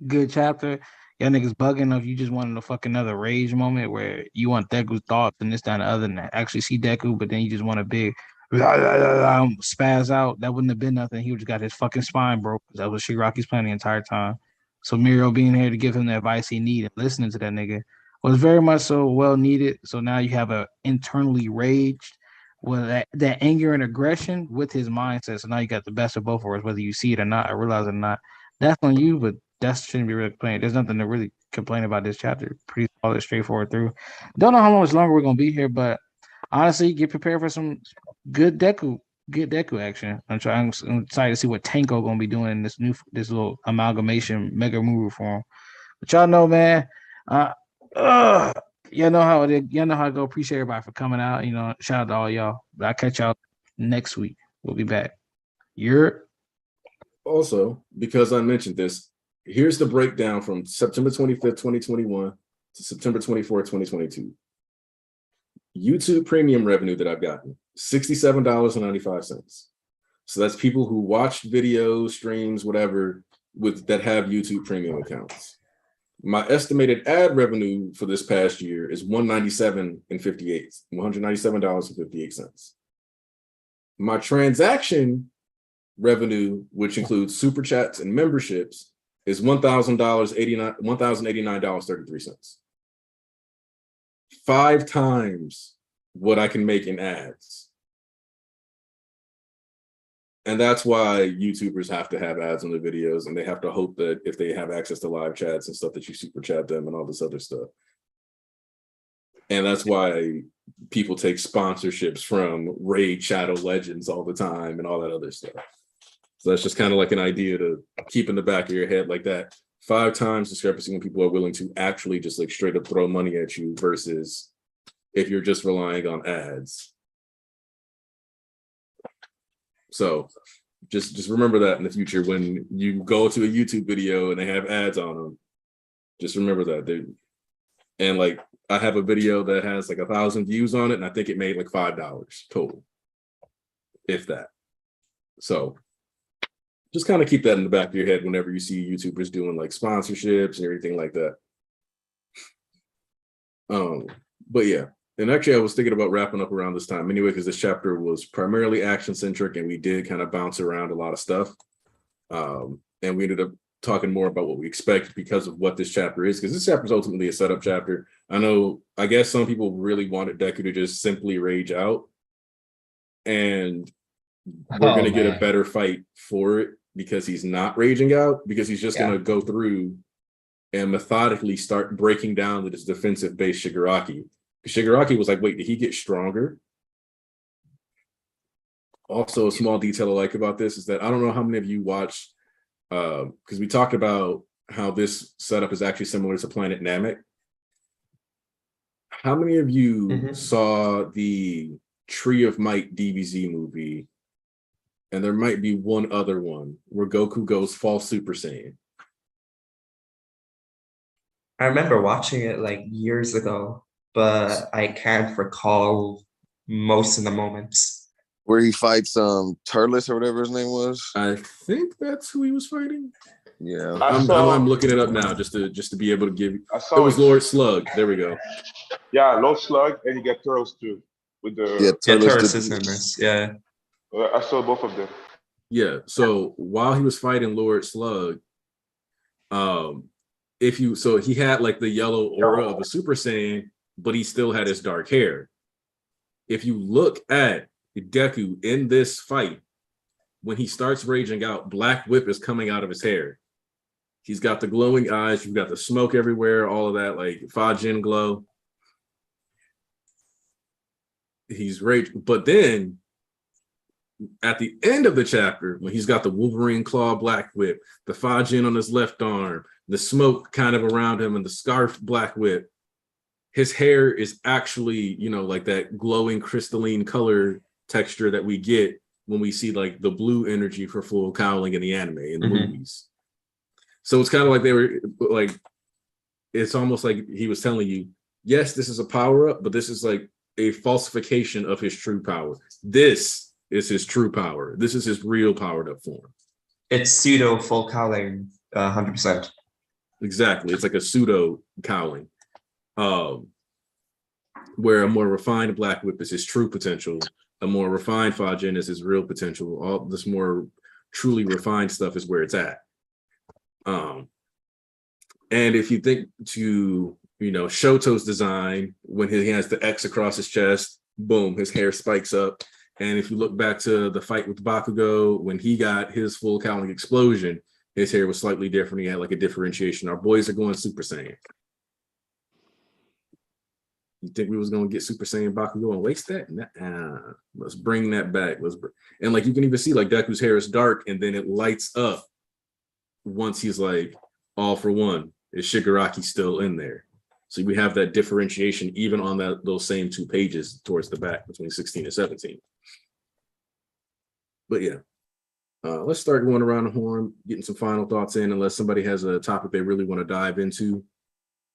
good chapter. Y'all niggas bugging if you just wanted a fucking another rage moment where you want Deku's thoughts and this, that, and the other, and actually see Deku, but then you just want a big spaz out. That wouldn't have been nothing. He would just got his fucking spine broke. That was Shigaraki's plan the entire time. So Mirio being here to give him the advice he needed, listening to that nigga, was very much so well needed. So now you have a internally raged with that anger and aggression with his mindset. So now you got the best of both worlds, whether you see it or not, or realize it or not. That's on you, but that shouldn't be really complaining. There's nothing to really complain about this chapter. Pretty solid, straightforward through. Don't know how much longer we're gonna be here, but honestly, get prepared for some good Deku action. I'm excited to see what Tanko gonna be doing in this little amalgamation mega movie for him. But y'all know, man. Y'all know how it is. Y'all know how to go. Appreciate everybody for coming out. Shout out to all y'all. But I'll catch y'all next week. We'll be back. Also, because I mentioned this, here's the breakdown from September 25th, 2021 to September 24th, 2022. YouTube premium revenue that I've gotten, $67.95. So that's people who watched videos, streams, whatever, that have YouTube premium accounts. My estimated ad revenue for this past year is $197.58. My transaction revenue, which includes super chats and memberships, is $1,089.33. 5 times what I can make in ads. And that's why YouTubers have to have ads on the videos, and they have to hope that if they have access to live chats and stuff that you super chat them and all this other stuff. And that's why people take sponsorships from Raid Shadow Legends all the time and all that other stuff. So that's just kind of like an idea to keep in the back of your head, like that 5 times discrepancy when people are willing to actually just like straight up throw money at you versus if you're just relying on ads. So just remember that in the future when you go to a YouTube video and they have ads on them. Just remember that. And like I have a video that has like 1,000 views on it, and I think it made like $5 total, if that. So just kind of keep that in the back of your head whenever you see YouTubers doing like sponsorships and everything like that. But yeah. And actually, I was thinking about wrapping up around this time anyway, because this chapter was primarily action-centric, and we did kind of bounce around a lot of stuff. And we ended up talking more about what we expect because of what this chapter is, because this chapter is ultimately a setup chapter. I guess some people really wanted Deku to just simply rage out, and we're going to get a better fight for it because he's not raging out, because he's just going to go through and methodically start breaking down this defensive base Shigaraki. Shigaraki was like, wait, did he get stronger? Also, a small detail I like about this is that I don't know how many of you watched, because we talked about how this setup is actually similar to Planet Namek. How many of you saw the Tree of Might DBZ movie? And there might be one other one where Goku goes full Super Saiyan. I remember watching it like years ago, but I can't recall most of the moments. Where he fights Turles or whatever his name was. I think that's who he was fighting. Yeah, I'm looking it up now just to be able to give you. It was Lord Slug. There we go. Yeah, Lord Slug, and you get Turles too with the Turles is in this. Yeah, I saw both of them. Yeah. So while he was fighting Lord Slug, so he had like the yellow aura of a Super Saiyan, but he still had his dark hair. If you look at Deku in this fight, when he starts raging out, Black Whip is coming out of his hair. He's got the glowing eyes. You've got the smoke everywhere, all of that, like Fajin glow. He's raging. But then at the end of the chapter, when he's got the Wolverine claw Black Whip, the Fajin on his left arm, the smoke kind of around him, and the scarf Black Whip, his hair is actually, like that glowing crystalline color texture that we get when we see like the blue energy for full cowling in the anime in the movies. So it's kind of like they were like, it's almost like he was telling you, yes, this is a power up, but this is like a falsification of his true power. This is his true power. This is his real powered up form. It's pseudo full cowling, 100%. Exactly. It's like a pseudo cowling. Where a more refined Black Whip is his true potential. A more refined Fajin is his real potential. All this more truly refined stuff is where it's at. And if you think to, Shoto's design, when he has the X across his chest, boom, his hair spikes up. And if you look back to the fight with Bakugo, when he got his full cowling explosion, his hair was slightly different. He had like a differentiation. Our boys are going Super Saiyan. You think we was gonna get Super Saiyan Bakugo and waste that? Nah, let's bring that back. And like you can even see like Deku's hair is dark and then it lights up once he's like all for one. Is Shigaraki still in there? So we have that differentiation even on those same 2 pages towards the back between 16 and 17. But yeah, let's start going around the horn, getting some final thoughts in, unless somebody has a topic they really want to dive into.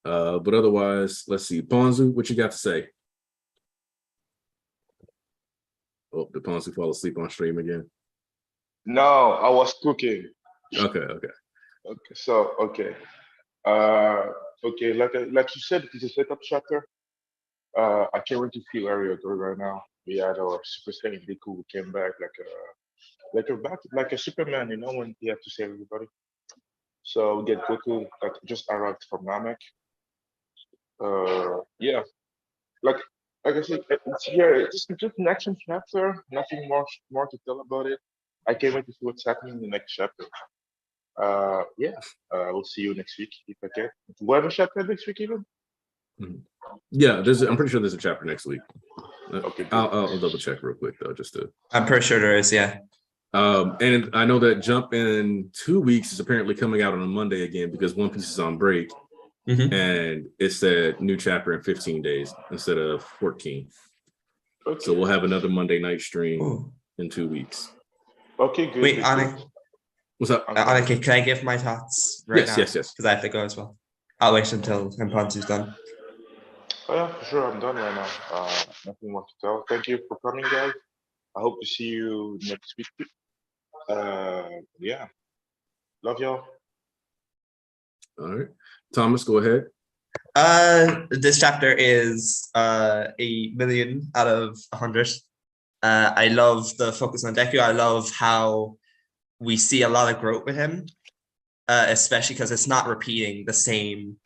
But otherwise, let's see. Ponzu, what you got to say? Oh, did Ponzu fall asleep on stream again? No, I was cooking. Okay. Okay. Okay, like you said, it's a setup chapter. I can't wait to feel area good right now. We had our Super Saiyan Deku who came back like a Superman, when he had to save everybody. So we get Goku that just arrived from Namek. Yeah, like I said, it's just an action chapter. Nothing more to tell about it. I can't wait to see what's happening in the next chapter. We'll see you next week if I can. Do we have a chapter next week even? Yeah, I'm pretty sure there's a chapter next week. Okay, I'll double check real quick though, just to. I'm pretty sure there is, yeah. And I know that Jump in 2 weeks is apparently coming out on a Monday again because One Piece is on break, and it's a new chapter in 15 days instead of 14. Okay. So we'll have another Monday night stream in 2 weeks. Okay, good. Wait, Anik. What's up? Anik, can I give my thoughts right now? Yes. Because I have to go as well. I'll wait until Ponzu's done. Oh yeah, for sure. I'm done right now. Nothing more to tell. Thank you for coming, guys. I hope to see you next week. Yeah. Love y'all. All right. Thomas, go ahead. This chapter is 1,000,000 out of 100. I love the focus on Deku. I love how we see a lot of growth with him, especially because it's not repeating the same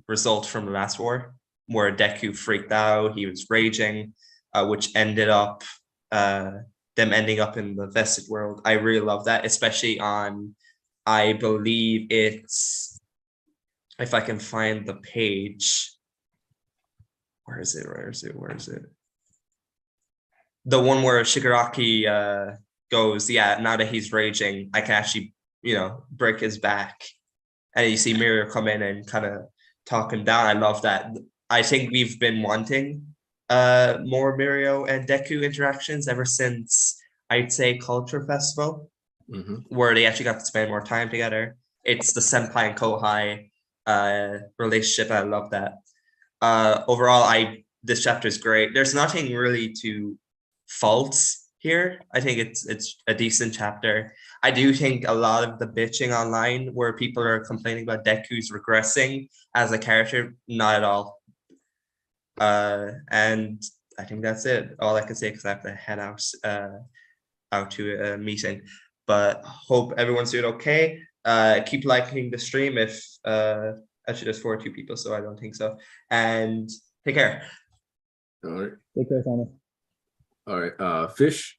result from the last war, where Deku freaked out, he was raging, which ended up them ending up in the vested world. I really love that, especially on, I believe it's, if I can find the page, where is it? The one where Shigaraki goes, yeah, now that he's raging, I can actually, break his back. And you see Mirio come in and kind of talk him down. I love that. I think we've been wanting more Mirio and Deku interactions ever since, I'd say, Culture Festival, where they actually got to spend more time together. It's the senpai and kohai relationship. I love that. Overall, this chapter is great. There's nothing really to fault here. I think it's a decent chapter. I do think a lot of the bitching online where people are complaining about Deku's regressing as a character, not at all. And I think that's it. All I can say, because I have to head out to a meeting. But hope everyone's doing okay. Keep liking the stream if actually there's 42 people, so I don't think so. And take care. All right. Take care, Thomas. All right. Fish.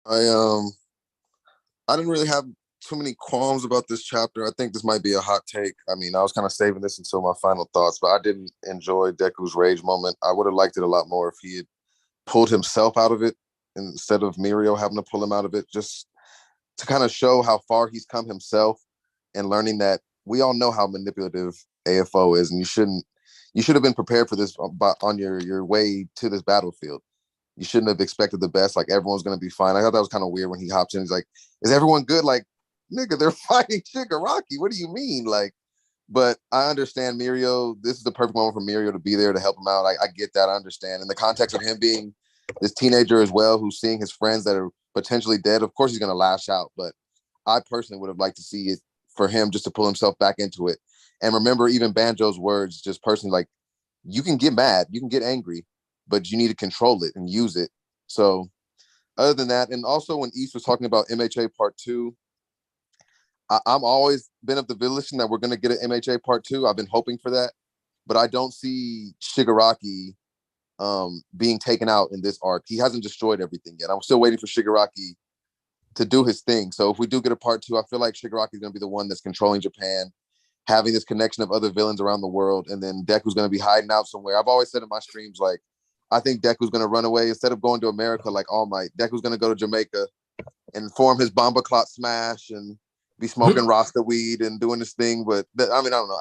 I didn't really have too many qualms about this chapter. I think this might be a hot take. I mean, I was kind of saving this until my final thoughts, but I didn't enjoy Deku's rage moment. I would have liked it a lot more if he had pulled himself out of it instead of Mirio having to pull him out of it, just to kind of show how far he's come himself and learning that we all know how manipulative AFO is, and you should have been prepared for this on your way to this battlefield. You shouldn't have expected the best. Like, everyone's going to be fine. I thought that was kind of weird when he hops in. He's like, is everyone good? Like, nigga, they're fighting Shigaraki. What do you mean? Like, but I understand Mirio. This is the perfect moment for Mirio to be there to help him out. I get that. I understand. In the context of him being this teenager as well, who's seeing his friends that are potentially dead, of course he's going to lash out. But I personally would have liked to see it for him just to pull himself back into it. And remember even Banjo's words, just personally, like, you can get mad, you can get angry, but you need to control it and use it. So other than that, and also when East was talking about MHA Part 2, I'm always been of the volition that we're going to get an MHA Part 2. I've been hoping for that, but I don't see Shigaraki being taken out in this arc. He hasn't destroyed everything yet. I'm still waiting for Shigaraki to do his thing. So if we do get a Part 2, I feel like Shigaraki is going to be the one that's controlling Japan, having this connection of other villains around the world, and then Deku's going to be hiding out somewhere. I've always said in my streams, like, I think Deku's going to run away. Instead of going to America like All Might, Deku's going to go to Jamaica and form his Bomba Clot Smash and be smoking Rasta weed and doing this thing. But I mean, I don't know.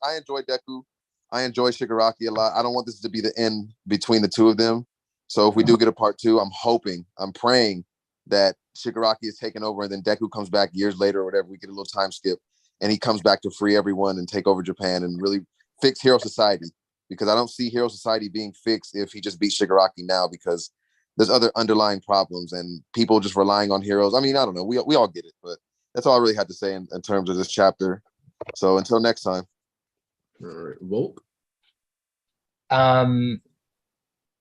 I enjoy Deku. I enjoy Shigaraki a lot. I don't want this to be the end between the two of them. So if we do get a Part 2, I'm praying that Shigaraki is taken over and then Deku comes back years later or whatever. We get a little time skip and he comes back to free everyone and take over Japan and really fix Hero Society. Because I don't see Hero Society being fixed if he just beats Shigaraki now, because there's other underlying problems and people just relying on heroes. I mean, I don't know. We all get it, but that's all I really had to say in terms of this chapter. So until next time. All right, Volk.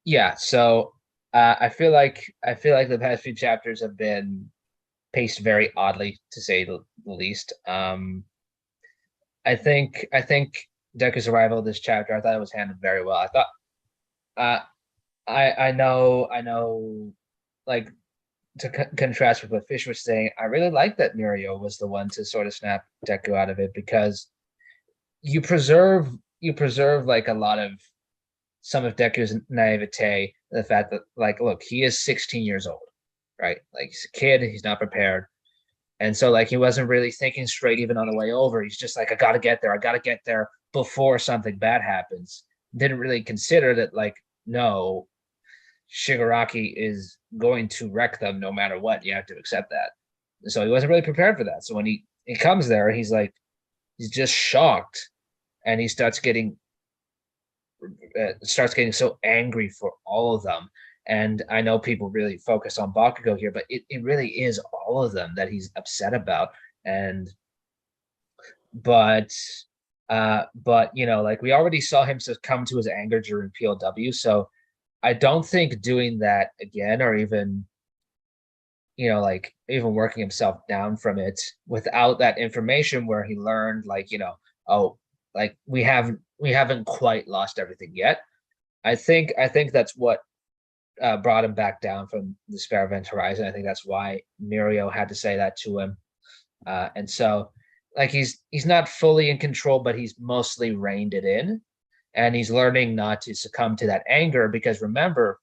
Yeah. So I feel like the past few chapters have been paced very oddly, to say the least. I think Deku's arrival this chapter, I thought it was handled very well. I thought, I know, like, to contrast with what Fish was saying, I really like that Mirio was the one to sort of snap Deku out of it, because you preserve like a lot of some of Deku's naivete, the fact that, like, look, he is 16 years old, right? Like, he's a kid, he's not prepared. And so, like, he wasn't really thinking straight even on the way over. He's just like, I got to get there before something bad happens. Didn't really consider that, like, no, Shigaraki is going to wreck them no matter what. You have to accept that. And so he wasn't really prepared for that. So when he comes there, he's just shocked, and he starts getting so angry for all of them. And I know people really focus on Bakugo here, but it really is all of them that he's upset about. But you know, like, we already saw him succumb to his anger during PLW, so I don't think doing that again, or even, you know, like, even working himself down from it without that information where he learned, like, you know, oh, like, we haven't quite lost everything yet. I think that's what brought him back down from the Despair Event Horizon. I think that's why Mirio had to say that to him. And so, like, he's not fully in control, but he's mostly reined it in, and he's learning not to succumb to that anger, because remember,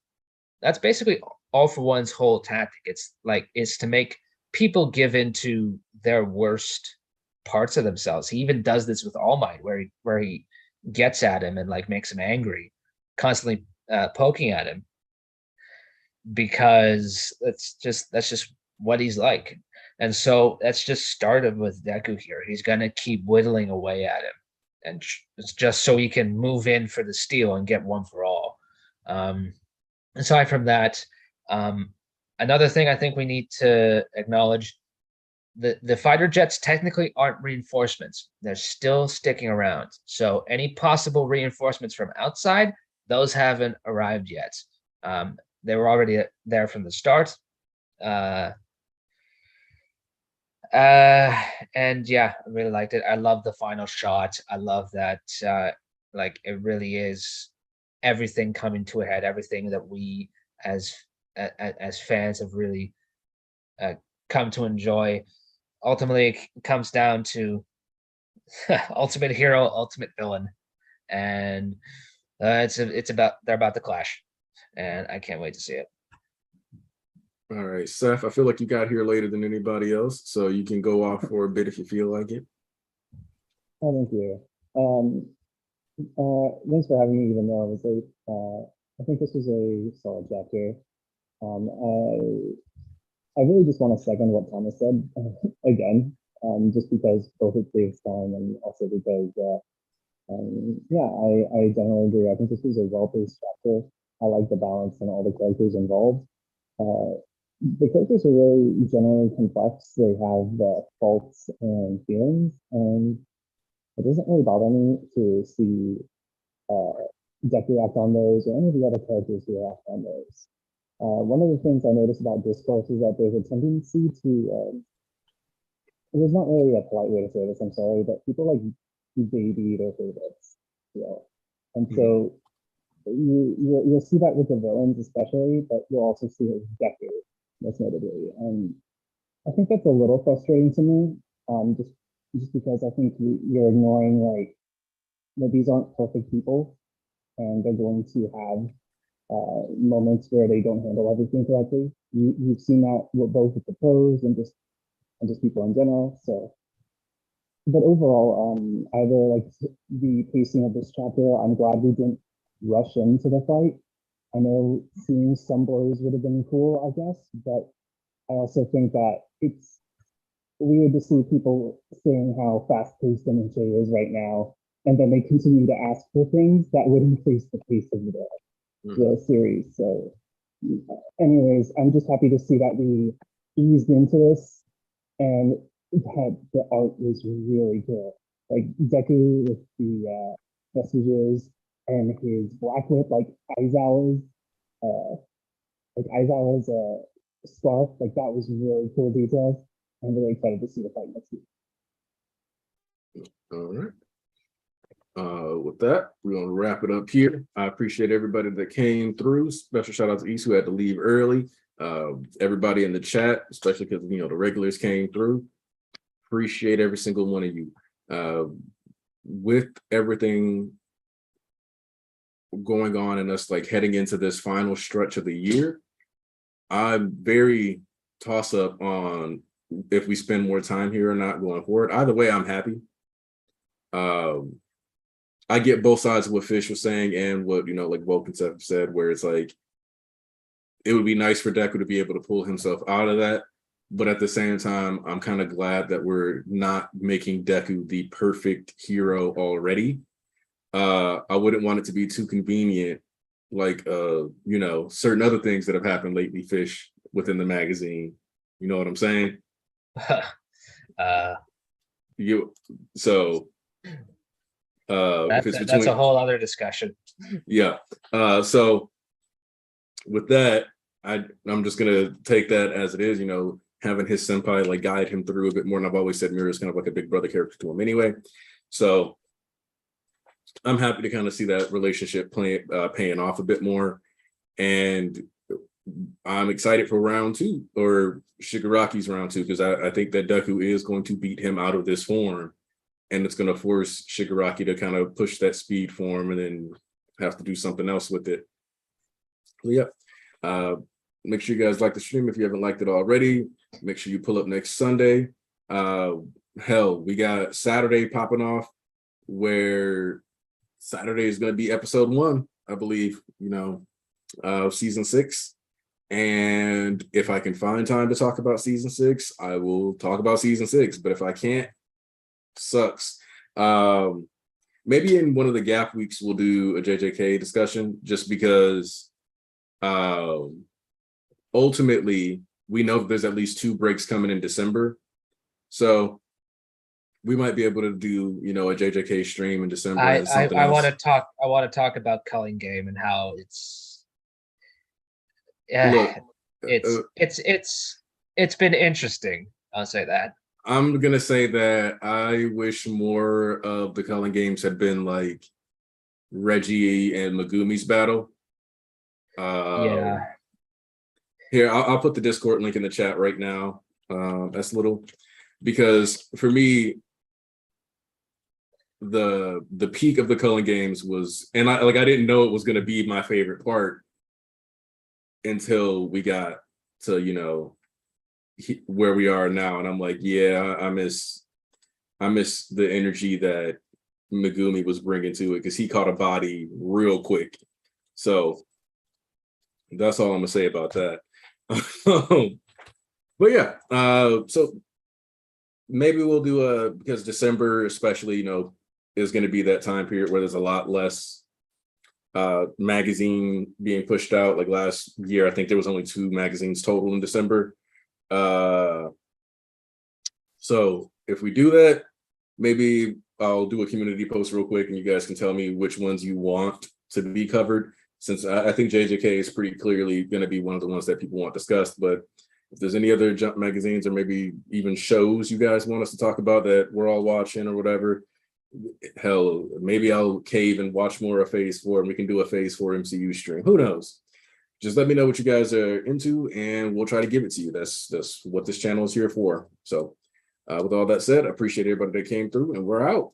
that's basically All For One's whole tactic. It's to make people give into their worst parts of themselves. He even does this with All Might, where he gets at him and, like, makes him angry, constantly poking at him, because that's just what he's like. And so that's just started with Deku here. He's gonna keep whittling away at him, and it's just so he can move in for the steal and get one for all. Aside from that, another thing I think we need to acknowledge, the fighter jets technically aren't reinforcements. They're still sticking around. So any possible reinforcements from outside, those haven't arrived yet. They were already there from the start. And yeah, I really liked it. I love the final shot. I love that like it really is everything coming to a head, everything that we as fans have really come to enjoy. Ultimately, it comes down to ultimate hero, ultimate villain, and it's about they're about to clash, and I can't wait to see it. All right, Seth, I feel like you got here later than anybody else, so you can go off for a bit if you feel like it. Oh, thank you. Thanks for having me, even though I was late. I think this was a solid chapter. I really just want to second what Thomas said again, just because both it saves time and also because, yeah, I generally agree. I think this was a well-paced chapter. I like the balance and all the characters involved. The characters are really generally complex. They have faults and feelings, and it doesn't really bother me to see Deku act on those or any of the other characters who act on those. One of the things I noticed about discourse is that there's a tendency to, there's not really a polite way to say this, I'm sorry, but people like baby their favorites, you know? And so you'll see that with the villains especially, but you'll also see it with Deku, most notably. And I think that's a little frustrating to me, just because I think you're ignoring like that these aren't perfect people, and they're going to have moments where they don't handle everything correctly. You've seen that with both with the pros and just people in general. So, but overall, I really liked the pacing of this chapter. I'm glad we didn't rush into the fight. I know seeing some blows would have been cool, I guess, but I also think that it's weird to see people saying how fast-paced MHA is right now, and then they continue to ask for things that would increase the pace of the series. So, anyways, I'm just happy to see that we eased into this, and that the art was really good. Like Deku with the vestiges and his black whip, like Aizawa's scarf, like that was really cool details. I'm really excited to see the fight next week. All right. With that, we're gonna wrap it up here. I appreciate everybody that came through. Special shout out to East who had to leave early. Everybody in the chat, especially because the regulars came through. Appreciate every single one of you. With everything going on and us like heading into this final stretch of the year, I'm very toss up on if we spend more time here or not going forward. Either way, I'm happy. I get both sides of what Fish was saying and what, like Vulcan said, where it's like, it would be nice for Deku to be able to pull himself out of that. But at the same time, I'm kind of glad that we're not making Deku the perfect hero already. I wouldn't want it to be too convenient, like, certain other things that have happened lately, Fish, within the magazine. You know what I'm saying? That's a whole other discussion. Yeah. So with that, I'm just gonna take that as it is, having his senpai like guide him through a bit more. And I've always said Mira is kind of like a big brother character to him anyway. So I'm happy to kind of see that relationship paying off a bit more. And I'm excited for round 2 or Shigaraki's round 2, because I think that Deku is going to beat him out of this form. And it's going to force Shigaraki to kind of push that speed form and then have to do something else with it. So, yeah. Make sure you guys like the stream if you haven't liked it already. Make sure you pull up next Sunday. Hell, we got Saturday popping off, where Saturday is going to be episode 1, I believe, season 6. And if I can find time to talk about season 6, I will talk about season 6. But if I can't, sucks. Maybe in one of the gap weeks we'll do a JJK discussion, just because ultimately we know there's at least 2 breaks coming in December, so we might be able to do a JJK stream in December. I want to talk about Culling Game and how it's it's been interesting. I'll say that. I'm gonna say that I wish more of the Cullen games had been like Reggie and Megumi's battle. Yeah. Here, I'll put the Discord link in the chat right now. That's little, because for me, the peak of the Cullen games was, and I didn't know it was gonna be my favorite part until we got to, you know, where we are now, and I'm like, yeah, I miss the energy that Megumi was bringing to it, because he caught a body real quick. So that's all I'm gonna say about that. But yeah, so maybe we'll do because December especially, you know, is going to be that time period where there's a lot less magazine being pushed out. Like last year, I think there was only 2 magazines total in December. So if we do that, maybe I'll do a community post real quick and you guys can tell me which ones you want to be covered, since I think JJK is pretty clearly going to be one of the ones that people want discussed. But if there's any other Jump magazines or maybe even shows you guys want us to talk about that we're all watching or whatever, hell, maybe I'll cave and watch more of Phase 4 and we can do a Phase 4 MCU stream. Who knows? Just let me know what you guys are into and we'll try to give it to you. That's what this channel is here for. So with all that said, I appreciate everybody that came through and we're out.